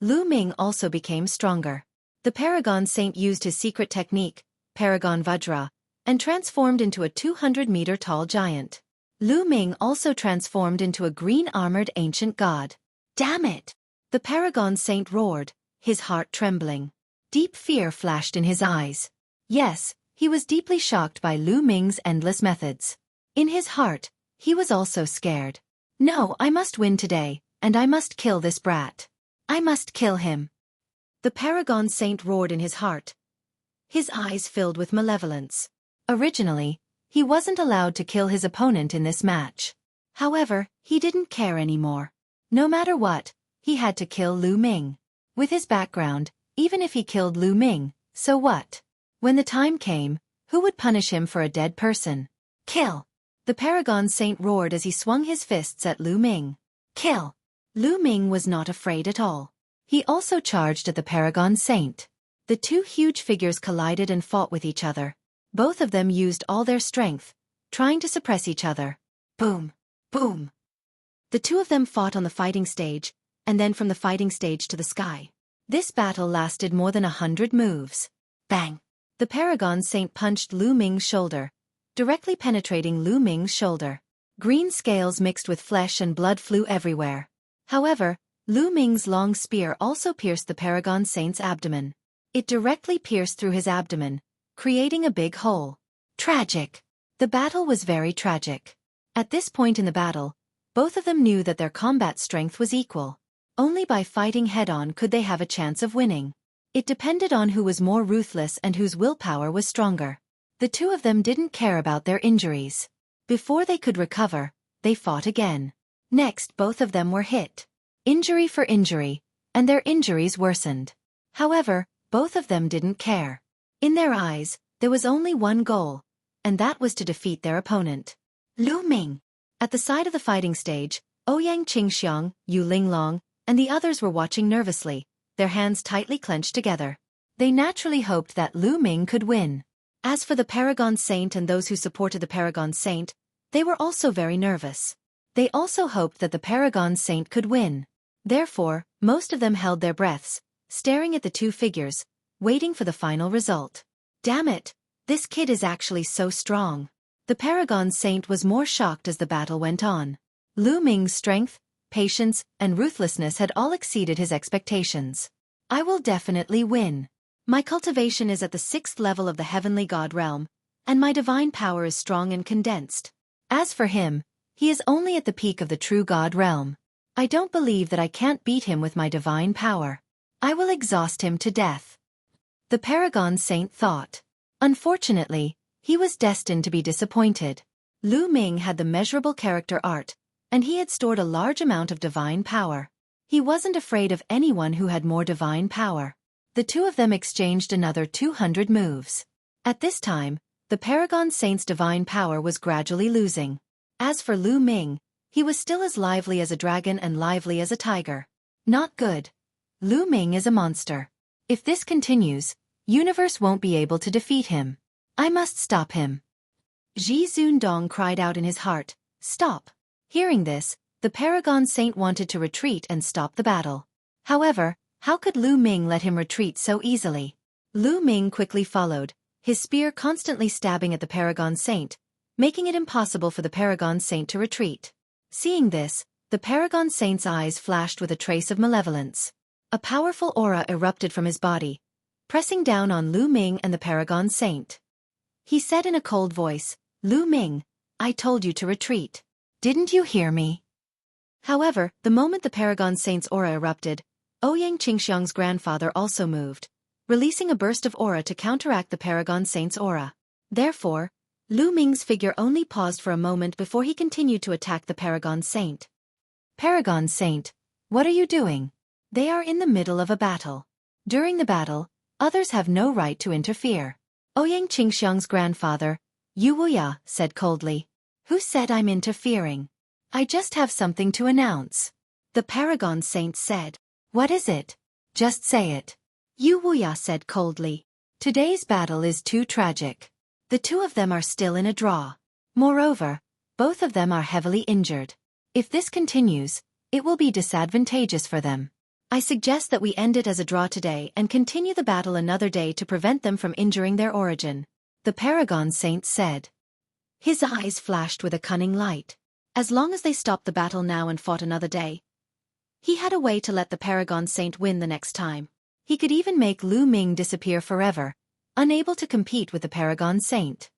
Lu Ming also became stronger. The Paragon Saint used his secret technique, Paragon Vajra, and transformed into a 200-meter-tall giant. Lu Ming also transformed into a green-armored ancient god. Damn it! The Paragon Saint roared, his heart trembling. Deep fear flashed in his eyes. Yes, he was deeply shocked by Lu Ming's endless methods. In his heart, he was also scared. No, I must win today, and I must kill this brat. I must kill him. The Paragon Saint roared in his heart. His eyes filled with malevolence. Originally, he wasn't allowed to kill his opponent in this match. However, he didn't care anymore. No matter what, he had to kill Lu Ming. With his background, even if he killed Lu Ming, so what? When the time came, who would punish him for a dead person? Kill! The Paragon Saint roared as he swung his fists at Lu Ming. Kill! Lu Ming was not afraid at all. He also charged at the Paragon Saint. The two huge figures collided and fought with each other. Both of them used all their strength, trying to suppress each other. Boom! Boom! The two of them fought on the fighting stage, and then from the fighting stage to the sky. This battle lasted more than 100 moves. Bang! The Paragon Saint punched Lu Ming's shoulder, directly penetrating Lu Ming's shoulder. Green scales mixed with flesh and blood flew everywhere. However, Lu Ming's long spear also pierced the Paragon Saint's abdomen. It directly pierced through his abdomen, creating a big hole. Tragic! The battle was very tragic. At this point in the battle, both of them knew that their combat strength was equal. Only by fighting head-on could they have a chance of winning. It depended on who was more ruthless and whose willpower was stronger. The two of them didn't care about their injuries. Before they could recover, they fought again. Next, both of them were hit. Injury for injury, and their injuries worsened. However, both of them didn't care. In their eyes, there was only one goal, and that was to defeat their opponent. Lu Ming! At the side of the fighting stage, Ouyang Qingxiang, Yu Linglong, and the others were watching nervously, their hands tightly clenched together. They naturally hoped that Lu Ming could win. As for the Paragon Saint and those who supported the Paragon Saint, they were also very nervous. They also hoped that the Paragon Saint could win. Therefore, most of them held their breaths, staring at the two figures, waiting for the final result. Damn it! This kid is actually so strong. The Paragon Saint was more shocked as the battle went on. Lu Ming's strength, patience, and ruthlessness had all exceeded his expectations. I will definitely win. My cultivation is at the 6th level of the heavenly god realm, and my divine power is strong and condensed. As for him, he is only at the peak of the true god realm. I don't believe that I can't beat him with my divine power. I will exhaust him to death. The Paragon Saint thought. Unfortunately, he was destined to be disappointed. Lu Ming had the measurable character art, and he had stored a large amount of divine power. He wasn't afraid of anyone who had more divine power. The two of them exchanged another 200 moves. At this time, the Paragon Saint's divine power was gradually losing. As for Lu Ming, he was still as lively as a dragon and lively as a tiger. Not good. Lu Ming is a monster. If this continues, Universe won't be able to defeat him. I must stop him. Ji Zundong cried out in his heart, "Stop!" Hearing this, the Paragon Saint wanted to retreat and stop the battle. However, how could Lu Ming let him retreat so easily? Lu Ming quickly followed, his spear constantly stabbing at the Paragon Saint, making it impossible for the Paragon Saint to retreat. Seeing this, the Paragon Saint's eyes flashed with a trace of malevolence. A powerful aura erupted from his body, pressing down on Lu Ming and the Paragon Saint. He said in a cold voice, "Lu Ming, I told you to retreat. Didn't you hear me?" However, the moment the Paragon Saint's aura erupted, Ouyang Qingxiang's grandfather also moved, releasing a burst of aura to counteract the Paragon Saint's aura. Therefore, Lu Ming's figure only paused for a moment before he continued to attack the Paragon Saint. Paragon Saint, what are you doing? They are in the middle of a battle. During the battle, others have no right to interfere. Ouyang Qingxiang's grandfather, Yu Wuya, said coldly. Who said I'm interfering? I just have something to announce. The Paragon Saint said. What is it? Just say it. Yu Wuya said coldly. Today's battle is too tragic. The two of them are still in a draw. Moreover, both of them are heavily injured. If this continues, it will be disadvantageous for them. I suggest that we end it as a draw today and continue the battle another day to prevent them from injuring their origin, the Paragon Saint said. His eyes flashed with a cunning light. As long as they stopped the battle now and fought another day, he had a way to let the Paragon Saint win the next time. He could even make Lu Ming disappear forever, unable to compete with the Paragon Saint.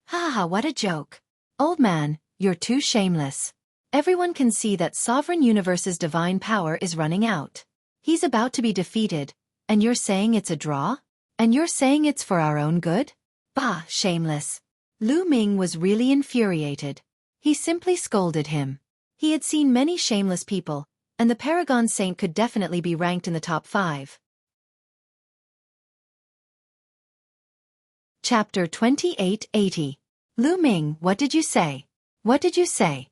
Ha ha, what a joke. Old man, you're too shameless. Everyone can see that Sovereign Universe's divine power is running out. He's about to be defeated, and you're saying it's a draw? And you're saying it's for our own good? Bah, shameless. Lu Ming was really infuriated. He simply scolded him. He had seen many shameless people, and the Paragon Saint could definitely be ranked in the top 5. Chapter 2880. Lu Ming, what did you say? What did you say?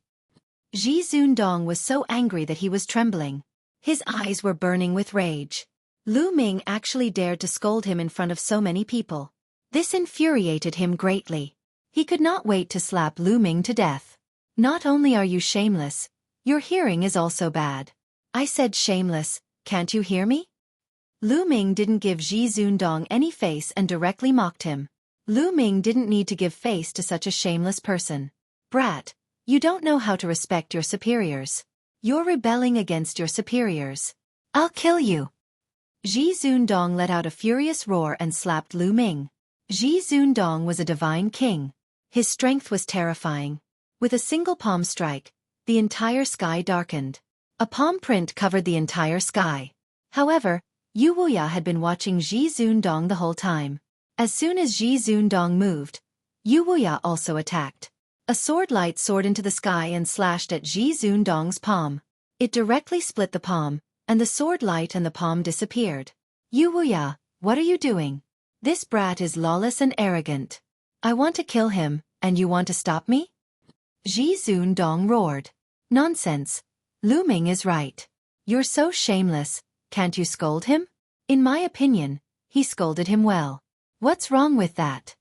Ji Zundong was so angry that he was trembling. His eyes were burning with rage. Lu Ming actually dared to scold him in front of so many people. This infuriated him greatly. He could not wait to slap Lu Ming to death. Not only are you shameless, your hearing is also bad. I said shameless, can't you hear me? Lu Ming didn't give Ji Zundong any face and directly mocked him. Lu Ming didn't need to give face to such a shameless person. Brat, you don't know how to respect your superiors. You're rebelling against your superiors. I'll kill you. Ji Zundong let out a furious roar and slapped Lu Ming. Ji Zundong was a divine king. His strength was terrifying. With a single palm strike, the entire sky darkened. A palm print covered the entire sky. However, Yu Wuya had been watching Ji Zundong the whole time. As soon as Ji Zundong moved, Yu Wuya also attacked. A sword light soared into the sky and slashed at Ji Zundong's palm. It directly split the palm, and the sword light and the palm disappeared. Yu Wuya, what are you doing? This brat is lawless and arrogant. I want to kill him, and you want to stop me? Ji Zundong roared. Nonsense. Lu Ming is right. You're so shameless, Can't you scold him? In my opinion, he scolded him well. What's wrong with that?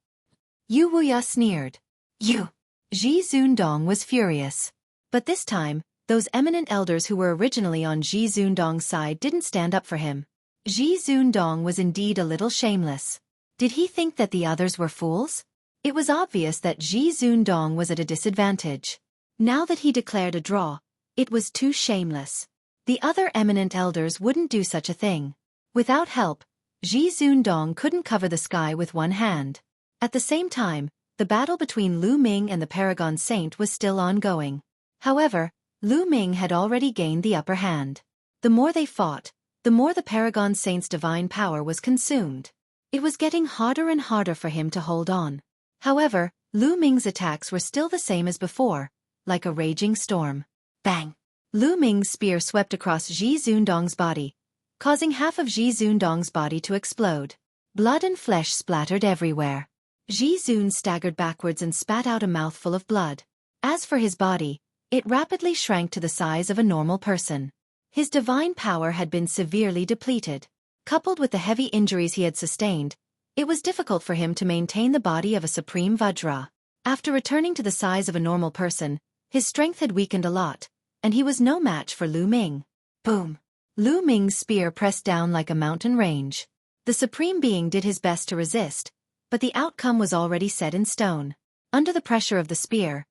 Yu Wuya sneered. You. Ji Zundong was furious. But this time, those eminent elders who were originally on Ji Zundong's side didn't stand up for him. Ji Zundong was indeed a little shameless. Did he think that the others were fools? It was obvious that Ji Zundong was at a disadvantage. Now that he declared a draw, it was too shameless. The other eminent elders wouldn't do such a thing. Without help, Ji Zundong couldn't cover the sky with one hand. At the same time, the battle between Lu Ming and the Paragon Saint was still ongoing. However, Lu Ming had already gained the upper hand. The more they fought, the more the Paragon Saint's divine power was consumed. It was getting harder and harder for him to hold on. However, Lu Ming's attacks were still the same as before, like a raging storm. Bang! Lu Ming's spear swept across Ji Zundong's body, causing half of Ji Zundong's body to explode. Blood and flesh splattered everywhere. Ji Zun staggered backwards and spat out a mouthful of blood. As for his body, it rapidly shrank to the size of a normal person. His divine power had been severely depleted. Coupled with the heavy injuries he had sustained, it was difficult for him to maintain the body of a supreme Vajra. After returning to the size of a normal person, his strength had weakened a lot, and he was no match for Lu Ming. Boom! Lu Ming's spear pressed down like a mountain range. The Supreme Being did his best to resist, but the outcome was already set in stone. Under the pressure of the spear,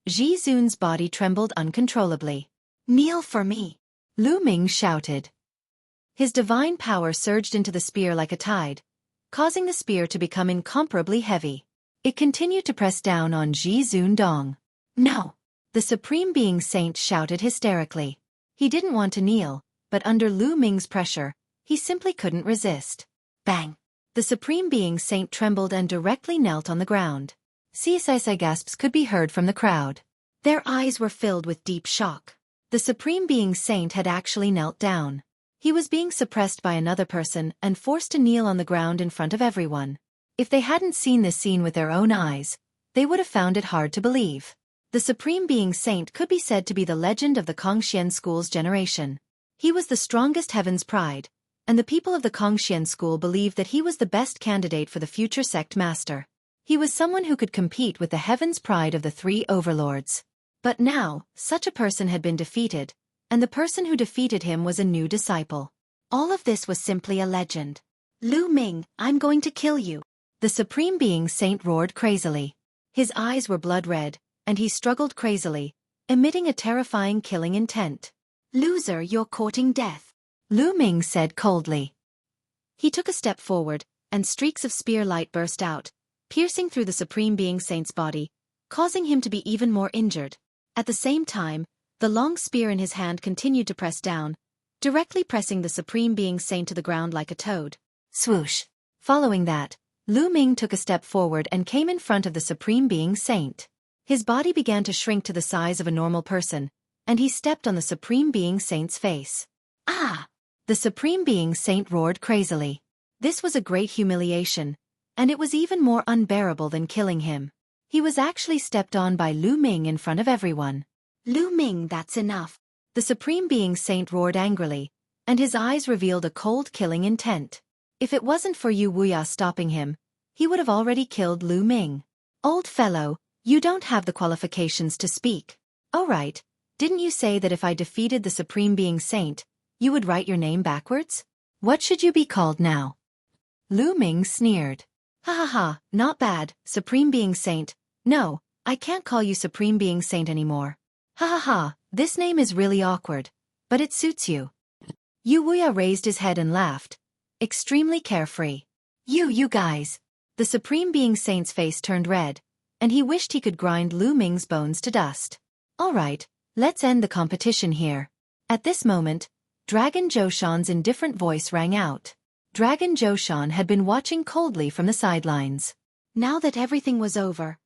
Ji Zun's body trembled uncontrollably. Kneel for me! Lu Ming shouted. His divine power surged into the spear like a tide, causing the spear to become incomparably heavy. It continued to press down on Ji Zundong. No! The Supreme Being Saint shouted hysterically. He didn't want to kneel, but under Lu Ming's pressure, he simply couldn't resist. Bang! The Supreme Being Saint trembled and directly knelt on the ground. CSI gasps could be heard from the crowd. Their eyes were filled with deep shock. The Supreme Being Saint had actually knelt down. He was being suppressed by another person and forced to kneel on the ground in front of everyone. If they hadn't seen this scene with their own eyes, they would have found it hard to believe. The Supreme Being Saint could be said to be the legend of the Kongxian School's generation. He was the strongest heaven's pride, and the people of the Kongxian School believed that he was the best candidate for the future sect master. He was someone who could compete with the heaven's pride of the three overlords. But now, such a person had been defeated, and the person who defeated him was a new disciple. All of this was simply a legend. Lu Ming, I'm going to kill you! The Supreme Being Saint roared crazily. His eyes were blood red, and he struggled crazily, emitting a terrifying killing intent. Loser, you're courting death, Lu Ming said coldly. He took a step forward, and streaks of spear light burst out, piercing through the Supreme Being Saint's body, causing him to be even more injured. At the same time, the long spear in his hand continued to press down, directly pressing the Supreme Being Saint to the ground like a toad. Swoosh! Following that, Lu Ming took a step forward and came in front of the Supreme Being Saint. His body began to shrink to the size of a normal person, and he stepped on the Supreme Being Saint's face. Ah! The Supreme Being Saint roared crazily. This was a great humiliation, and it was even more unbearable than killing him. He was actually stepped on by Lu Ming in front of everyone. Lu Ming, that's enough! The Supreme Being Saint roared angrily, and his eyes revealed a cold killing intent. If it wasn't for Yu Wuya stopping him, he would have already killed Lu Ming. Old fellow, you don't have the qualifications to speak. Oh right, didn't you say that if I defeated the Supreme Being Saint, you would write your name backwards? What should you be called now? Lu Ming sneered. Ha ha ha, not bad, Supreme Being Saint. No, I can't call you Supreme Being Saint anymore. Ha ha ha, this name is really awkward, but it suits you. Yu Wuya raised his head and laughed, extremely carefree. You guys. The Supreme Being Saint's face turned red, and he wished he could grind Lu Ming's bones to dust. All right, let's end the competition here. At this moment, Dragon Zhoushan's indifferent voice rang out. Dragon Zhoushan had been watching coldly from the sidelines. Now that everything was over,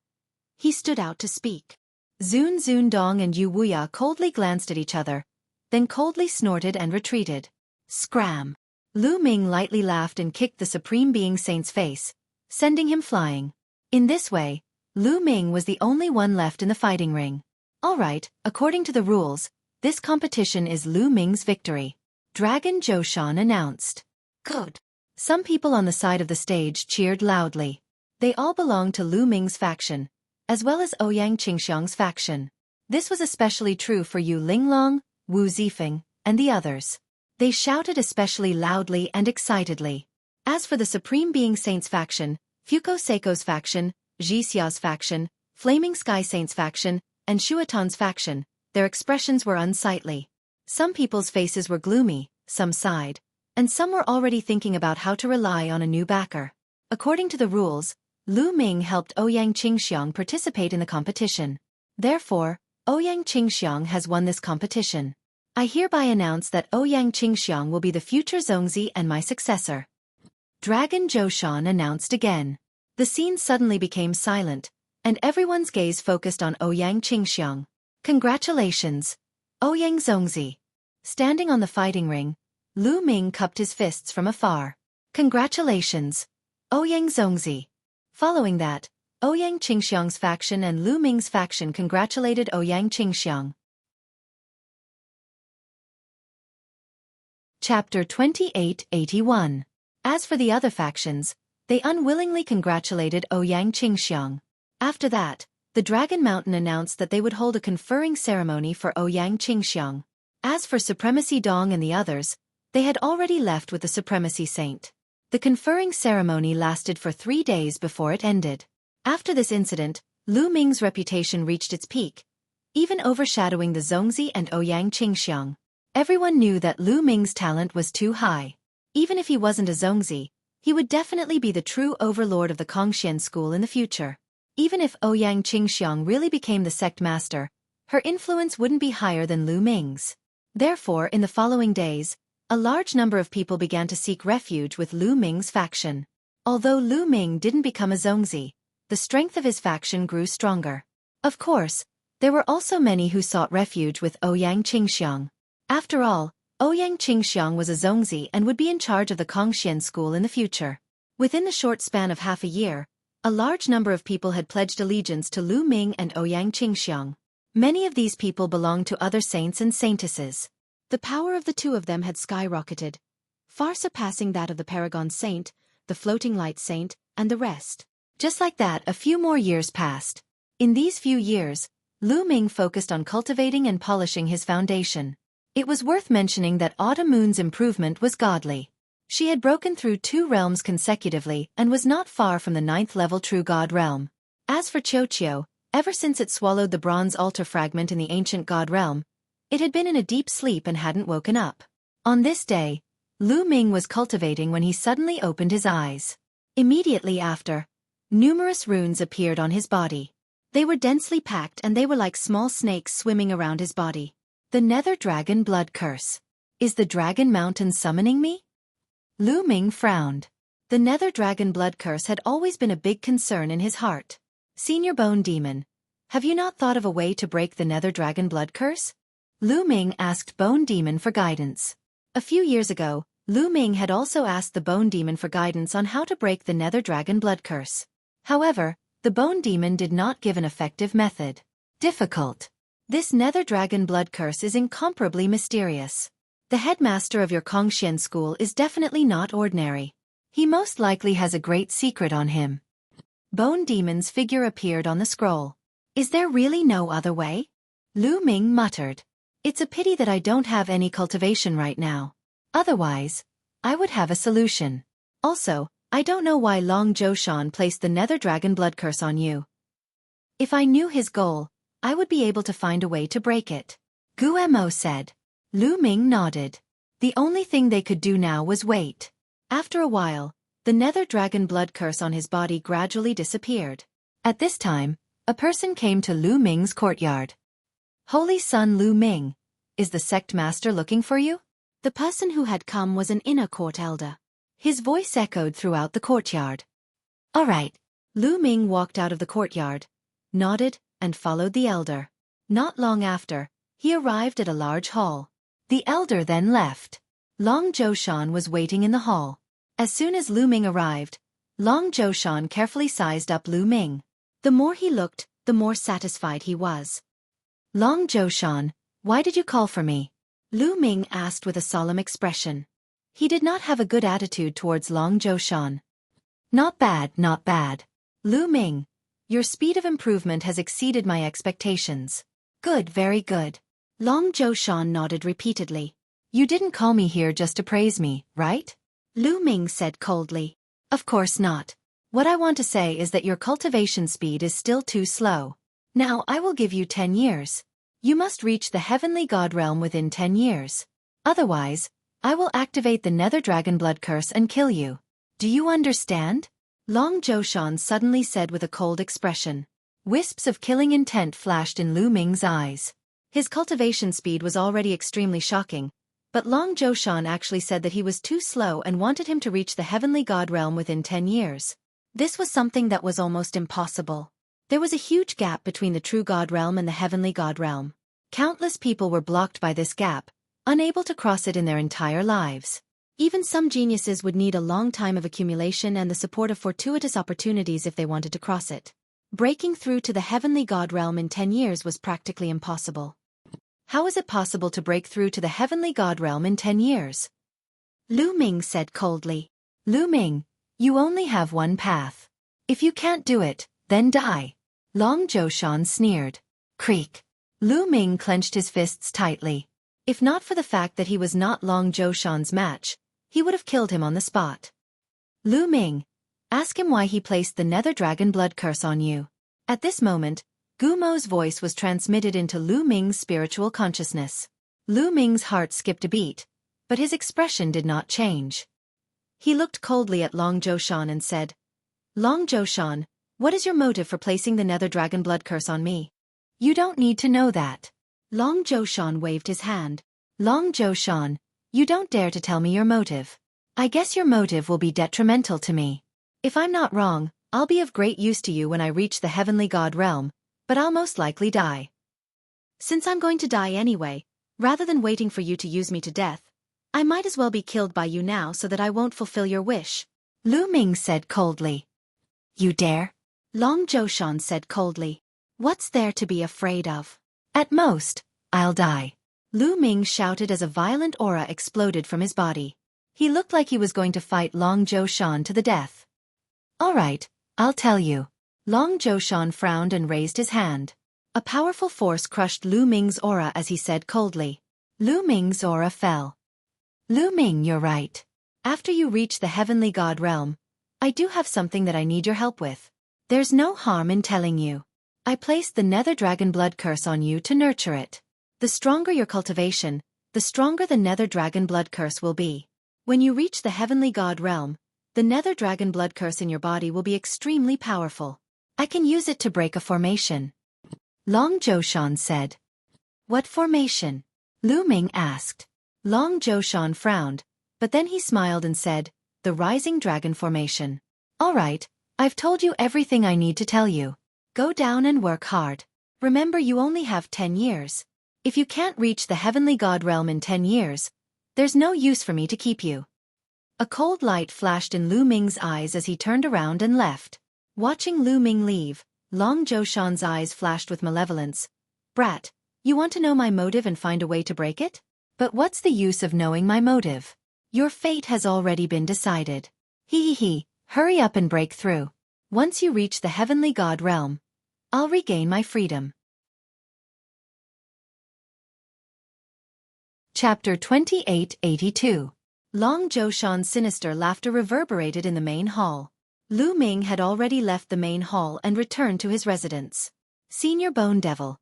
he stood out to speak. Zundong and Yu Wuya coldly glanced at each other, then coldly snorted and retreated. Scram! Lu Ming lightly laughed and kicked the Supreme Being Saint's face, sending him flying. In this way, Lu Ming was the only one left in the fighting ring. All right, according to the rules, this competition is Lu Ming's victory. Dragon Zhoushan announced. Good. Some people on the side of the stage cheered loudly. They all belonged to Lu Ming's faction, as well as Ouyang Qingxiang's faction. This was especially true for Yu Linglong, Wu Zifeng, and the others. They shouted especially loudly and excitedly. As for the Supreme Being Saints faction, Fuko Seiko's faction, Zhixia's faction, Flaming Sky Saints faction, and Shuatan's faction, their expressions were unsightly. Some people's faces were gloomy, some sighed, and some were already thinking about how to rely on a new backer. According to the rules, Lu Ming helped Ouyang Qingxiang participate in the competition. Therefore, Ouyang Qingxiang has won this competition. I hereby announce that Ouyang Qingxiang will be the future Zongzi and my successor. Dragon Zhoushan announced again. The scene suddenly became silent, and everyone's gaze focused on Ouyang Qingxiang. Congratulations, Ouyang Zongzi. Standing on the fighting ring, Lu Ming cupped his fists from afar. Congratulations, Ouyang Zongzi. Following that, Ouyang Qingxiang's faction and Lu Ming's faction congratulated Ouyang Qingxiang. Chapter 2881. As for the other factions, they unwillingly congratulated Ouyang Qingxiang. After that, the Dragon Mountain announced that they would hold a conferring ceremony for Ouyang Qingxiang. As for Supremacy Dong and the others, they had already left with the Supremacy Saint. The conferring ceremony lasted for 3 days before it ended. After this incident, Lu Ming's reputation reached its peak, even overshadowing the Zongzi and Ouyang Qingxiang. Everyone knew that Lu Ming's talent was too high. Even if he wasn't a Zongzi, he would definitely be the true overlord of the Kongxian school in the future. Even if Ouyang Qingxiang really became the sect master, her influence wouldn't be higher than Lu Ming's. Therefore, in the following days, a large number of people began to seek refuge with Lu Ming's faction. Although Lu Ming didn't become a Zongzi, the strength of his faction grew stronger. Of course, there were also many who sought refuge with Ouyang Qingxiang. After all, Ouyang Qingxiang was a Zongzi and would be in charge of the Kongxian school in the future. Within the short span of half a year, a large number of people had pledged allegiance to Lu Ming and Ouyang Qingxiang. Many of these people belonged to other saints and saintesses. The power of the two of them had skyrocketed, far surpassing that of the Paragon Saint, the Floating Light Saint, and the rest. Just like that, a few more years passed. In these few years, Lu Ming focused on cultivating and polishing his foundation. It was worth mentioning that Autumn Moon's improvement was godly. She had broken through 2 realms consecutively and was not far from the 9th level True God realm. As for Xueqi, ever since it swallowed the bronze altar fragment in the ancient God realm, it had been in a deep sleep and hadn't woken up. On this day, Lu Ming was cultivating when he suddenly opened his eyes. Immediately after, numerous runes appeared on his body. They were densely packed and they were like small snakes swimming around his body. The Nether Dragon Blood Curse. Is the Dragon Mountain summoning me? Lu Ming frowned. The Nether Dragon Blood Curse had always been a big concern in his heart. Senior Bone Demon, have you not thought of a way to break the Nether Dragon Blood Curse? Lu Ming asked Bone Demon for guidance. A few years ago, Lu Ming had also asked the Bone Demon for guidance on how to break the Nether Dragon Blood Curse. However, the Bone Demon did not give an effective method. Difficult. This Nether Dragon Blood Curse is incomparably mysterious. The headmaster of your Kongxian school is definitely not ordinary. He most likely has a great secret on him. Bone Demon's figure appeared on the scroll. Is there really no other way? Lu Ming muttered. It's a pity that I don't have any cultivation right now. Otherwise, I would have a solution. Also, I don't know why Long Zhoushan placed the Nether Dragon Blood Curse on you. If I knew his goal, I would be able to find a way to break it. Guemo said. Lu Ming nodded. The only thing they could do now was wait. After a while, the Nether Dragon Blood Curse on his body gradually disappeared. At this time, a person came to Lu Ming's courtyard. Holy Son Lu Ming, is the sect master looking for you? The person who had come was an inner court elder. His voice echoed throughout the courtyard. All right. Lu Ming walked out of the courtyard, nodded, and followed the elder. Not long after, he arrived at a large hall. The elder then left. Long Zhoushan was waiting in the hall. As soon as Lu Ming arrived, Long Zhoushan carefully sized up Lu Ming. The more he looked, the more satisfied he was. Long Zhoushan, why did you call for me? Lu Ming asked with a solemn expression. He did not have a good attitude towards Long Zhoushan. Not bad, not bad. Lu Ming, your speed of improvement has exceeded my expectations. Good, very good. Long Zhoushan nodded repeatedly. You didn't call me here just to praise me, right? Lu Ming said coldly. Of course not. What I want to say is that your cultivation speed is still too slow. Now I will give you 10 years. You must reach the heavenly god realm within 10 years. Otherwise, I will activate the Nether Dragon Blood Curse and kill you. Do you understand? Long Zhoushan suddenly said with a cold expression. Wisps of killing intent flashed in Lu Ming's eyes. His cultivation speed was already extremely shocking, but Long Zhoushan actually said that he was too slow and wanted him to reach the heavenly god realm within 10 years. This was something that was almost impossible. There was a huge gap between the true god realm and the heavenly god realm. Countless people were blocked by this gap, unable to cross it in their entire lives. Even some geniuses would need a long time of accumulation and the support of fortuitous opportunities if they wanted to cross it. Breaking through to the heavenly god realm in 10 years was practically impossible. How is it possible to break through to the heavenly god realm in 10 years? Lu Ming said coldly. Lu Ming, you only have one path. If you can't do it, then die. Long Zhoushan sneered. Creak. Lu Ming clenched his fists tightly. If not for the fact that he was not Long Zhoushan's match, he would have killed him on the spot. Lu Ming, ask him why he placed the Nether Dragon Blood Curse on you. At this moment, Gumo's voice was transmitted into Lu Ming's spiritual consciousness. Lu Ming's heart skipped a beat, but his expression did not change. He looked coldly at Long Zhoushan and said, Long Zhoushan, what is your motive for placing the Nether Dragon Blood Curse on me? You don't need to know that. Long Zhoushan waved his hand. Long Zhoushan, you don't dare to tell me your motive. I guess your motive will be detrimental to me. If I'm not wrong, I'll be of great use to you when I reach the heavenly god realm, but I'll most likely die. Since I'm going to die anyway, rather than waiting for you to use me to death, I might as well be killed by you now so that I won't fulfill your wish. Lu Ming said coldly. You dare? Long Zhoushan said coldly. What's there to be afraid of? At most, I'll die. Lu Ming shouted as a violent aura exploded from his body. He looked like he was going to fight Long Zhoushan to the death. All right, I'll tell you. Long Zhoushan frowned and raised his hand. A powerful force crushed Lu Ming's aura as he said coldly. Lu Ming's aura fell. Lu Ming, you're right. After you reach the heavenly god realm, I do have something that I need your help with. There's no harm in telling you. I placed the Nether Dragon Blood Curse on you to nurture it. The stronger your cultivation, the stronger the Nether Dragon Blood Curse will be. When you reach the heavenly god realm, the Nether Dragon Blood Curse in your body will be extremely powerful. I can use it to break a formation. Long Zhoushan said. What formation? Lu Ming asked. Long Zhoushan frowned, but then he smiled and said, the Rising Dragon Formation. All right, I've told you everything I need to tell you. Go down and work hard. Remember, you only have 10 years. If you can't reach the heavenly god realm in 10 years, there's no use for me to keep you. A cold light flashed in Lu Ming's eyes as he turned around and left. Watching Lu Ming leave, Long Zhoushan's eyes flashed with malevolence. Brat, you want to know my motive and find a way to break it? But what's the use of knowing my motive? Your fate has already been decided. Hurry up and break through. Once you reach the heavenly god realm, I'll regain my freedom. Chapter 2882. Long Zhoushan's sinister laughter reverberated in the main hall. Lu Ming had already left the main hall and returned to his residence. Senior Bone Devil,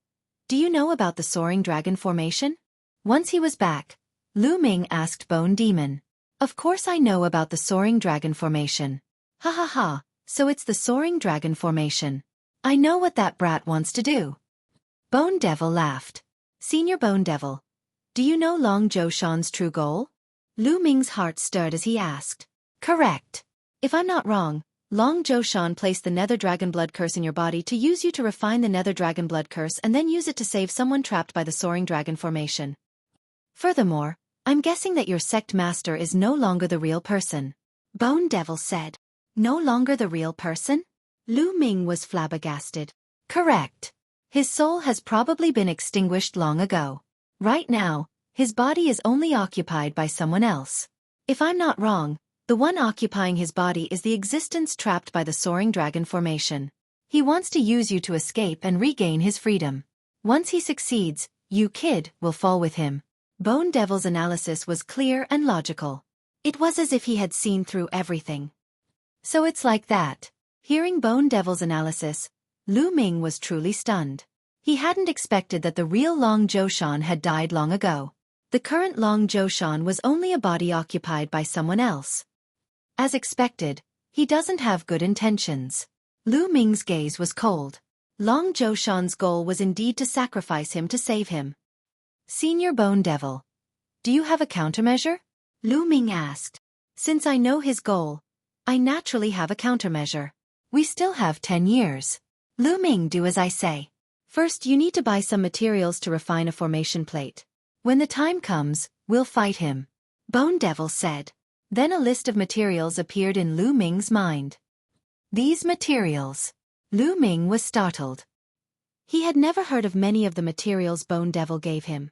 do you know about the Soaring Dragon Formation? Once he was back, Lu Ming asked Bone Demon. Of course I know about the Soaring Dragon Formation. Ha ha ha, so it's the Soaring Dragon Formation. I know what that brat wants to do. Bone Devil laughed. Senior Bone Devil, do you know Long Zhoushan's true goal? Lu Ming's heart stirred as he asked. Correct. If I'm not wrong, Long Zhoushan placed the Nether Dragon Blood Curse in your body to use you to refine the Nether Dragon Blood Curse and then use it to save someone trapped by the Soaring Dragon Formation. Furthermore, I'm guessing that your sect master is no longer the real person. Bone Devil said. No longer the real person? Lu Ming was flabbergasted. Correct. His soul has probably been extinguished long ago. Right now, His body is only occupied by someone else. If I'm not wrong, the one occupying his body is the existence trapped by the soaring dragon formation. He wants to use you to escape and regain his freedom. Once he succeeds, you kid will fall with him. Bone Devil's analysis was clear and logical. It was as if he had seen through everything. So it's like that. Hearing Bone Devil's analysis, Lu Ming was truly stunned. He hadn't expected that the real Long Zhoushan had died long ago. The current Long Zhoushan was only a body occupied by someone else. As expected, he doesn't have good intentions. Lu Ming's gaze was cold. Long Zhoushan's goal was indeed to sacrifice him to save him. Senior Bone Devil, do you have a countermeasure? Lu Ming asked. Since I know his goal, I naturally have a countermeasure. We still have 10 years. Lu Ming, do as I say. First you need to buy some materials to refine a formation plate. When the time comes, we'll fight him. Bone Devil said. Then a list of materials appeared in Lu Ming's mind. These materials. Lu Ming was startled. He had never heard of many of the materials Bone Devil gave him.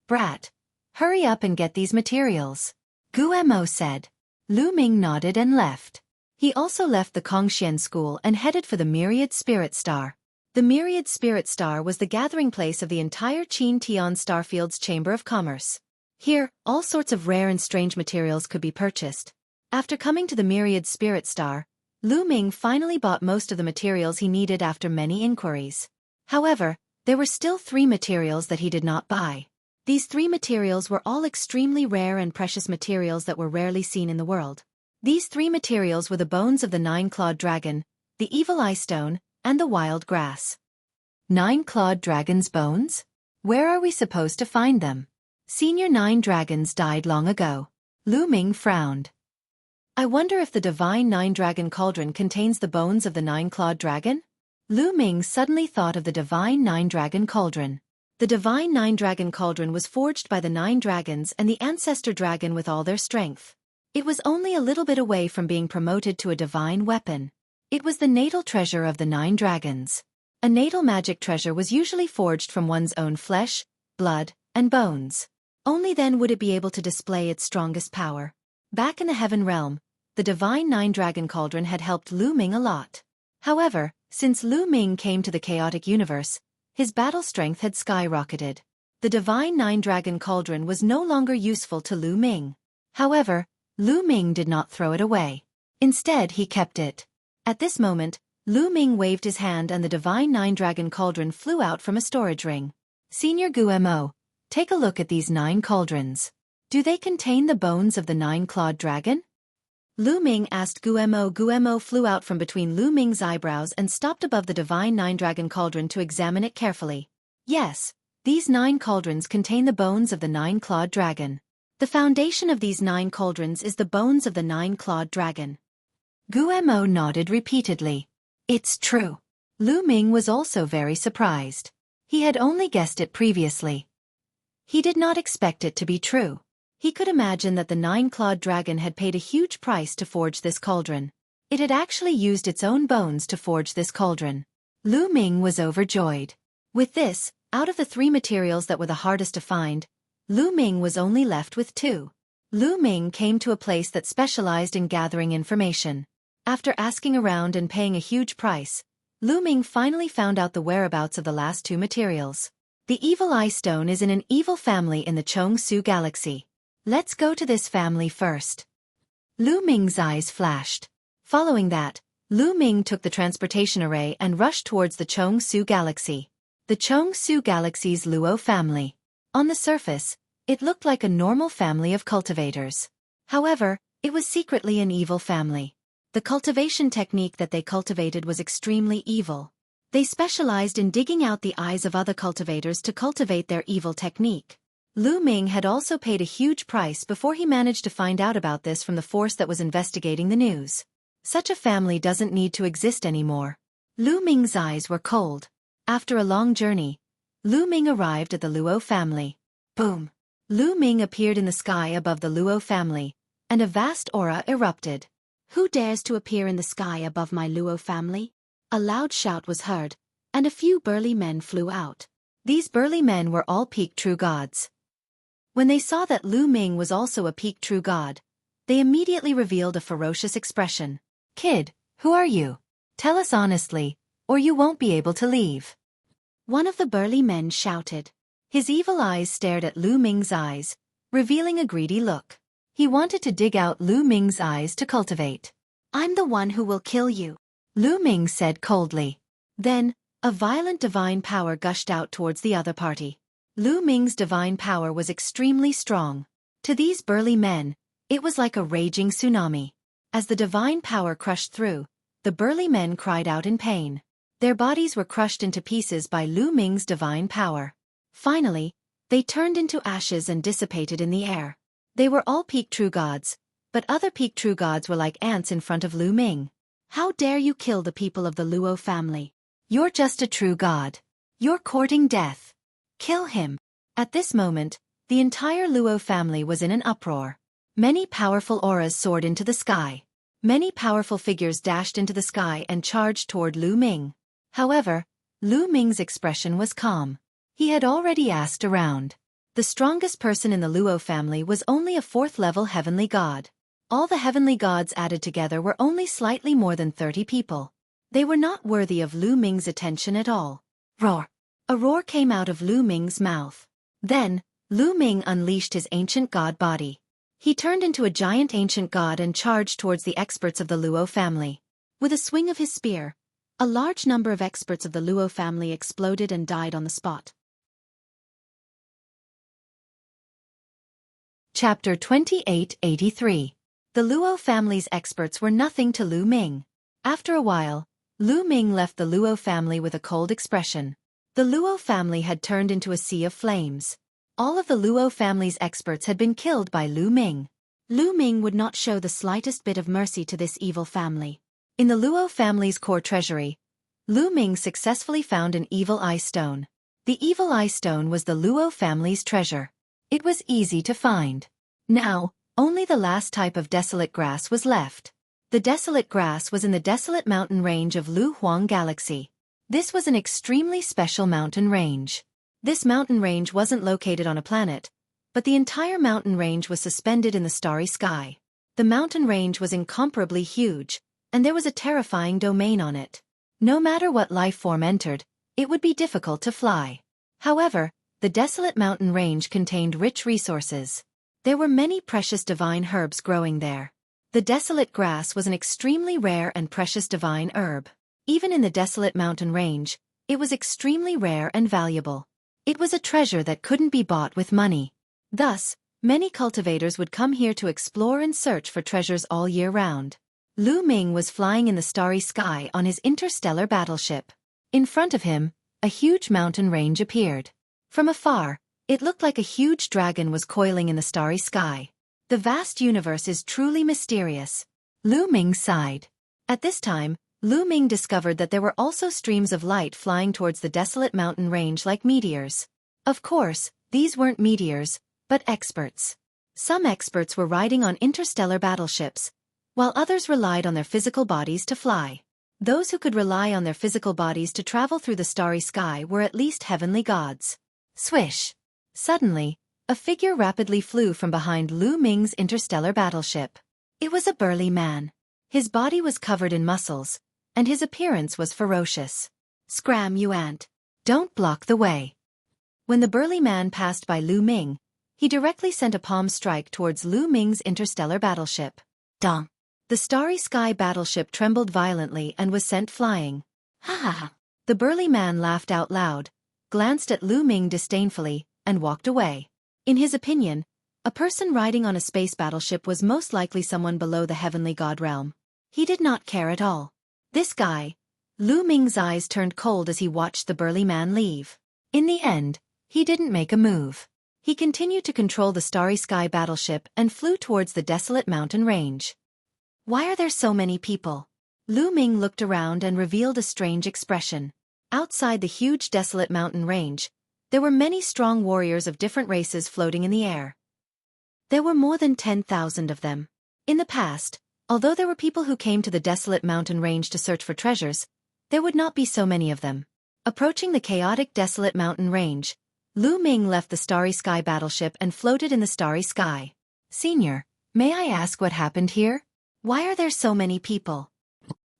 Brat, hurry up and get these materials. Guemo said. Lu Ming nodded and left. He also left the Kongxian school and headed for the Myriad Spirit Star. The Myriad Spirit Star was the gathering place of the entire Qin Tian Starfield's Chamber of Commerce. Here, all sorts of rare and strange materials could be purchased. After coming to the Myriad Spirit Star, Lu Ming finally bought most of the materials he needed after many inquiries. However, there were still 3 materials that he did not buy. These 3 materials were all extremely rare and precious materials that were rarely seen in the world. These 3 materials were the bones of the 9-clawed dragon, the evil eye stone, and the wild grass. 9-clawed dragon's bones? Where are we supposed to find them? Senior 9 dragons died long ago. Lu Ming frowned. I wonder if the divine 9-dragon cauldron contains the bones of the 9-clawed dragon? Lu Ming suddenly thought of the divine 9-dragon cauldron. The divine 9-dragon cauldron was forged by the 9 dragons and the ancestor dragon with all their strength. It was only a little bit away from being promoted to a divine weapon. It was the natal treasure of the 9 dragons. A natal magic treasure was usually forged from one's own flesh, blood, and bones. Only then would it be able to display its strongest power. Back in the Heaven Realm, the divine 9-dragon cauldron had helped Lu Ming a lot. However, since Lu Ming came to the chaotic universe, his battle strength had skyrocketed. The divine 9-dragon cauldron was no longer useful to Lu Ming. However, Lu Ming did not throw it away. Instead, he kept it. At this moment, Lu Ming waved his hand and the divine 9-dragon cauldron flew out from a storage ring. Senior Guemo, take a look at these 9 cauldrons. Do they contain the bones of the 9-clawed dragon? Lu Ming asked Guemo. Guemo flew out from between Lu Ming's eyebrows and stopped above the divine 9-dragon cauldron to examine it carefully. Yes, these 9 cauldrons contain the bones of the 9-clawed dragon. The foundation of these 9 cauldrons is the bones of the 9-clawed dragon. Guemo nodded repeatedly. It's true. Lu Ming was also very surprised. He had only guessed it previously. He did not expect it to be true. He could imagine that the 9-clawed dragon had paid a huge price to forge this cauldron. It had actually used its own bones to forge this cauldron. Lu Ming was overjoyed. With this, out of the 3 materials that were the hardest to find, Lu Ming was only left with 2. Lu Ming came to a place that specialized in gathering information. After asking around and paying a huge price, Lu Ming finally found out the whereabouts of the last 2 materials. The evil eye stone is in an evil family in the Chongsu galaxy. Let's go to this family first. Lu Ming's eyes flashed. Following that, Lu Ming took the transportation array and rushed towards the Chongsu galaxy. The Chongsu galaxy's Luo family. On the surface, it looked like a normal family of cultivators. However, it was secretly an evil family. The cultivation technique that they cultivated was extremely evil. They specialized in digging out the eyes of other cultivators to cultivate their evil technique. Lu Ming had also paid a huge price before he managed to find out about this from the force that was investigating the news. Such a family doesn't need to exist anymore. Lu Ming's eyes were cold. After a long journey, Lu Ming arrived at the Luo family. Boom! Lu Ming appeared in the sky above the Luo family, and a vast aura erupted. Who dares to appear in the sky above my Luo family? A loud shout was heard, and a few burly men flew out. These burly men were all peak true gods. When they saw that Lu Ming was also a peak true god, they immediately revealed a ferocious expression. "Kid, who are you? Tell us honestly, or you won't be able to leave." One of the burly men shouted. His evil eyes stared at Lu Ming's eyes, revealing a greedy look. He wanted to dig out Lu Ming's eyes to cultivate. "I'm the one who will kill you," Lu Ming said coldly. Then, a violent divine power gushed out towards the other party. Lu Ming's divine power was extremely strong. To these burly men, it was like a raging tsunami. As the divine power crushed through, the burly men cried out in pain. Their bodies were crushed into pieces by Lu Ming's divine power. Finally, they turned into ashes and dissipated in the air. They were all peak true gods, but other peak true gods were like ants in front of Lu Ming. "How dare you kill the people of the Luo family? You're just a true god. You're courting death. Kill him." At this moment, the entire Luo family was in an uproar. Many powerful auras soared into the sky. Many powerful figures dashed into the sky and charged toward Lu Ming. However, Lu Ming's expression was calm. He had already asked around. The strongest person in the Luo family was only a 4th-level heavenly god. All the heavenly gods added together were only slightly more than 30 people. They were not worthy of Lu Ming's attention at all. Roar! A roar came out of Lu Ming's mouth. Then, Lu Ming unleashed his ancient god body. He turned into a giant ancient god and charged towards the experts of the Luo family. With a swing of his spear, a large number of experts of the Luo family exploded and died on the spot. Chapter 2883. The Luo family's experts were nothing to Lu Ming. After a while, Lu Ming left the Luo family with a cold expression. The Luo family had turned into a sea of flames. All of the Luo family's experts had been killed by Lu Ming. Lu Ming would not show the slightest bit of mercy to this evil family. In the Luo family's core treasury, Lu Ming successfully found an evil eye stone. The evil eye stone was the Luo family's treasure. It was easy to find. Now, only the last type of desolate grass was left. The desolate grass was in the desolate mountain range of Lu Huang Galaxy. This was an extremely special mountain range. This mountain range wasn't located on a planet, but the entire mountain range was suspended in the starry sky. The mountain range was incomparably huge, and there was a terrifying domain on it. No matter what life form entered, it would be difficult to fly. However, the desolate mountain range contained rich resources. There were many precious divine herbs growing there. The desolate grass was an extremely rare and precious divine herb. Even in the desolate mountain range, it was extremely rare and valuable. It was a treasure that couldn't be bought with money. Thus, many cultivators would come here to explore and search for treasures all year round. Lu Ming was flying in the starry sky on his interstellar battleship. In front of him, a huge mountain range appeared. From afar, it looked like a huge dragon was coiling in the starry sky. The vast universe is truly mysterious. Lu Ming sighed. At this time, Lu Ming discovered that there were also streams of light flying towards the desolate mountain range like meteors. Of course, these weren't meteors, but experts. Some experts were riding on interstellar battleships, while others relied on their physical bodies to fly. Those who could rely on their physical bodies to travel through the starry sky were at least heavenly gods. Swish! Suddenly, a figure rapidly flew from behind Lu Ming's interstellar battleship. It was a burly man. His body was covered in muscles, and his appearance was ferocious. "Scram, you ant! Don't block the way." When the burly man passed by Lu Ming, he directly sent a palm strike towards Lu Ming's interstellar battleship. Dong! The starry sky battleship trembled violently and was sent flying. Ha ha ha! The burly man laughed out loud, glanced at Lu Ming disdainfully, and walked away. In his opinion, a person riding on a space battleship was most likely someone below the heavenly god realm. He did not care at all. This guy. Lu Ming's eyes turned cold as he watched the burly man leave. In the end, he didn't make a move. He continued to control the starry sky battleship and flew towards the desolate mountain range. Why are there so many people? Lu Ming looked around and revealed a strange expression. Outside the huge desolate mountain range, there were many strong warriors of different races floating in the air. There were more than 10,000 of them. In the past, although there were people who came to the desolate mountain range to search for treasures, there would not be so many of them. Approaching the chaotic desolate mountain range, Lu Ming left the Starry Sky battleship and floated in the starry sky. Senior, may I ask what happened here? Why are there so many people?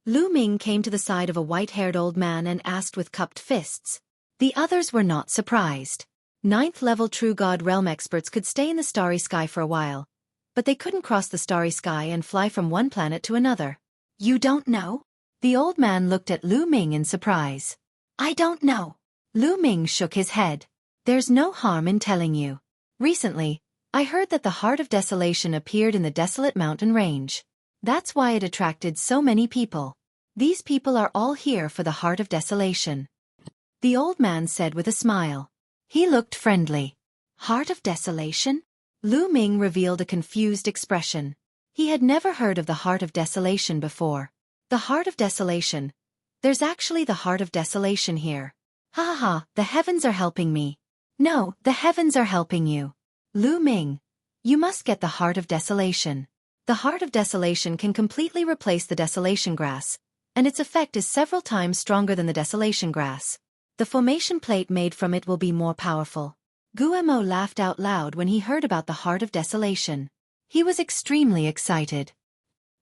Lu Ming came to the side of a white-haired old man and asked with cupped fists. The others were not surprised. 9th-level True God Realm experts could stay in the starry sky for a while, but they couldn't cross the starry sky and fly from one planet to another. You don't know? The old man looked at Lu Ming in surprise. I don't know. Lu Ming shook his head. There's no harm in telling you. Recently, I heard that the Heart of Desolation appeared in the desolate mountain range. That's why it attracted so many people. These people are all here for the Heart of Desolation. The old man said with a smile. He looked friendly. Heart of Desolation? Lu Ming revealed a confused expression. He had never heard of the Heart of Desolation before. The Heart of Desolation. There's actually the Heart of Desolation here. Ha ha ha, the heavens are helping me. No, the heavens are helping you. Lu Ming. You must get the Heart of Desolation. The Heart of Desolation can completely replace the Desolation Grass, and its effect is several times stronger than the Desolation Grass. The formation plate made from it will be more powerful. Guemo laughed out loud when he heard about the Heart of Desolation. He was extremely excited.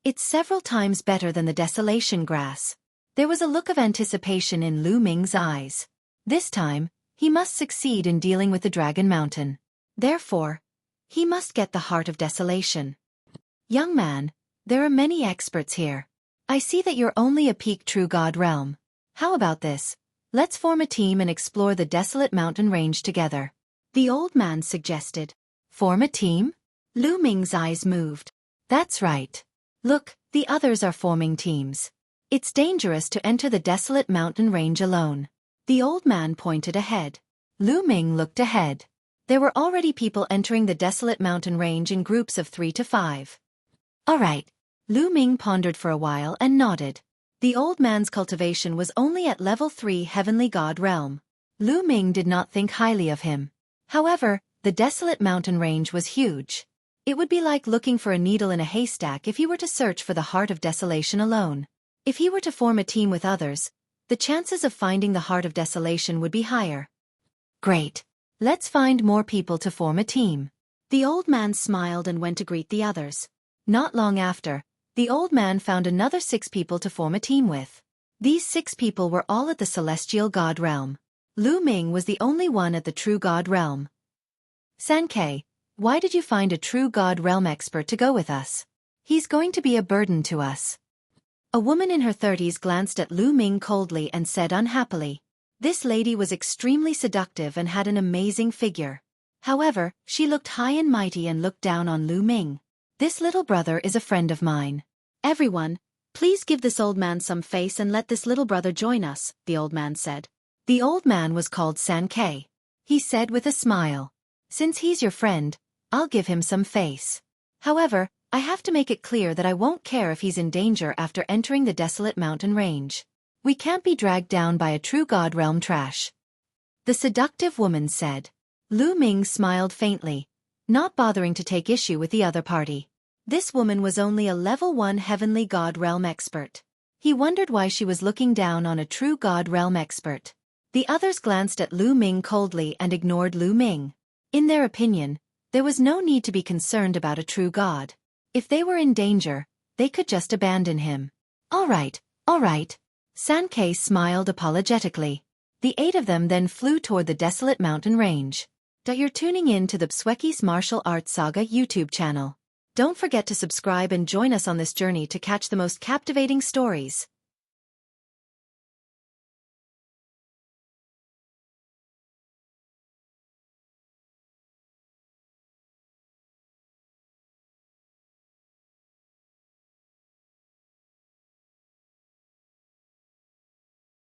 It's several times better than the Desolation Grass. There was a look of anticipation in Lu Ming's eyes. This time, he must succeed in dealing with the Dragon Mountain. Therefore, he must get the Heart of Desolation. Young man, there are many experts here. I see that you're only a peak True God realm. How about this? Let's form a team and explore the desolate mountain range together. The old man suggested. Form a team? Lu Ming's eyes moved. That's right. Look, the others are forming teams. It's dangerous to enter the desolate mountain range alone. The old man pointed ahead. Lu Ming looked ahead. There were already people entering the desolate mountain range in groups of 3 to 5. All right. Lu Ming pondered for a while and nodded. The old man's cultivation was only at level 3 Heavenly God realm. Lu Ming did not think highly of him. However, the desolate mountain range was huge. It would be like looking for a needle in a haystack if he were to search for the Heart of Desolation alone. If he were to form a team with others, the chances of finding the Heart of Desolation would be higher. Great. Let's find more people to form a team. The old man smiled and went to greet the others. Not long after, the old man found another 6 people to form a team with. These 6 people were all at the Celestial God realm. Lu Ming was the only one at the True God realm. Sankei, why did you find a True God realm expert to go with us? He's going to be a burden to us. A woman in her 30s glanced at Lu Ming coldly and said unhappily. This lady was extremely seductive and had an amazing figure. However, she looked high and mighty and looked down on Lu Ming. This little brother is a friend of mine. Everyone, please give this old man some face and let this little brother join us, the old man said. The old man was called Sankei. He said with a smile. Since he's your friend, I'll give him some face. However, I have to make it clear that I won't care if he's in danger after entering the desolate mountain range. We can't be dragged down by a True God realm trash. The seductive woman said. Lu Ming smiled faintly, not bothering to take issue with the other party. This woman was only a level 1 Heavenly God realm expert. He wondered why she was looking down on a True God realm expert. The others glanced at Lu Ming coldly and ignored Lu Ming. In their opinion, there was no need to be concerned about a true god. If they were in danger, they could just abandon him. All right. Sankei smiled apologetically. The 8 of them then flew toward the desolate mountain range. You're tuning in to the Xueqi's Martial Arts Saga YouTube channel. Don't forget to subscribe and join us on this journey to catch the most captivating stories.